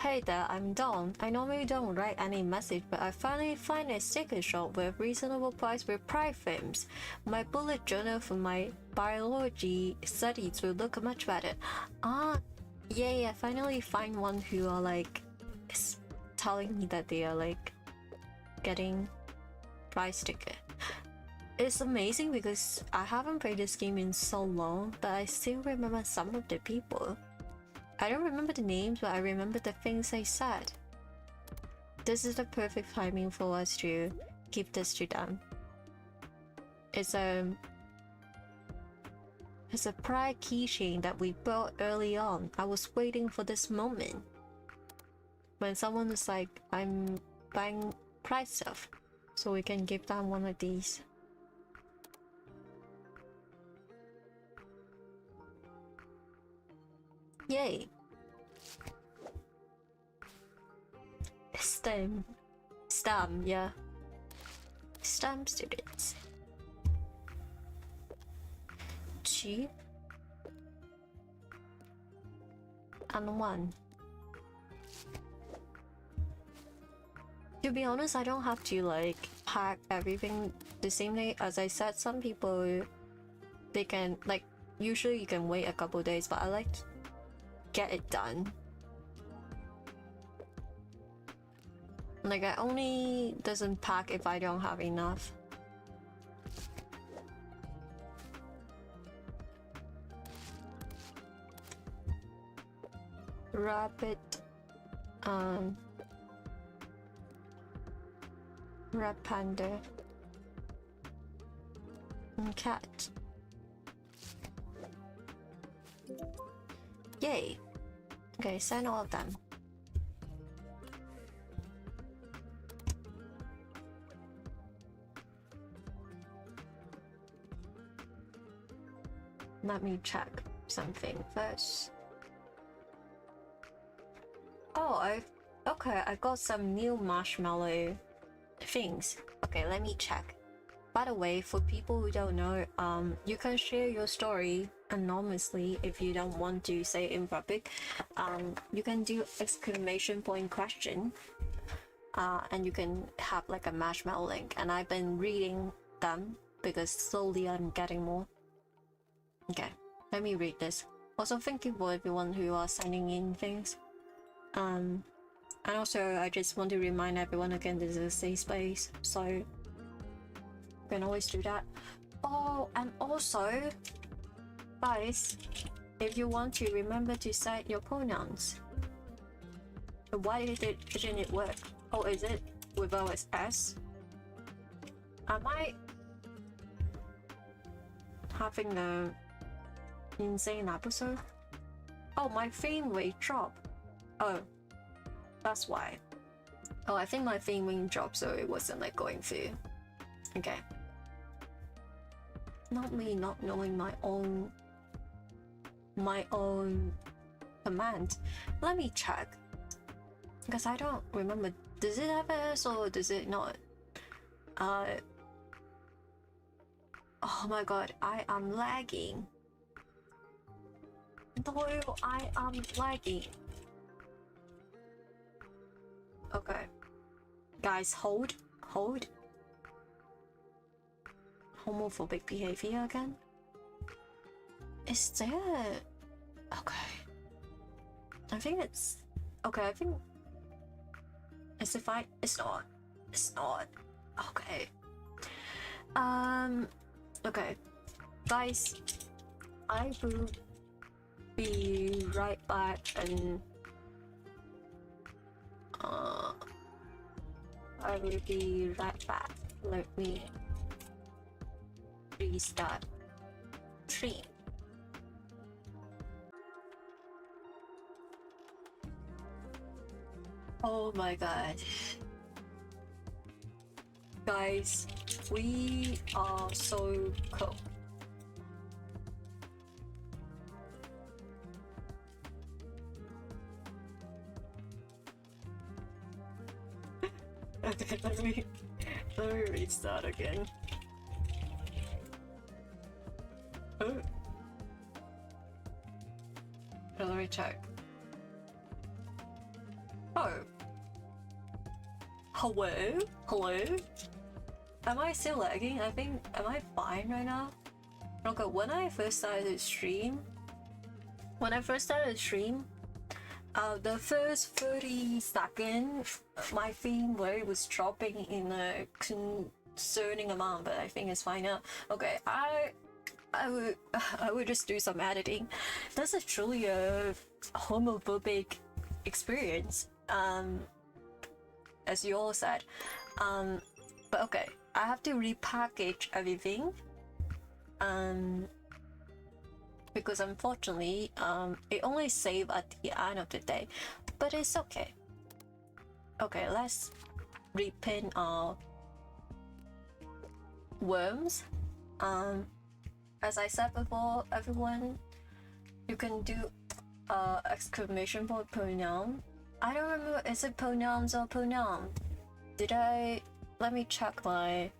Hey there, I'm Dawn. I normally don't write any message, but I finally find a sticker shop with reasonable price with pride frames. My bullet journal for my biology studies will look much better. Ah, yay, I finally find one who are like telling me that they are like getting prize sticker. It's amazing because I haven't played this game in so long that I still remember some of the people. I don't remember the names, but I remember the things they said. This is the perfect timing for us to give this to them. It's a pride keychain that we bought early on. I was waiting for this moment. When someone was like, I'm buying pride stuff, so we can give them one of these. Yay! STEM, yeah. STEM students. Two and one. To be honest, I don't have to like pack everything the same day. As I said, some people they can like usually you can wait a couple days, but I like to get it done. Like I only doesn't pack if I don't have enough. Rabbit, red panda, and cat. Yay! Okay, send all of them. Let me check something first. Oh, I got some new marshmallow things. Okay, let me check. By the way, for people who don't know, you can share your story anonymously if you don't want to say it in public. You can do exclamation point question, and you can have like a marshmallow link. And I've been reading them because slowly I'm getting more. Okay, let me read this. Also, thank you for everyone who are sending in things. And also, I just want to remind everyone again, this is a safe space, so you can always do that. Oh, and also, guys, if you want to, remember to set your pronouns. Why didn't it work? Oh, is it without S? Am I having a insane episode? Oh, my frame rate dropped. Oh, that's why. Oh, I think my frame rate dropped, so it wasn't like going through. Okay. Not me not knowing my own command. Let me check. Because I don't remember. Does it have S or does it not? Oh my god, I am lagging. No, I am lagging. Okay. Guys, hold. Homophobic behavior again? Is there... Okay. I think it's... Okay, I think... Is it fine? It's not. It's not. Okay. Okay. Guys, I will be right back and... I will be right back. Let me restart stream. Oh my god. Guys, we are so cool. Okay, let me restart again. Oh. Let me check. Oh. Hello? Hello? Am I still lagging? I think, am I fine right now? Okay, when I first started to stream, the first 30 seconds, my frame rate was dropping in a concerning amount, but I think it's fine now. Okay, I would just do some editing. This is truly a homophobic experience, as you all said. But okay, I have to repackage everything. Because unfortunately, it only saved at the end of the day, but it's okay. Okay, let's repin our worms. As I said before, everyone, you can do exclamation point pronoun. I don't remember, is it pronouns or pronoun? Let me check my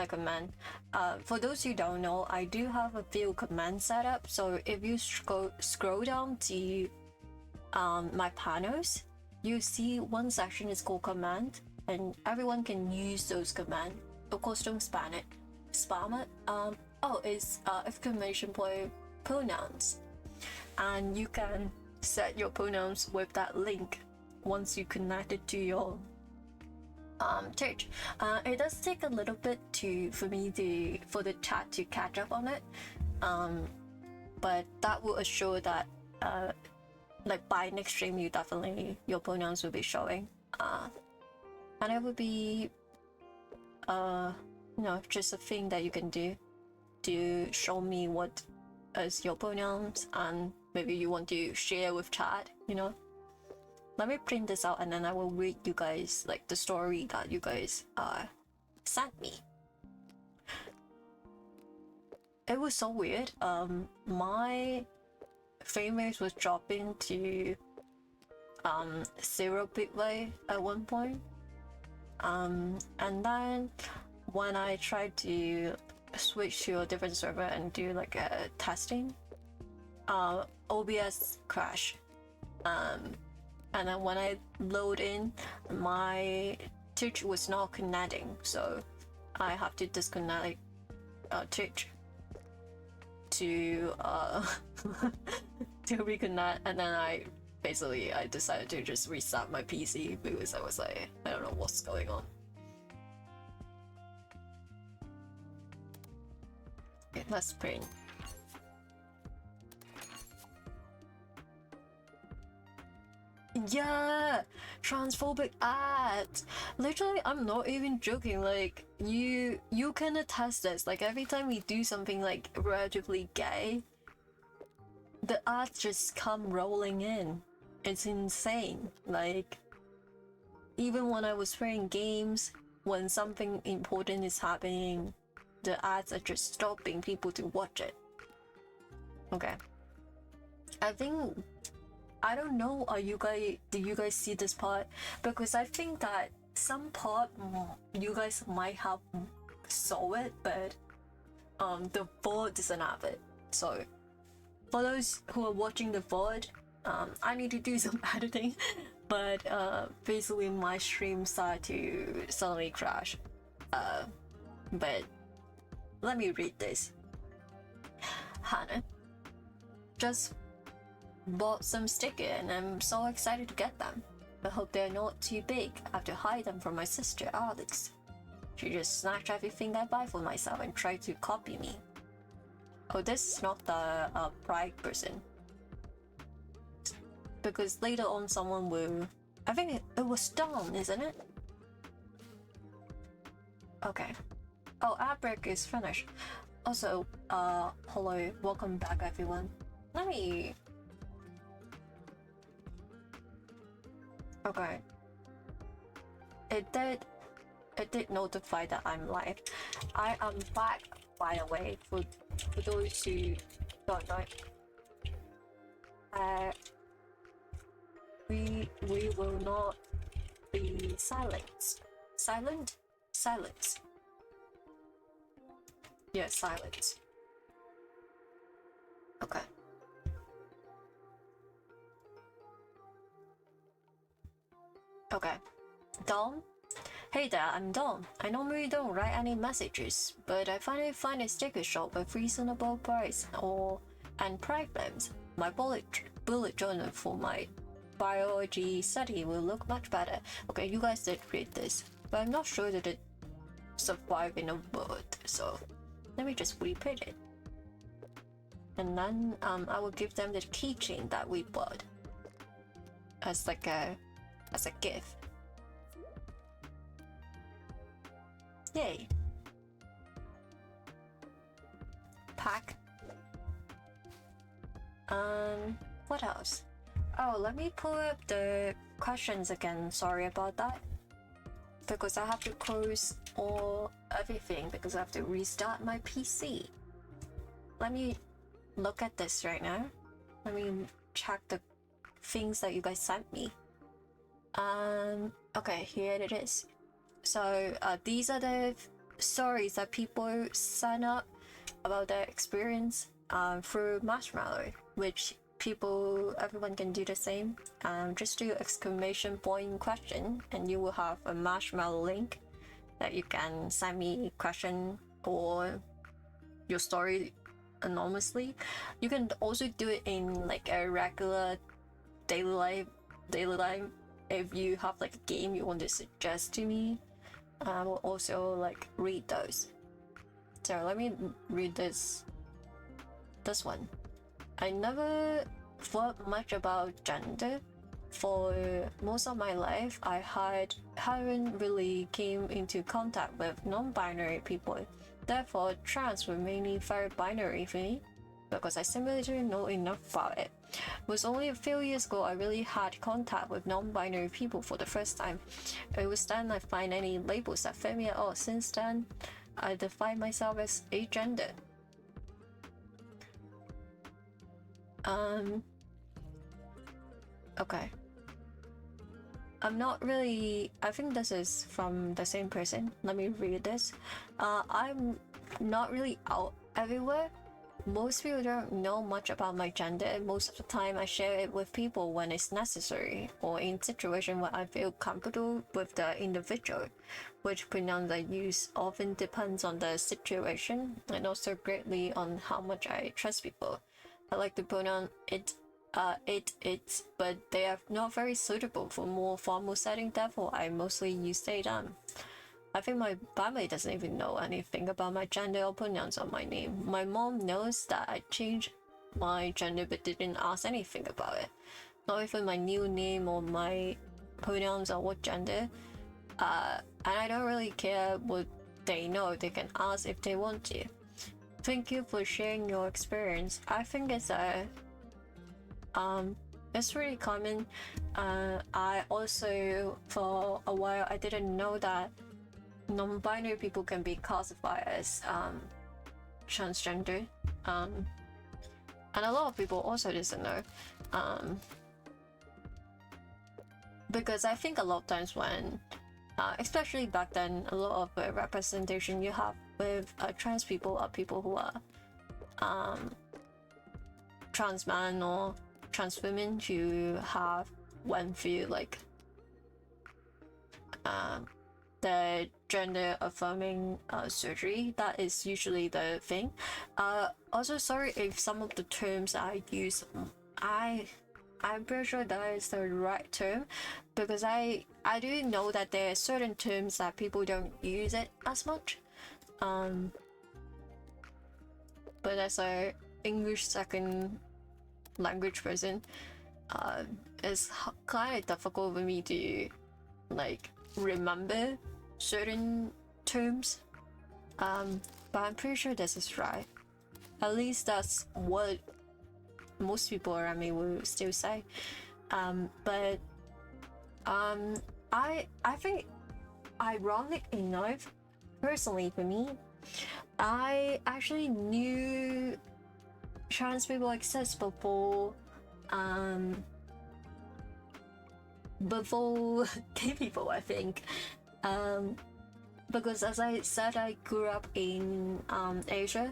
command. For those who don't know, I do have a few commands set up. So if you scroll down to my panels, you see one section is called command, and everyone can use those commands. Of course, don't spam it. It's exclamation point pronouns, and you can set your pronouns with that link once you connect it to your church. It does take a little bit for the chat to catch up on it, but that will assure that like by next stream your pronouns will be showing, and it would be just a thing that you can do to show me what is your pronouns, and maybe you want to share with chat. Let me print this out and then I will read you guys like the story that you guys sent me. It was so weird. My frame rate was dropping to 0-bit rate at one point. And then when I tried to switch to a different server and do like a testing, OBS crashed. And then when I load in, my Twitch was not connecting, so I have to disconnect Twitch to to reconnect, and then I decided to just reset my PC because I was like, I don't know what's going on. Okay, let's print. Yeah, transphobic ads. Literally, I'm not even joking. Like, you can attest this. Like, every time we do something like relatively gay, the ads just come rolling in. It's insane. Like, even when I was playing games, when something important is happening, the ads are just stopping people to watch it. Okay. I don't know, do you guys see this part? Because I think that some part you guys might have saw it, but the VOD doesn't have it. So for those who are watching the VOD, I need to do some editing, but basically my stream started to suddenly crash. But let me read this. Hannah just bought some stickers and I'm so excited to get them. I hope they're not too big. I have to hide them from my sister Alex. She just snatched everything I buy for myself and tried to copy me. Oh, this is not the pride person. Because later on someone will... I think it was done, isn't it? Okay. Oh, our break is finished. Also, hello, welcome back everyone. Let me... Okay. It did notify that I'm live. I am back, by the way, for those who don't know. We will not be silenced. Silence. Yeah, silence. Okay. Okay. Dom? Hey there, I'm Dom. I normally don't write any messages, but I finally find a sticker shop with reasonable price and problems. My bullet journal for my biology study will look much better. Okay, you guys did read this, but I'm not sure that it survived in a word, so let me just repeat it. And then I will give them the keychain that we bought as like a gift. Yay. Pack. What else? Oh, let me pull up the questions again. Sorry about that. Because I have to close everything because I have to restart my PC. Let me look at this right now. Let me check the things that you guys sent me. Okay, here it is. So these are the stories that people sign up about their experience through Marshmallow, which everyone can do the same. Just do exclamation point question and you will have a Marshmallow link that you can send me question or your story anonymously. You can also do it in like a regular daily life. If you have like a game you want to suggest to me, I will also like read those. So let me read this one. I never thought much about gender. For most of my life, I haven't really came into contact with non-binary people. Therefore, trans were mainly very binary for me because I simply didn't know enough about it. It was only a few years ago I really had contact with non-binary people for the first time. It was then I find any labels that fit me at all. Since then, I define myself as agender. Okay. I'm not really. I think this is from the same person. Let me read this. I'm not really out everywhere. Most people don't know much about my gender, and most of the time I share it with people when it's necessary or in situations where I feel comfortable with the individual. Which pronouns I use often depends on the situation and also greatly on how much I trust people. I like the pronoun it, but they are not very suitable for more formal setting, therefore I mostly use they, them. I think my family doesn't even know anything about my gender or pronouns or my name. My mom knows that I changed my gender but didn't ask anything about it. Not even my new name or my pronouns or what gender. And I don't really care what they know. They can ask if they want to. Thank you for sharing your experience. I think it's really common. I also, for a while, I didn't know that non-binary people can be classified as transgender, and a lot of people also doesn't know, because I think a lot of times when, especially back then, a lot of the representation you have with trans people are people who are trans man or trans women who have went through like the gender affirming surgery. That is usually the thing. Also, sorry if some of the terms I use, I'm pretty sure that is the right term, because I do know that there are certain terms that people don't use it as much. But as a English second language person, it's kind of difficult for me to like remember certain terms, but I'm pretty sure this is right. At least that's what most people around me will still say. But I think, ironic enough, personally for me, I actually knew trans people exist before gay people, I think. Because as I said, I grew up in Asia,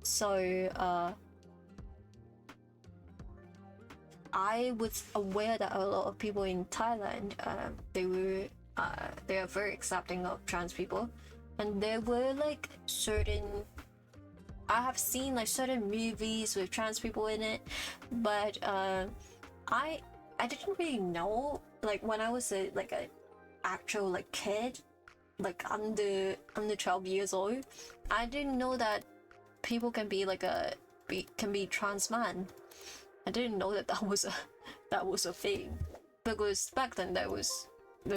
so I was aware that a lot of people in Thailand, they are very accepting of trans people, and there were like certain. I have seen like certain movies with trans people in it, but I didn't really know, like when I was a actual like kid, like under 12 years old, I didn't know that people can be can be trans man. I didn't know that that was a thing, because back then there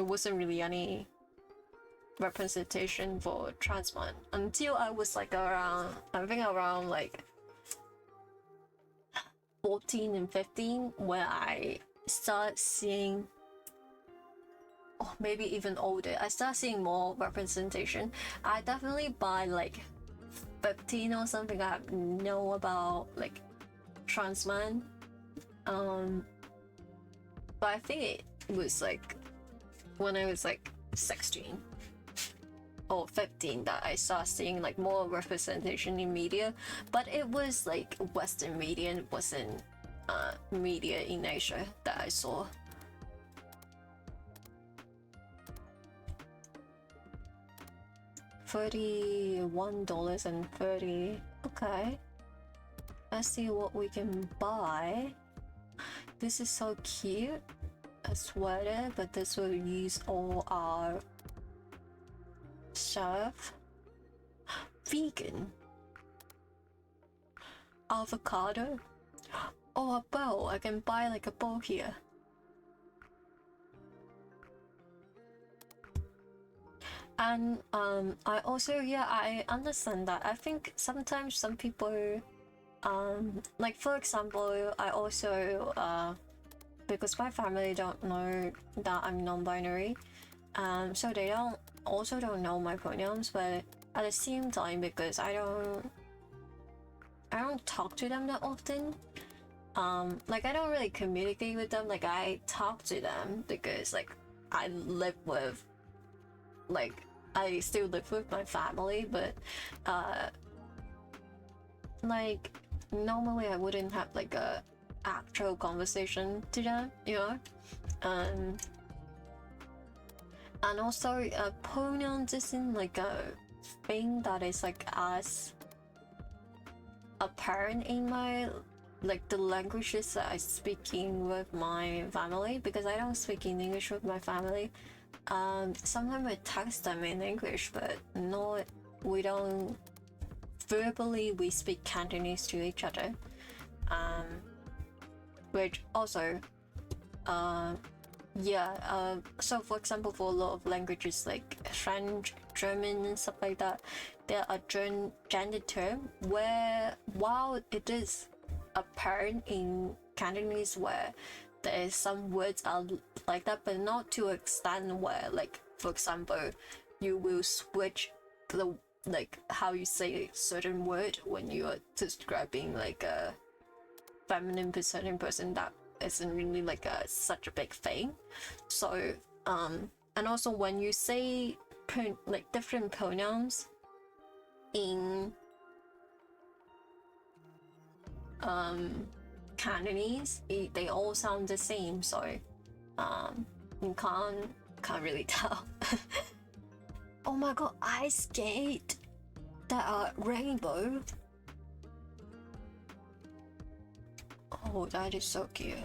wasn't really any representation for trans man until I was like around, I think around like 14 and 15, where I start seeing, or maybe even older, I start seeing more representation. I definitely by like 15 or something, I know about like trans man. But I think it was like when I was like 16 or 15 that I started seeing like more representation in media, but it was like Western media, and it wasn't media in Asia that I saw. $31.30. Okay. Let's see what we can buy. This is so cute. A sweater, but this will use all our stuff. Vegan. Avocado. Oh, a bow. I can buy like a bow here. And I also, yeah, I understand that. I think sometimes some people, like for example, I also because my family don't know that I'm non-binary, so they don't know my pronouns. But at the same time, because I don't talk to them that often, like I don't really communicate with them. Like I talk to them because like I live with, like I still live with my family, but like normally I wouldn't have like a actual conversation to them, you know. And also pronouns isn't like a thing that is like as apparent in my, like the languages that I speaking with my family, because I don't speak in English with my family. Sometimes I text them in English, but not, we don't verbally, we speak Cantonese to each other. Which also, yeah, so for example, for a lot of languages like French, German and stuff like that, there are gender term where, while it is apparent in Cantonese where there is some words are like that, but not to an extent where, like for example, you will switch the, like how you say a certain word when you are describing like a feminine certain person. That isn't really like such a big thing. So and also when you say like different pronouns in Cantonese, they all sound the same, so you can't really tell. Oh my god, ice skate that are rainbow. Oh, that is so cute.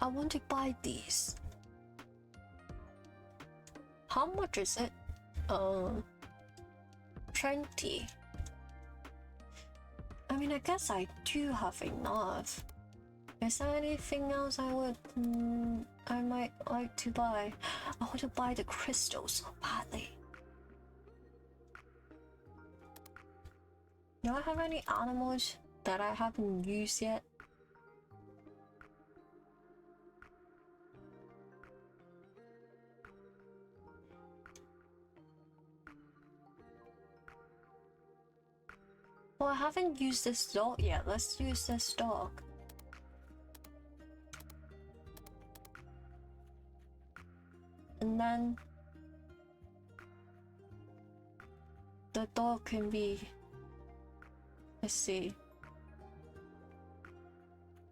I want to buy these. How much is it? 20. I mean, I guess I do have enough. Is there anything else I might like to buy? I want to buy the crystals so badly. Do I have any animals that I haven't used yet? Well, I haven't used this dog yet. Let's use this dog. And then the dog can be, let's see.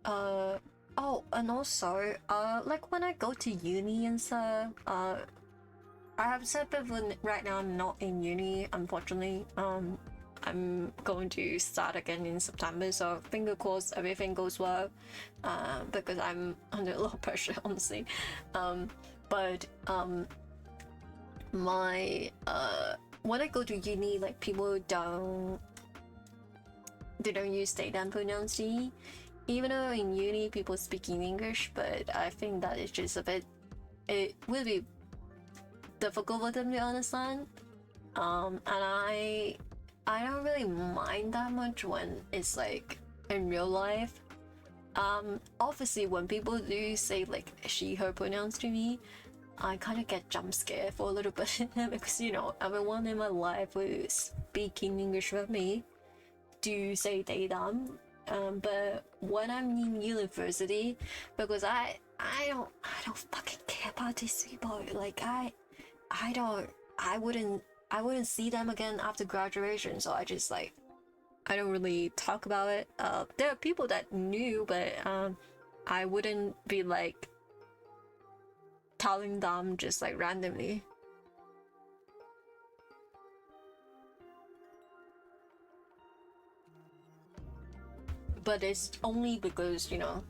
Oh, and also, like when I go to uni and stuff, I have said before, right now I'm not in uni, unfortunately. I'm going to start again in September, so finger crossed everything goes well, because I'm under a lot of pressure, honestly. But my when I go to uni, like people don't use they them pronouns to me, even though in uni people speak in English, but I think that is just a bit, it will be difficult for them to understand, and I don't really mind that much when it's like in real life. Obviously when people do say like she her pronouns to me, I kind of get jump scared for a little bit because, you know, everyone in my life who speaking English with me do say they them. But when I'm in university, because I don't fucking care about these people. Like I wouldn't see them again after graduation, so I just like, I don't really talk about it. There are people that knew, but I wouldn't be like telling them just like randomly. But it's only because, you know,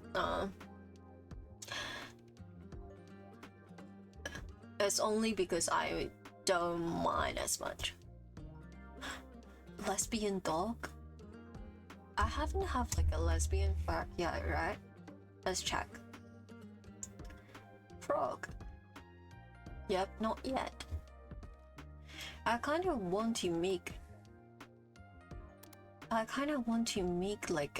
it's only because I don't mind as much. Lesbian dog? I haven't had like a lesbian fact yet, right? Let's check. Frog. Yep, not yet. I kind of want to make like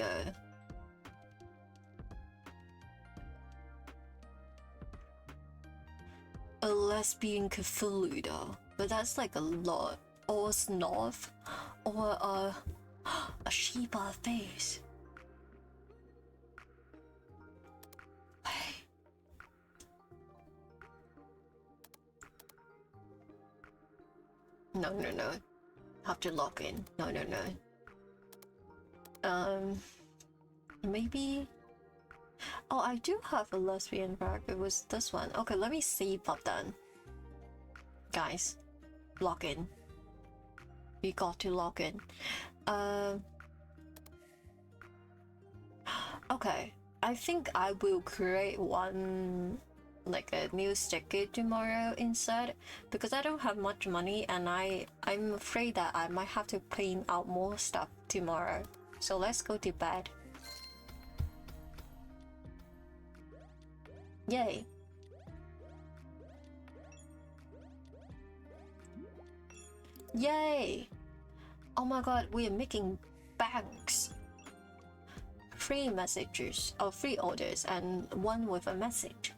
a lesbian Cthulhu though, but that's like a lot, or a sloth, or a Shiba face. No. Have to log in. No. Maybe. Oh, I do have a lesbian fact. It was this one. Okay, let me save up then. Guys, log in. We got to log in. Okay, I think I will create one, like a new sticker tomorrow instead, because I don't have much money and I'm afraid that I might have to print out more stuff tomorrow. So let's go to bed. Yay. Yay! Oh my god, we are making banks. 3 messages, or 3 orders, and 1 with a message.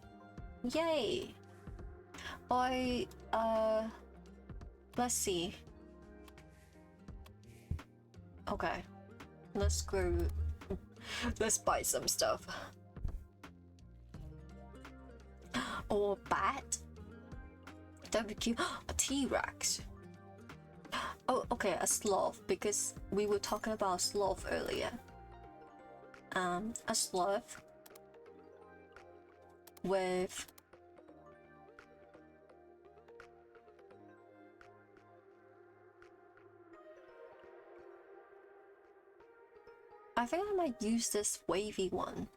Yay! Let's see. Okay, let's go. Let's buy some stuff. Or bat? That would be cute. A T-Rex. Oh, okay, a sloth, because we were talking about sloth earlier. A sloth with I think I might use this wavy one,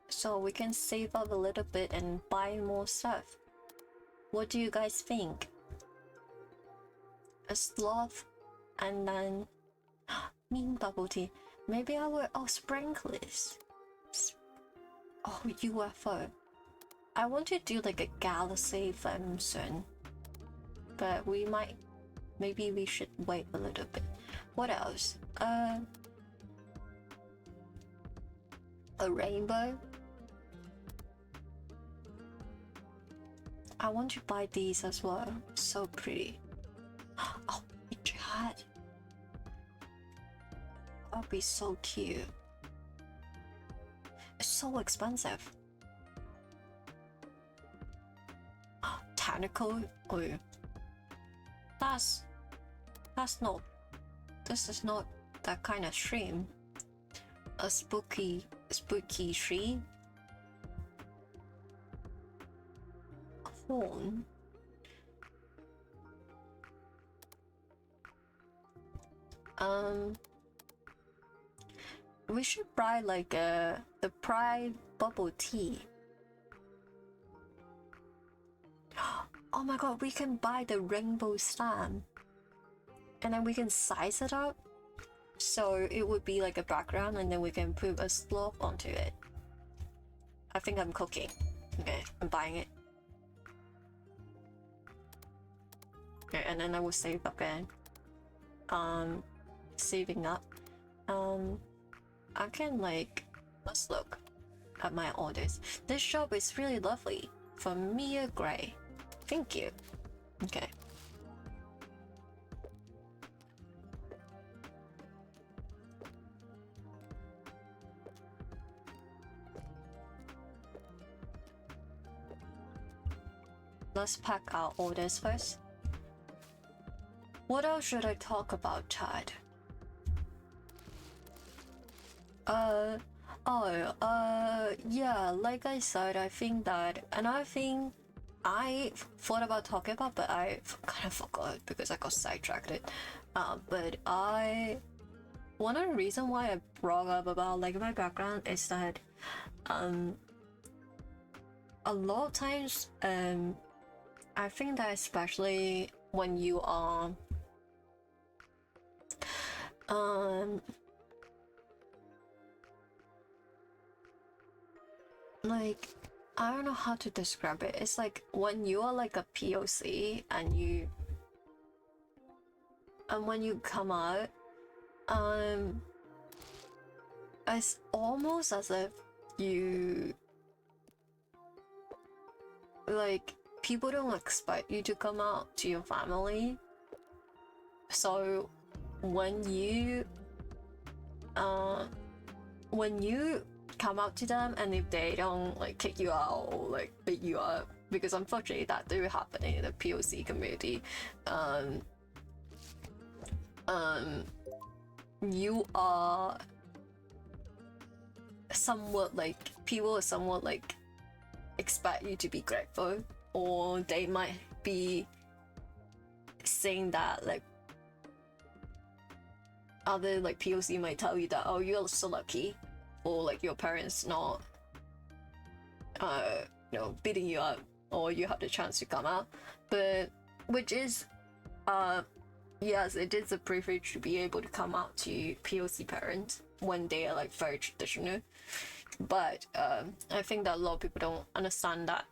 so we can save up a little bit and buy more stuff. What do you guys think? A sloth, and then mean bubble tea. Maybe I will. Oh, sprinklers. Oh, UFO. I want to do like a galaxy film soon, but we might. Maybe we should wait a little bit. What else? A rainbow. I want to buy these as well. So pretty. Oh, a chat. That'll be so cute. It's so expensive. Tentacle. Oh, that's not This is not that kind of stream. A spooky stream. Horn. We should buy like the Pride bubble tea. Oh my god, we can buy the rainbow stamp. And then we can size it up. So it would be like a background and then we can put a slope onto it. I think I'm cooking. Okay, I'm buying it. Okay, and then I will save up again. Saving up. I can like, let's look at my orders. This shop is really lovely. For Mia Gray. Thank you. Okay. Let's pack our orders first. What else should I talk about, Chad? Yeah, like I said, I think that another thing I thought about talking about, but I kind of forgot because I got sidetracked. But one of the reasons why I brought up about like my background is that a lot of times I think that especially when you are like, I don't know how to describe it. It's like when you are like a POC and when you come out, it's almost as if you like people don't expect you to come out to your family. So when you come out to them and if they don't like kick you out or like beat you up, because unfortunately that do happen in the POC community, you are somewhat like, people are somewhat like expect you to be grateful, or they might be saying that like other like POC might tell you that, oh, you're so lucky, or like your parents not you know, beating you up, or you have the chance to come out. But which is yes, it is a privilege to be able to come out to POC parents when they are like very traditional. But I think that a lot of people don't understand that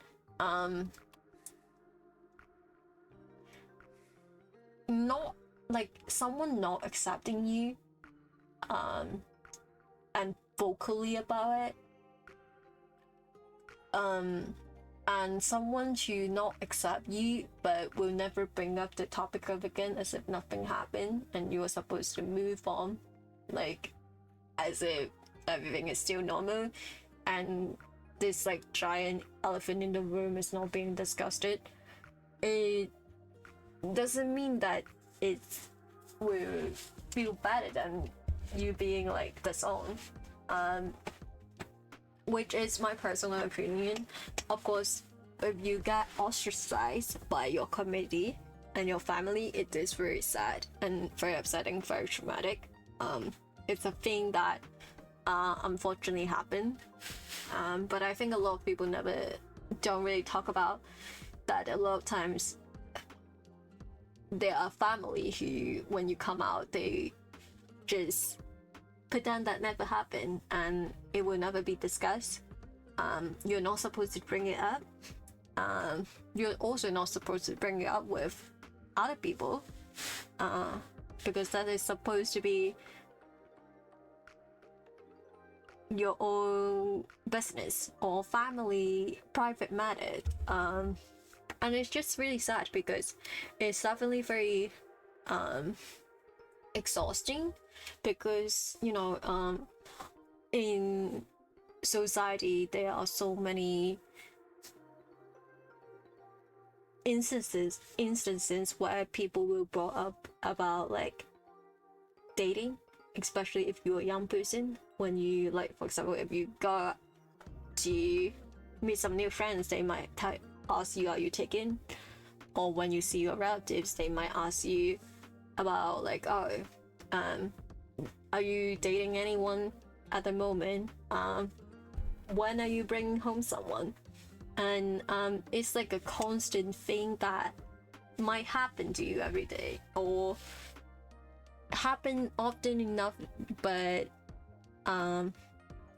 not like someone not accepting you and vocally about it, and someone to not accept you but will never bring up the topic of again as if nothing happened and you were supposed to move on like as if everything is still normal, and this like giant elephant in the room is not being discussed. It doesn't mean that it will feel better than you being like disowned, which is my personal opinion. Of course, if you get ostracized by your community and your family, it is very sad and very upsetting, very traumatic. It's a thing that unfortunately happened, but I think a lot of people don't really talk about that. A lot of times there are family who, when you come out, they just pretend that never happened and it will never be discussed. You're not supposed to bring it up. You're also not supposed to bring it up with other people, because that is supposed to be your own business or family private matter. And it's just really sad because it's definitely very exhausting, because you know, in society there are so many instances where people will brought up about like dating, especially if you're a young person. When you, like, for example, if you go to meet some new friends, they might ask you, are you taken? Or when you see your relatives, they might ask you about, like, oh, are you dating anyone at the moment? When are you bringing home someone? And it's like a constant thing that might happen to you every day, or happen often enough, but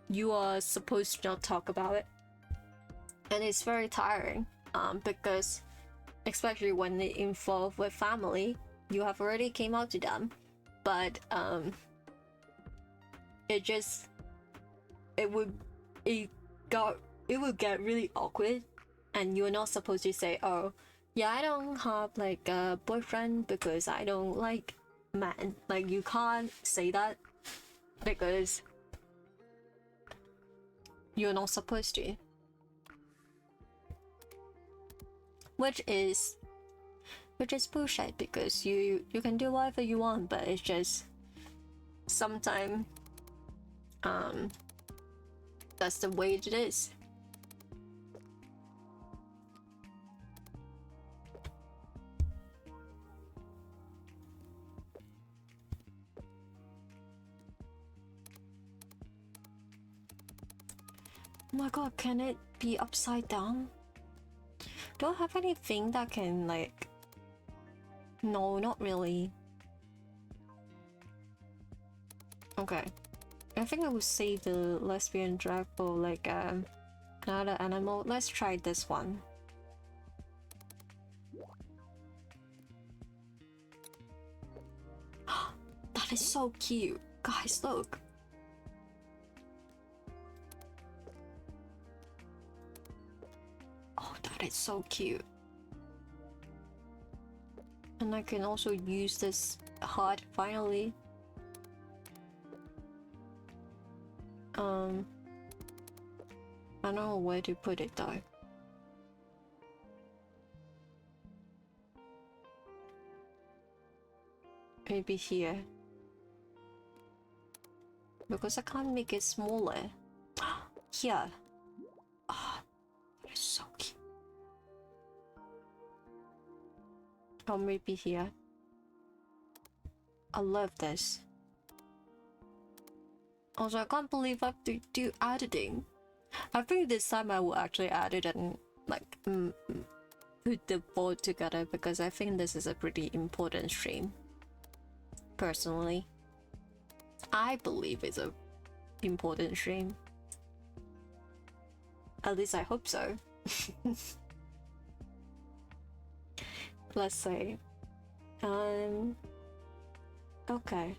you are supposed to not talk about it. And it's very tiring, because especially when it involves with family, you have already came out to them, but it would get really awkward, and you're not supposed to say, oh yeah, I don't have like a boyfriend because I don't like men. Like, you can't say that because you're not supposed to, which is bullshit, because you can do whatever you want, but it's just sometimes that's the way it is. Oh my god, can it be upside down? Do I have anything that can, like... No, not really. Okay. I think I will save the lesbian drag for, like, another animal. Let's try this one. That is so cute. Guys, look. Oh, that is so cute. And I can also use this heart finally. I don't know where to put it though. Maybe here. Because I can't make it smaller. Here. Oh, that is so cute. Or maybe here. I love this. Also, I can't believe I have to do editing. I think this time I will actually edit and like put the board together, because I think this is a pretty important stream. Personally, I believe it's a important stream. At least I hope so. Let's say, okay.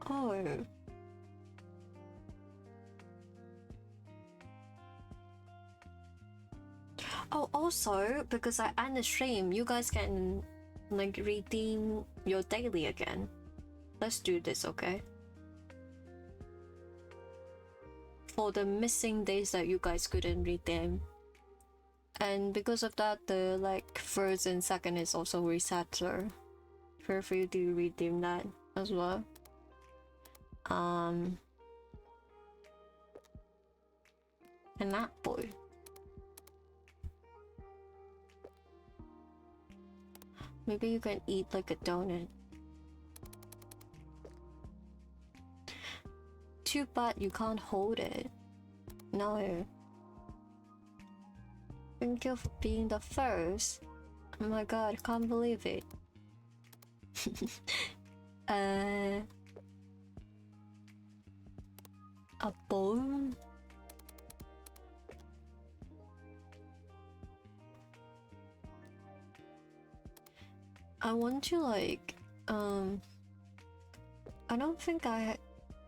Oh. Oh, also, because I end the stream, you guys can, like, redeem your daily again. Let's do this, okay? For the missing days that you guys couldn't redeem. And because of that, the, like, first and second is also reset, so feel free to redeem that as well. An apple. Maybe you can eat like a donut. Too bad you can't hold it. No. Thank you for being the first. Oh my god, I can't believe it. A bone? I want to, like, I don't think I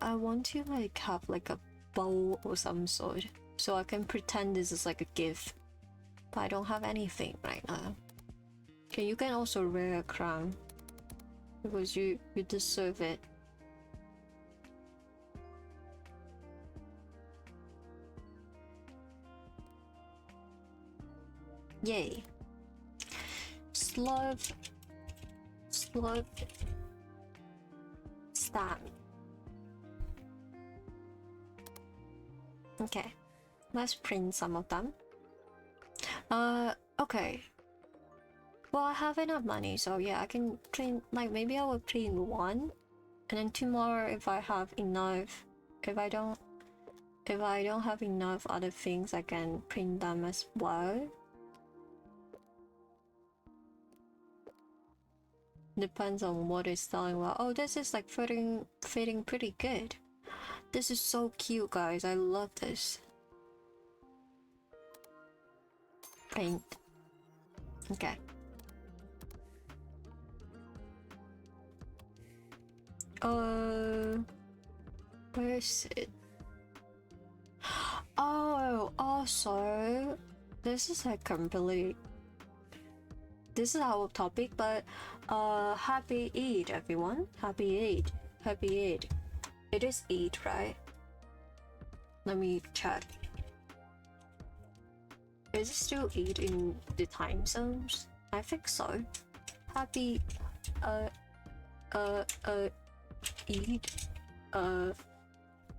want to, like, have like a bowl or some sort, so I can pretend this is like a gift, but I don't have anything right now. Okay, you can also wear a crown because you deserve it. Yay. Slope stamp. Okay, let's print some of them. Okay. Well, I have enough money, so yeah, I can print, like, maybe I will print one, and then two more if I have enough. If I don't have enough other things, I can print them as well. Depends on what is selling well. Oh, this is like fitting pretty good. This is so cute, guys. I love this. Print. Okay. Where is it? Oh, also, this is like completely. This is our topic, but happy Eid, everyone. Happy Eid. Happy Eid. It is Eid, right? Let me check. Is it still Eid in the time zones? I think so. Happy Eid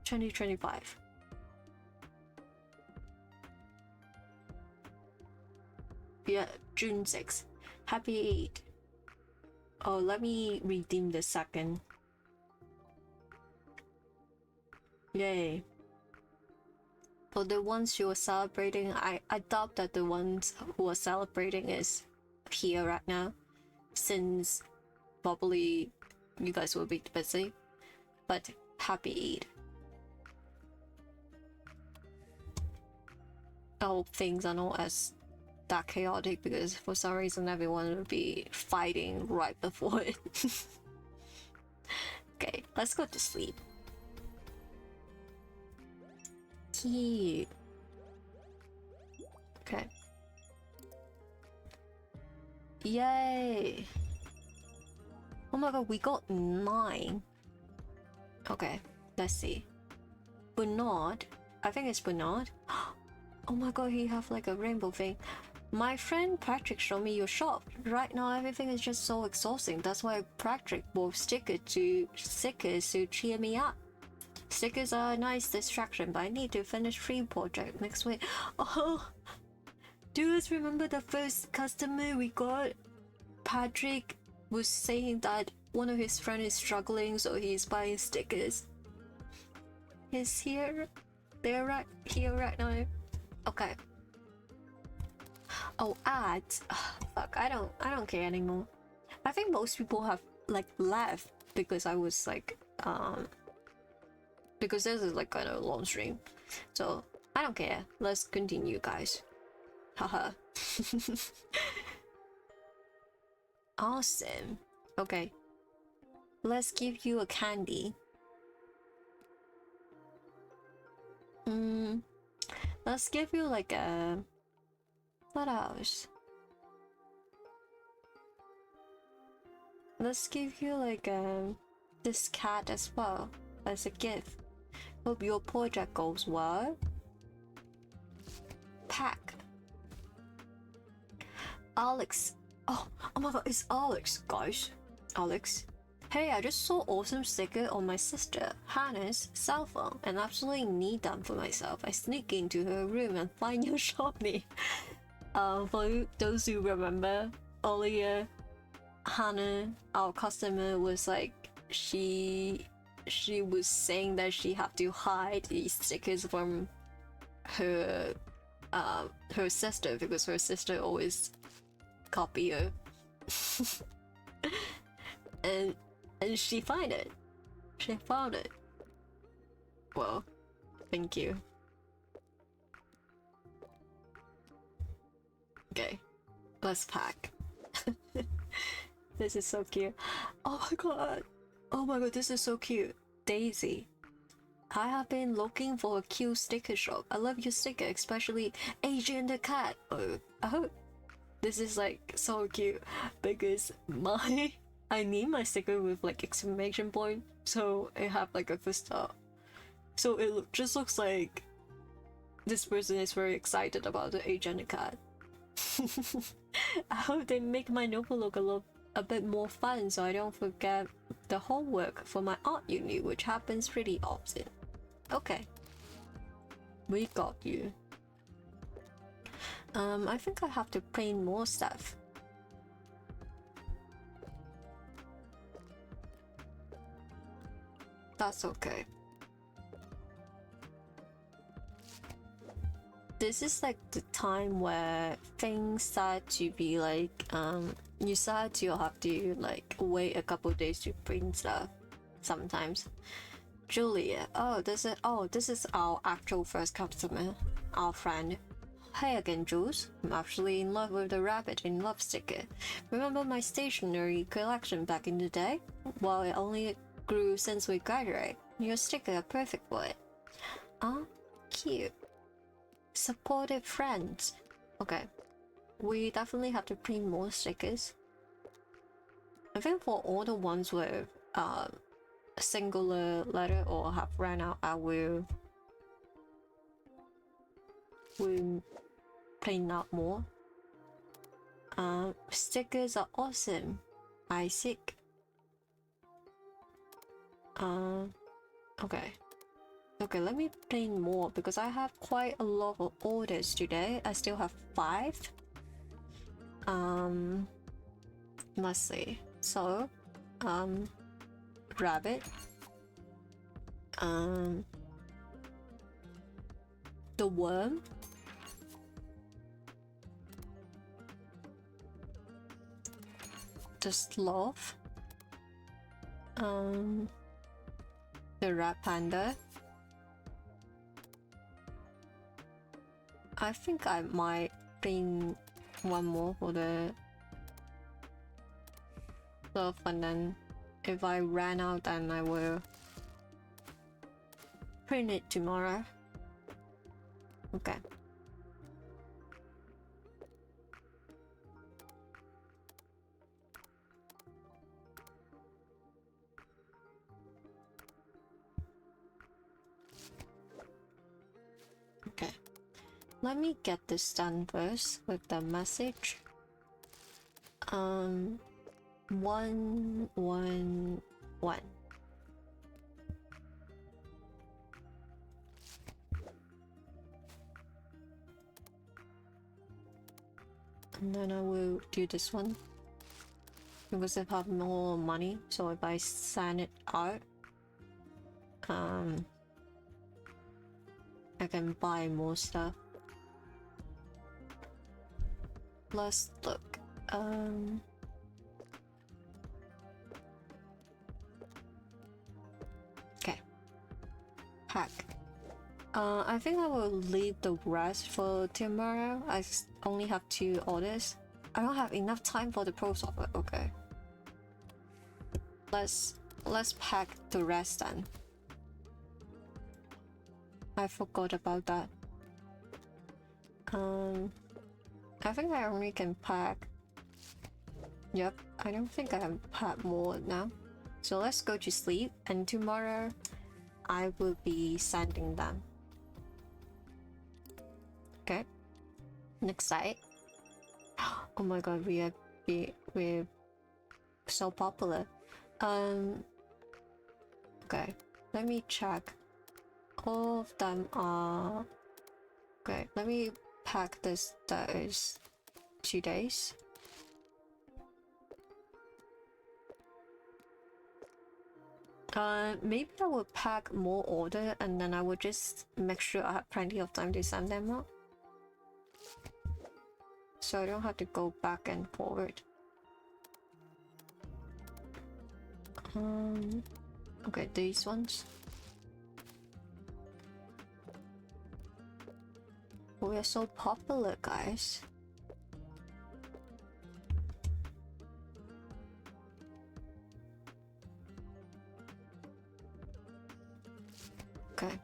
2025. Yeah, June 6th. Happy Eid. Oh, let me redeem the second. Yay. For the ones who are celebrating, I doubt that the ones who are celebrating is here right now, since probably you guys will be busy. But happy Eid. I hope things are not as that chaotic, because for some reason everyone will be fighting right before it. Okay, let's go to sleep. Cute. Okay. Yay! Oh my god, we got 9. Okay, let's see. Bernard. I think it's Bernard. Oh my god, he have like a rainbow thing. My friend Patrick showed me your shop. Right now everything is just so exhausting. That's why Patrick bought stickers to cheer me up. Stickers are a nice distraction, but I need to finish 3 projects next week. Oh, do you guys remember the first customer we got? Patrick was saying that one of his friends is struggling, so he's buying stickers. He's here. They're right here right now. Okay. Oh, ads. Fuck, I don't care anymore. I think most people have like left because I was like because this is like kind of a long stream, so I don't care. Let's continue, guys. Haha. Awesome. Okay, let's give you a candy. Let's give you like a, what else? Let's give you like this cat as well as a gift. Hope your project goes well. Pack. Alex. Oh my god, it's Alex, guys. Alex. Hey, I just saw awesome sticker on my sister Hannah's cell phone and absolutely need them for myself. I sneak into her room and find your shop name. For those who remember, earlier Hannah, our customer, was like, she was saying that she had to hide these stickers from her sister because her sister always copy her. and she found it. She found it. Well, thank you. Okay, let's pack. This is so cute. Oh my god. Oh my god, this is so cute. Daisy. I have been looking for a cute sticker shop. I love your sticker, especially Asian the cat. Oh, this is like so cute because I need my sticker with like exclamation point, so it have like a full stop. So it just looks like this person is very excited about the Asian the cat. I hope they make my notebook look a bit more fun so I don't forget the homework for my art uni, which happens pretty often. Okay. We got you. I think I have to print more stuff. That's okay. This is like the time where things start to be like, you start to have to like wait a couple days to print stuff sometimes. Julia, this is our actual first customer, our friend. Hey again, Jules. I'm actually in love with the rabbit in love sticker. Remember my stationery collection back in the day? Well, it only grew since we graduated. Your sticker are perfect for it. Ah, cute. Supportive friends. Okay, we definitely have to print more stickers. I think for all the ones with a singular letter or have ran out, I will print out more. Stickers are awesome. Isaac. Okay. Okay, let me print more because I have quite a lot of orders today. I still have 5. Let's see. So, rabbit. The worm. The sloth. The rat panda. I think I might bring one more for the stuff, and then if I ran out, then I will print it tomorrow. Okay. Okay. Let me get this done first with the message. 111. And then I will do this one because I have more money, so if I sign it out, I can buy more stuff. Let's look. Okay. Pack. I think I will leave the rest for tomorrow. I only have 2 orders. I don't have enough time for the post office. Okay. Let's pack the rest then. I forgot about that. I think I only can pack. Yep, I don't think I can pack more now. So let's go to sleep, and tomorrow I will be sending them. Okay. Next site. Oh my god, we're so popular. Okay, let me check. All of them are okay. Let me pack this. That is 2 days. Maybe I will pack more order and then I will just make sure I have plenty of time to send them out, so I don't have to go back and forward. Okay, these ones. We are so popular, guys. Okay.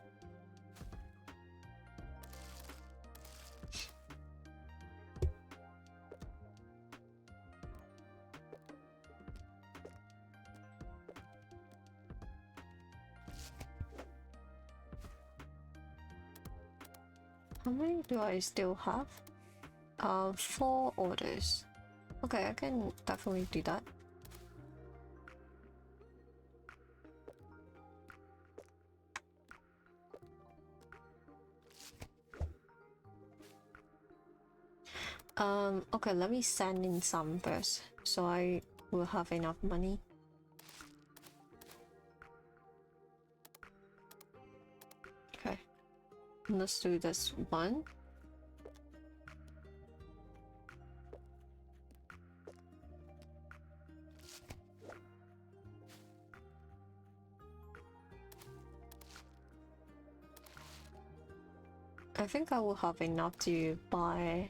How many do I still have? 4 orders. Okay, I can definitely do that. Okay, let me send in some first, so I will have enough money. Okay, let's do this one. I think I will have enough to buy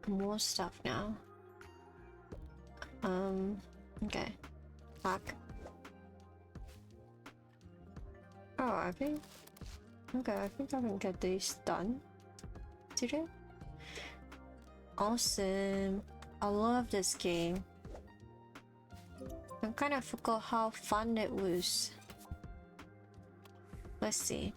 more stuff now. Okay, back. Oh, I think I can get this done today. Awesome. I love this game. I kind of forgot how fun it was. Let's see.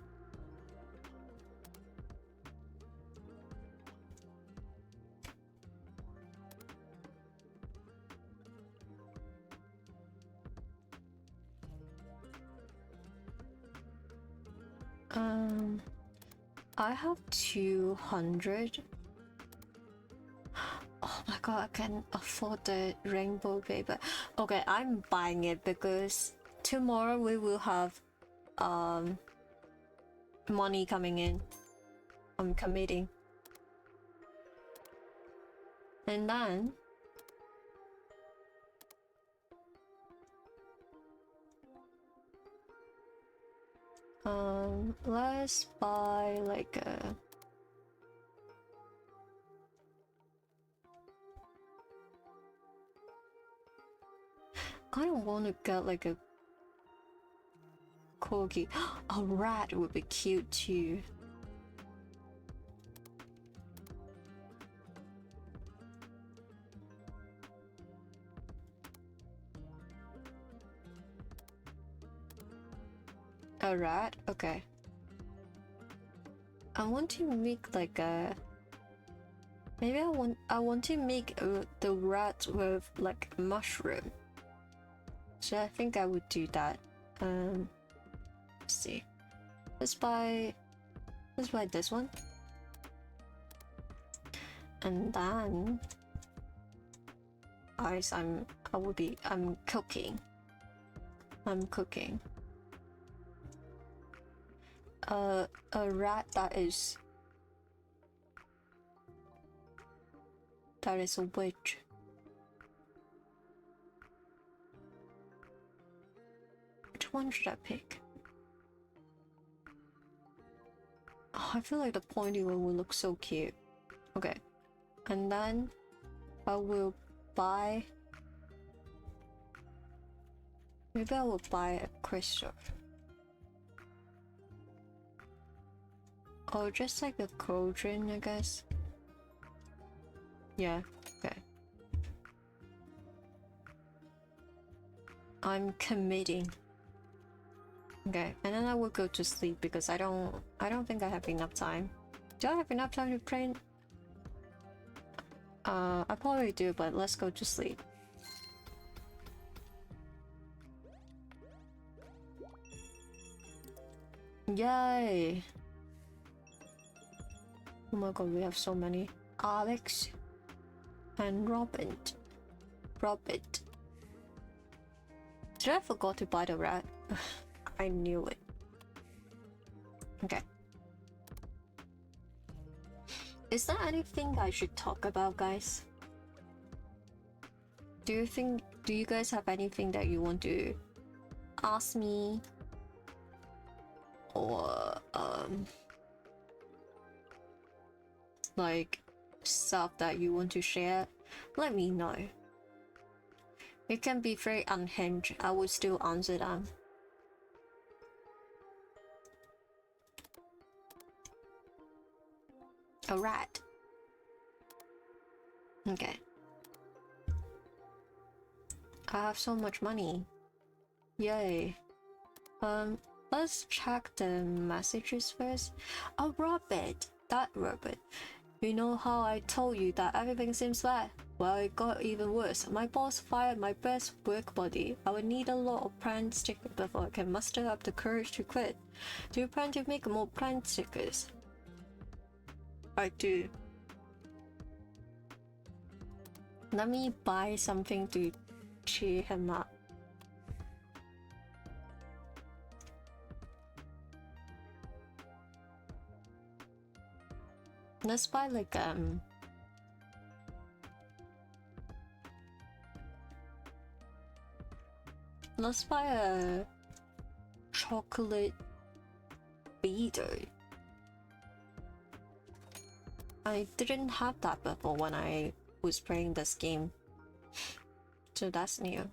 I have 200. Oh my god, I can afford the rainbow paper. Okay, I'm buying it because tomorrow we will have money coming in. I'm committing. And then let's buy like a I don't want to get like a corgi. A rat would be cute too. A rat? Okay. I want to make like a maybe I want to make the rat with like a mushroom. So I think I would do that. Let's see. Let's buy this one. And then guys, I'm cooking. I'm cooking. A rat that is a witch. Which one should I pick? Oh, I feel like the pointy one will look so cute. Okay, and then I will buy. Maybe I will buy a crystal. Or just like a cauldron, I guess. Yeah, okay. I'm committing. Okay, and then I will go to sleep because I don't think I have enough time. Do I have enough time to train? I probably do, but let's go to sleep. Yay! Oh my god, we have so many. Alex and Robert. Did I forgot to buy the rat? I knew it. Okay. Is there anything I should talk about, guys? Do you guys have anything that you want to ask me? Or like stuff that you want to share? Let me know. It can be very unhinged. I will still answer them. A rat. Okay. I have so much money. Yay. Let's check the messages first. Oh, Robert. that, Robert. You know how I told you that everything seems bad? Well, it got even worse. My boss fired my best work buddy. I would need a lot of plant stickers before I can muster up the courage to quit. Do you plan to make more plant stickers? I do. Let me buy something to cheer him up. Let's buy like let's buy a chocolate beater. I didn't have that before when I was playing this game, so that's new.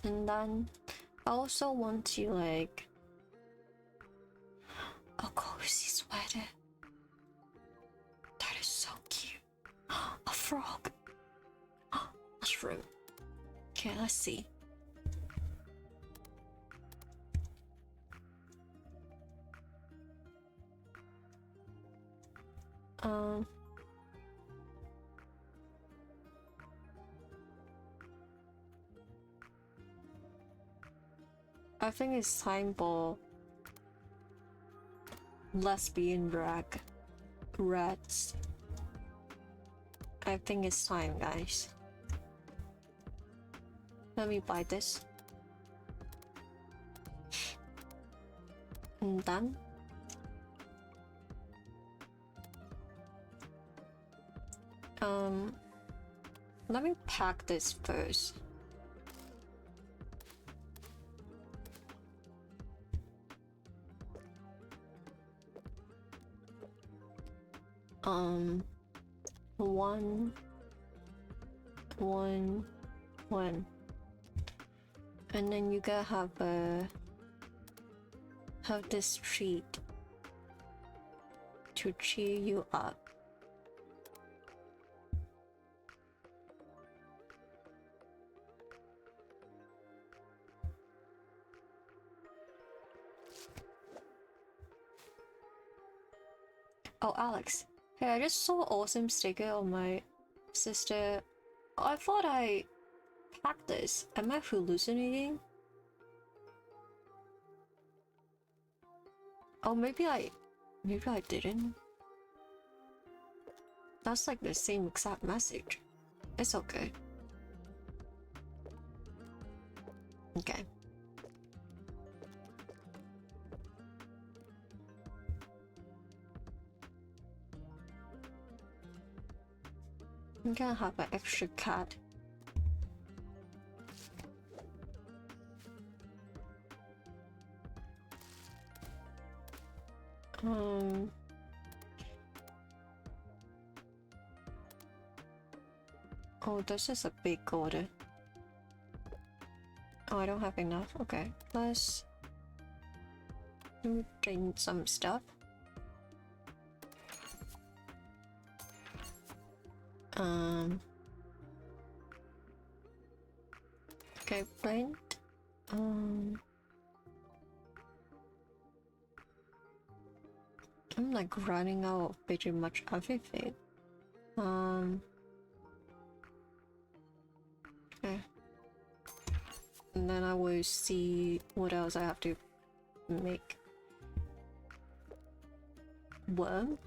And then I also want to like a cozy sweater. That is so cute. A frog. Mushroom. Okay, let's see. I think it's time for lesbian rats. I think it's time, guys. Let me buy this. And then let me pack this first. One. And then you gotta have this treat to cheer you up. Oh, Alex. Hey, I just saw awesome sticker on my sister. I thought I packed this. Am I hallucinating? Oh, maybe I didn't. That's like the same exact message. It's okay. Okay. I'm gonna have an extra cat. Oh, this is a big order. Oh, I don't have enough. Okay, let's drain some stuff. Okay, blend. I'm like running out of pretty much everything. Okay. And then I will see what else I have to make. Worm.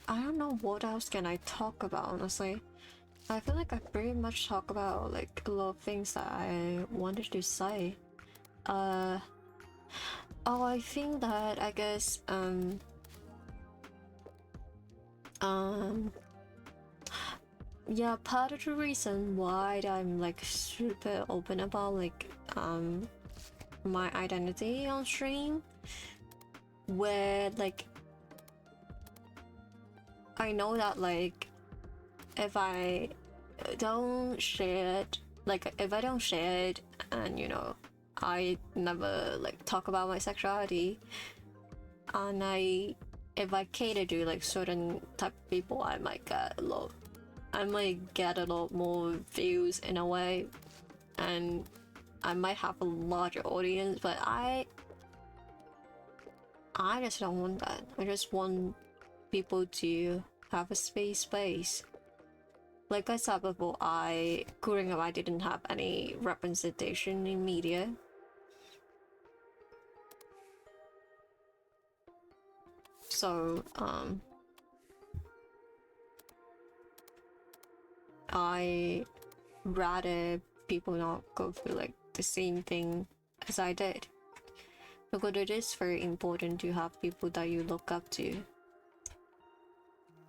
I don't know what else can I talk about, honestly. I feel like I pretty much talk about like a lot of things that I wanted to say. Oh, I think that I guess yeah, part of the reason why I'm like super open about like my identity on stream, where like I know that like if I don't share it, like if I don't share it, and you know I never like talk about my sexuality, and if I cater to like certain type of people, I might get a lot I might get a lot more views in a way, and I might have a larger audience, but I just don't want that. I just want people to have a space. Like I said before, growing up I didn't have any representation in media. So I rather people not go through like the same thing as I did, because it is very important to have people that you look up to.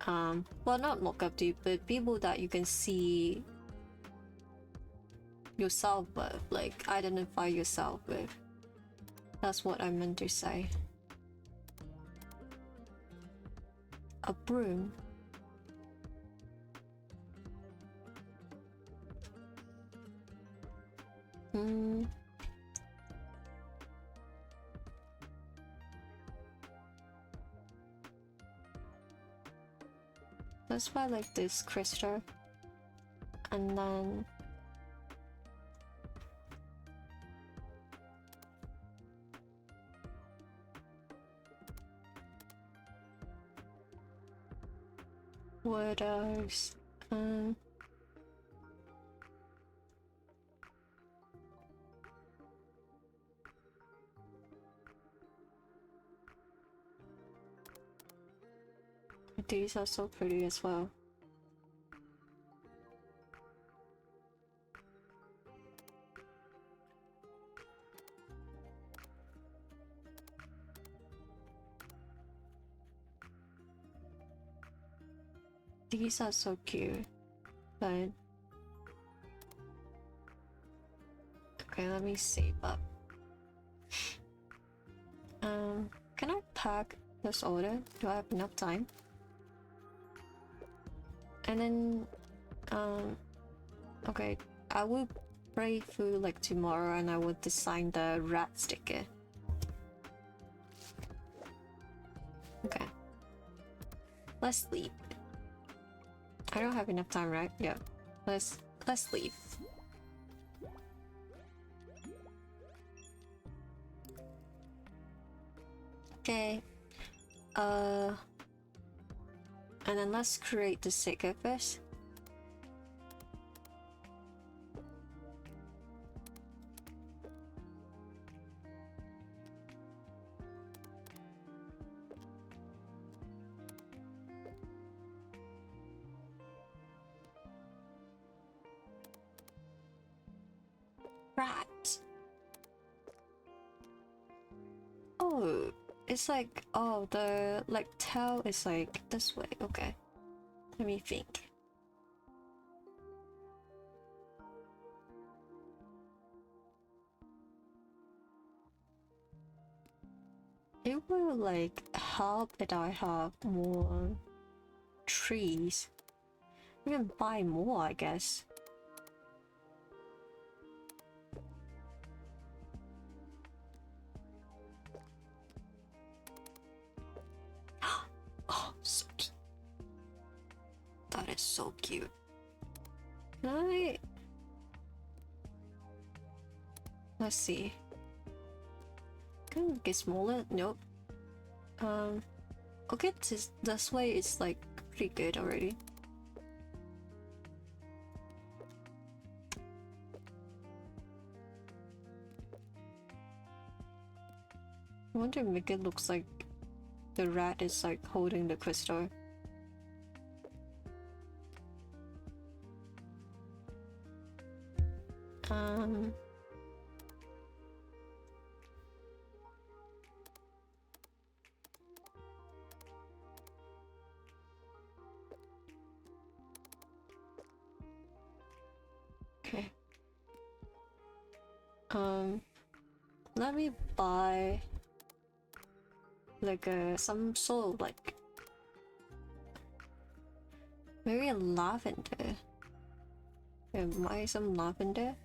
Well, not look up to, but people that you can see yourself with, like identify yourself with. That's what I meant to say. A broom. Let's buy like this crystal, and then what else? These are so pretty as well. These are so cute, but okay, let me save up. Can I pack this order? Do I have enough time? And then, okay, I will pray through like tomorrow, and I will design the rat sticker. Okay, let's sleep. I don't have enough time, right? Yeah, let's sleep. Okay, and then let's create the sticker first. Rat. Oh, it's like, oh, the like tail is like this way. Okay, let me think. It will like help that I have more trees. We can buy more, I guess. Oh, so cute. That is so cute. Can I... Let's see. Can I make it smaller? Nope. Okay, this way it's like pretty good already. I wonder if make it looks like the rat is like holding the crystal. Okay. Let me buy like some sort of like maybe a lavender. Yeah, buy some lavender.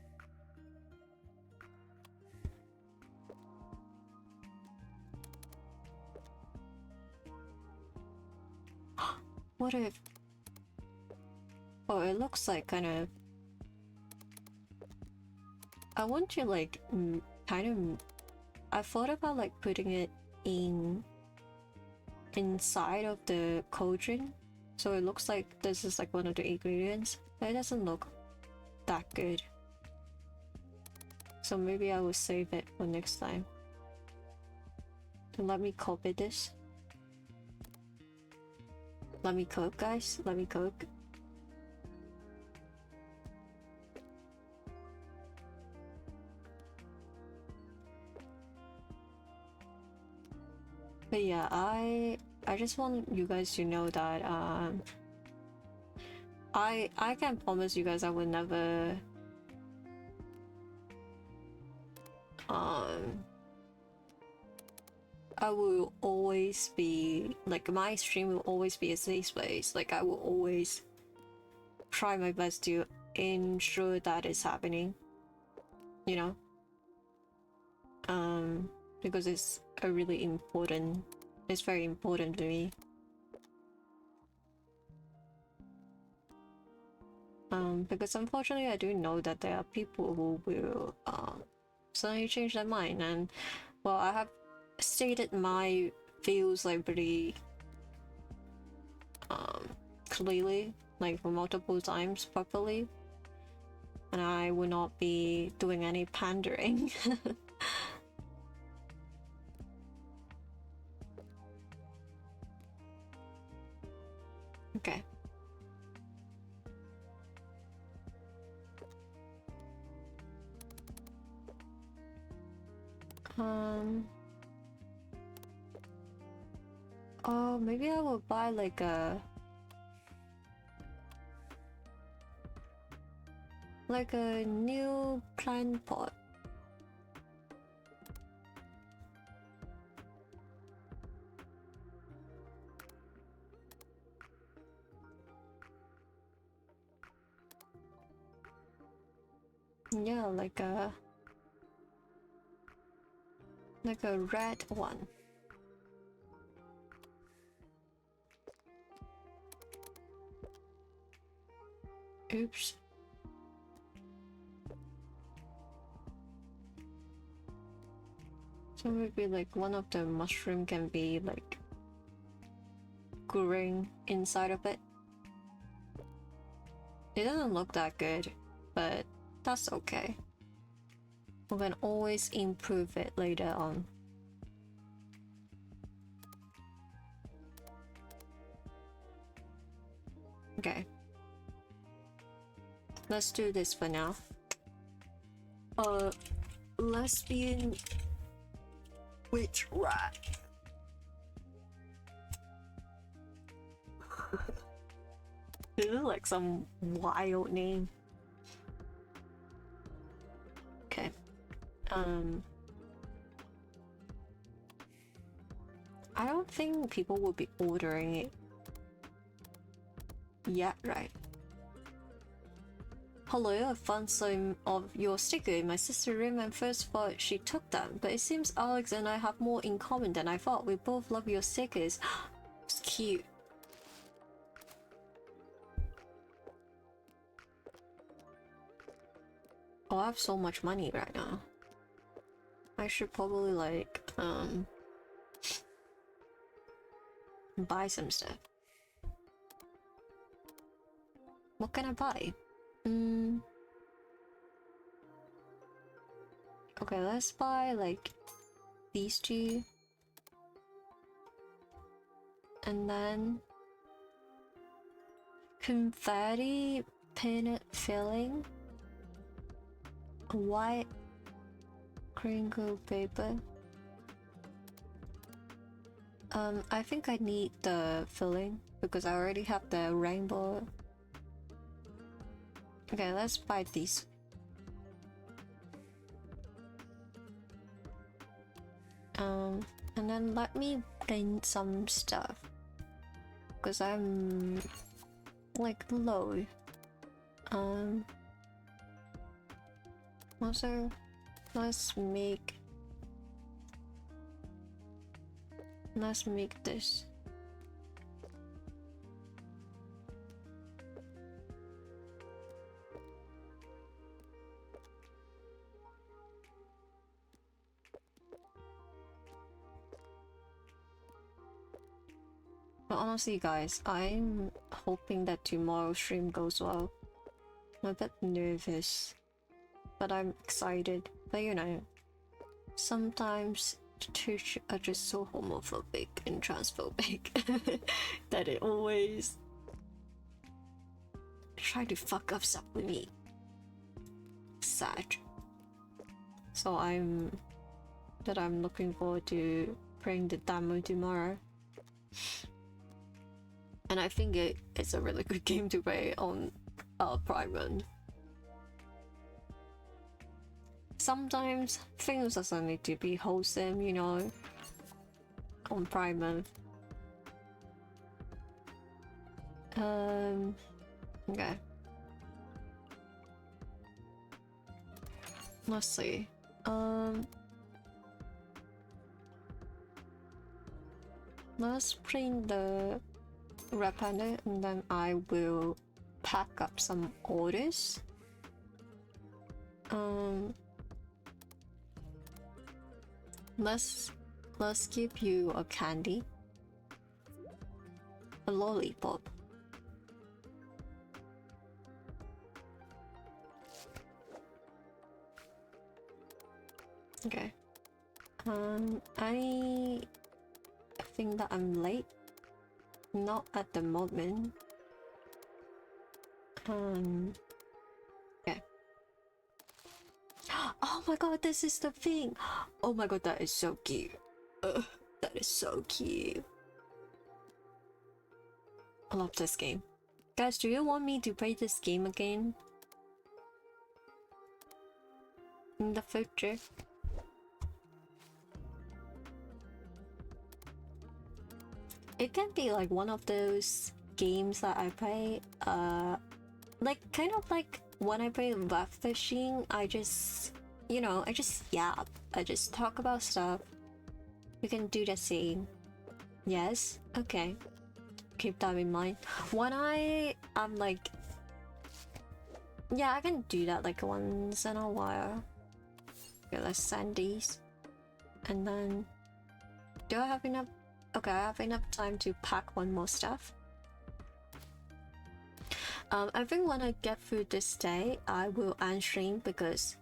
What if Oh, it looks like kind of... I want to like kind of... I thought about like putting it inside of the cauldron, so it looks like this is like one of the ingredients, but it doesn't look that good. So maybe I will save it for next time. And let me copy this. Let me cook, guys. Let me cook. But yeah, I just want you guys to know that I can promise you guys I will never I will always be like, my stream will always be a safe space. Like I will always try my best to ensure that is happening, you know, because it's a really important, it's very important to me. Because unfortunately I do know that there are people who will suddenly change their mind, and well, I have stated my views like pretty clearly, like for multiple times properly, and I will not be doing any pandering. Okay. Oh, maybe I will buy like a new plant pot. Yeah, like a red one. Oops. So maybe like one of the mushroom can be like growing inside of it. It doesn't look that good, but that's okay. We can always improve it later on. Okay. Let's do this for now. Lesbian witch rat. This is like some wild name. Okay. I don't think people will be ordering it yet, right? Hello, I found some of your sticker in my sister's room and first thought she took them, but it seems Alex and I have more in common than I thought. We both love your stickers. It's cute. Oh, I have so much money right now. I should probably like buy some stuff. What can I buy? Okay, let's buy like these two. And then confetti peanut filling, white crinkle paper. I think I need the filling because I already have the rainbow. Okay, let's buy these. And then let me print some stuff because I'm like low. Also, let's make this. honestly guys, I'm hoping that tomorrow's stream goes well. I'm a bit nervous, but I'm excited. But you know, sometimes church are just so homophobic and transphobic that it always try to fuck up stuff with me. Sad. So I'm looking forward to playing the demo tomorrow. And I think it's a really good game to play on Prime Run. Sometimes things doesn't need to be wholesome, you know, on Prime Run. Okay. Let's see. Let's print the red panda and then I will pack up some orders. Let's give you a candy, a lollipop. Okay. I think that I'm late. Not at the moment. Okay. Oh my god, this is the thing. Oh my god, that is so cute. That is so cute. I love this game. Guys, do you want me to play this game again in the future? It can be like one of those games that I play, like kind of like when I play web fishing, I just, you know, I just yap. I just talk about stuff. We can do the same. Yes? Okay. Keep that in mind. When I'm like, yeah, I can do that like once in a while. Okay, let's send these. And then, do I have enough? Okay, I have enough time to pack one more stuff. I think when I get through this day, I will end stream because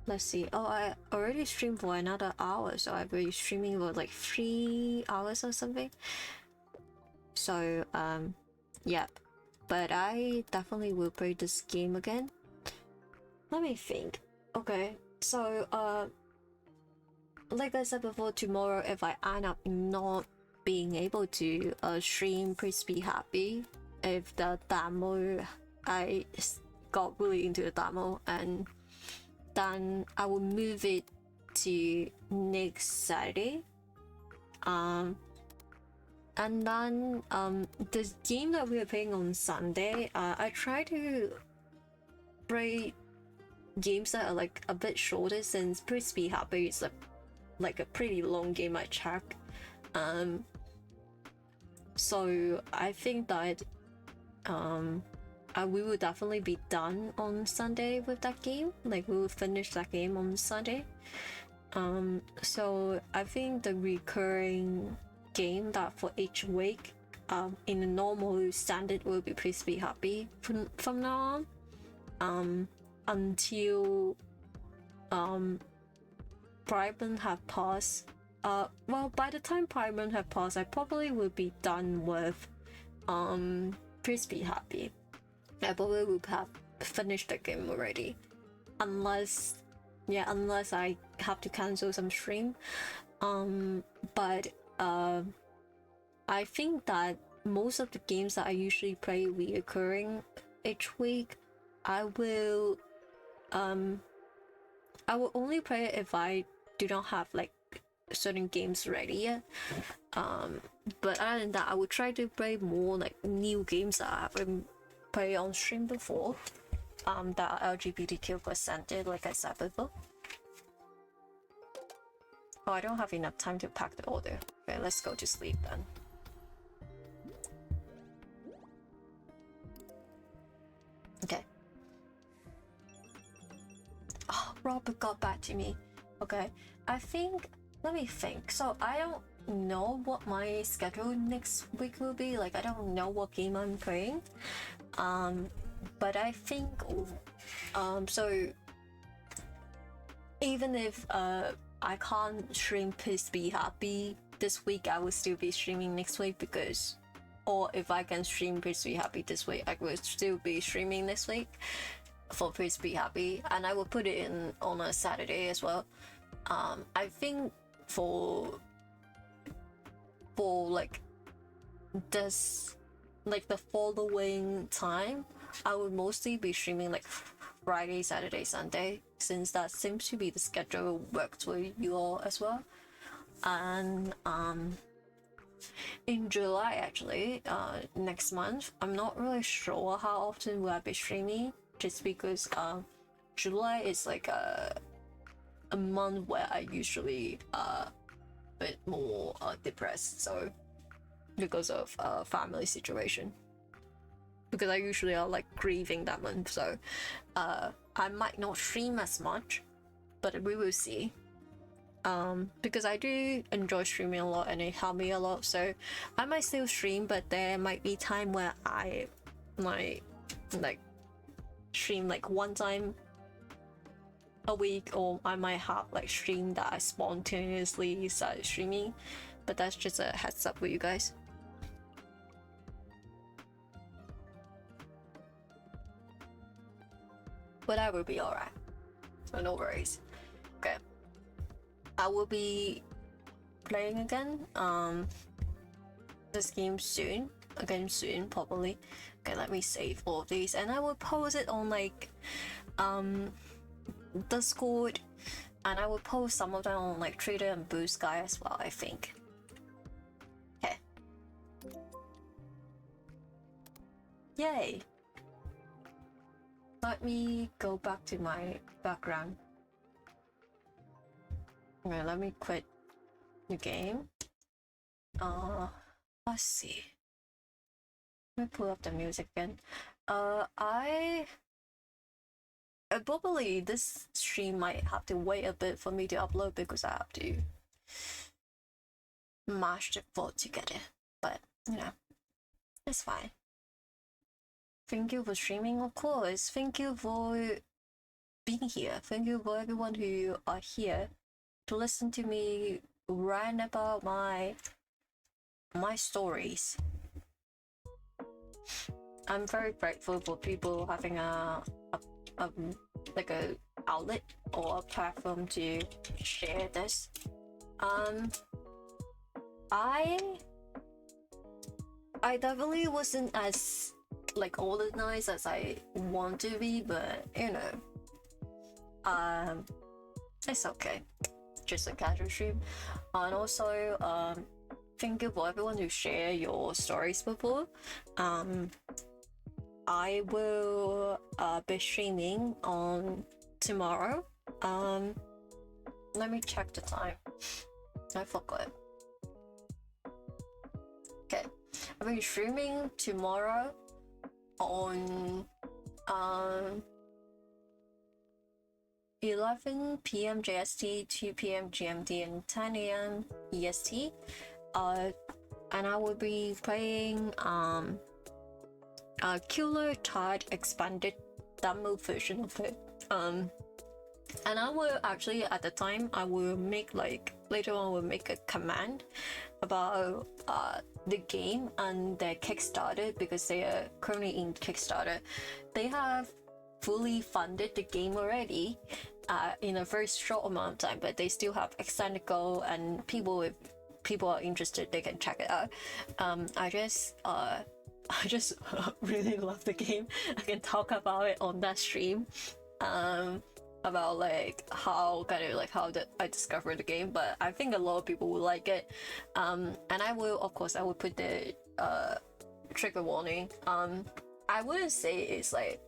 let's see. Oh, I already streamed for another hour, so I'll be streaming for like 3 hours or something. So, yeah. But I definitely will play this game again. Let me think. Okay, so, like I said before, tomorrow if I end up not being able to stream, please be happy. If the demo, I got really into the demo, and then I will move it to next Saturday. And then the game that we are playing on Sunday, I try to play games that are like a bit shorter, since please be happy it's like a pretty long game I check. So I think that we will definitely be done on Sunday with that game. Like we will finish that game on Sunday. So I think the recurring game that for each week in a normal standard will be Please Be Happy from now on, until Prime have passed. Well, by the time Prime have passed, I probably will be done with Please Be Happy. I probably will have finished the game already, unless I have to cancel some stream. But I think that most of the games that I usually play reoccurring each week, I will only play it if I do not have like certain games ready yet. But other than that, I would try to play more like new games that I haven't played on stream before, that are LGBTQ presented, like I said before. Oh, I don't have enough time to pack the order. Okay, let's go to sleep then. Okay. Oh, Robert got back to me. Okay, I think, let me think. So I don't know what my schedule next week will be. Like, I don't know what game I'm playing. But I think so even if I can't stream Please Be Happy this week, I will still be streaming next week, because, or if I can stream Please Be Happy this week, I will still be streaming next week for Please Be Happy, and I will put it in on a Saturday as well. I think for like this, like the following time, I would mostly be streaming like Friday, Saturday, Sunday, since that seems to be the schedule works for you all as well. And in July, actually, next month, I'm not really sure how often will I be streaming, just because July is like a month where I usually a bit more depressed, so because of family situation, because I usually are like grieving that month, so I might not stream as much, but we will see. Because I do enjoy streaming a lot and it helped me a lot, so I might still stream, but there might be time where I might like stream like one time a week, or I might have like stream that I spontaneously started streaming, but that's just a heads up for you guys. But I will be alright, so no worries. Okay, I will be playing again this game soon, probably. Okay, let me save all of these, and I will post it on like Discord, and I will post some of them on like Twitter and Bluesky as well, I think. Okay. Yay! Let me go back to my background. Okay, let me quit the game. Let's see. Let me pull up the music again. I probably this stream might have to wait a bit for me to upload, because I have to mash the board together. But you know, it's fine. Thank you for streaming, of course. Thank you for being here. Thank you for everyone who are here to listen to me rant about my stories. I'm very grateful for people having a like a outlet or a platform to share this. I definitely wasn't as like organized as I want to be, but you know, it's okay. Just a casual stream. And also thank you for everyone who share your stories before. I will be streaming on tomorrow. Let me check the time. I forgot. Okay, I'll be streaming tomorrow on 11 p.m. JST, 2 p.m. GMT, and 10 a.m. EST. And I will be playing Killer Tide expanded demo version of it. And I will actually, at the time, I will make like later on will make a command about the game and their Kickstarter, because they are currently in Kickstarter. They have fully funded the game already in a very short amount of time, but they still have extended goal, and if people are interested, they can check it out. I just really love the game. I can talk about it on that stream, about like how I discovered the game, but I think a lot of people will like it. And I will put the trigger warning. I wouldn't say it's like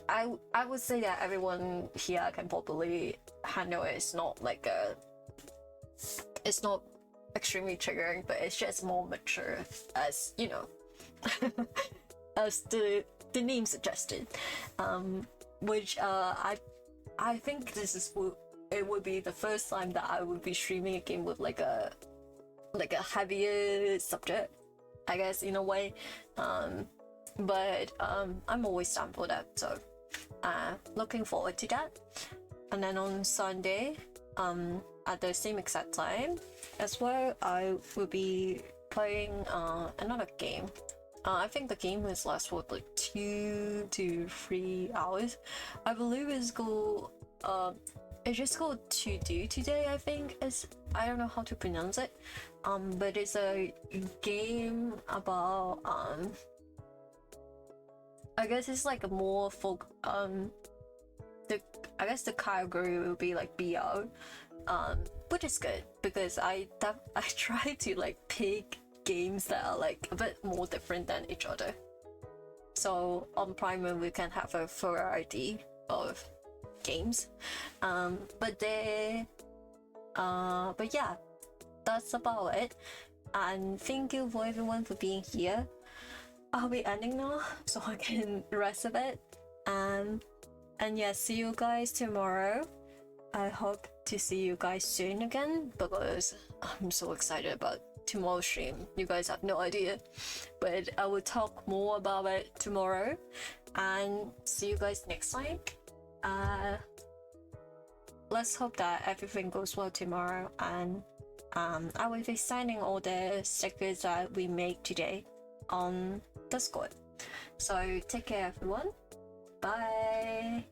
I would say that everyone here can probably handle it. It's not like it's not extremely triggering, but it's just more mature, as you know, as the name suggested. Which I think it would be the first time that I would be streaming a game with like a like a heavier subject, I guess, in a way. But I'm always down for that, so looking forward to that. And then on Sunday, at the same exact time as well, I will be playing another game. I think the game will last for like 2 to 3 hours. I believe it's called To Do Today, I think. I don't know how to pronounce it. But it's a game about I guess it's like a more folk I guess the category will be like BL, which is good because I try to like pick games that are like a bit more different than each other. So on Primer we can have a variety of games, but yeah, that's about it. And thank you for everyone for being here. I'll be ending now so I can rest a bit. And yeah, see you guys tomorrow. I hope to see you guys soon again because I'm so excited about tomorrow's stream. You guys have no idea, but I will talk more about it tomorrow. And see you guys next time. Let's hope that everything goes well tomorrow, and I will be signing all the stickers that we make today on Discord. So take care everyone. Bye.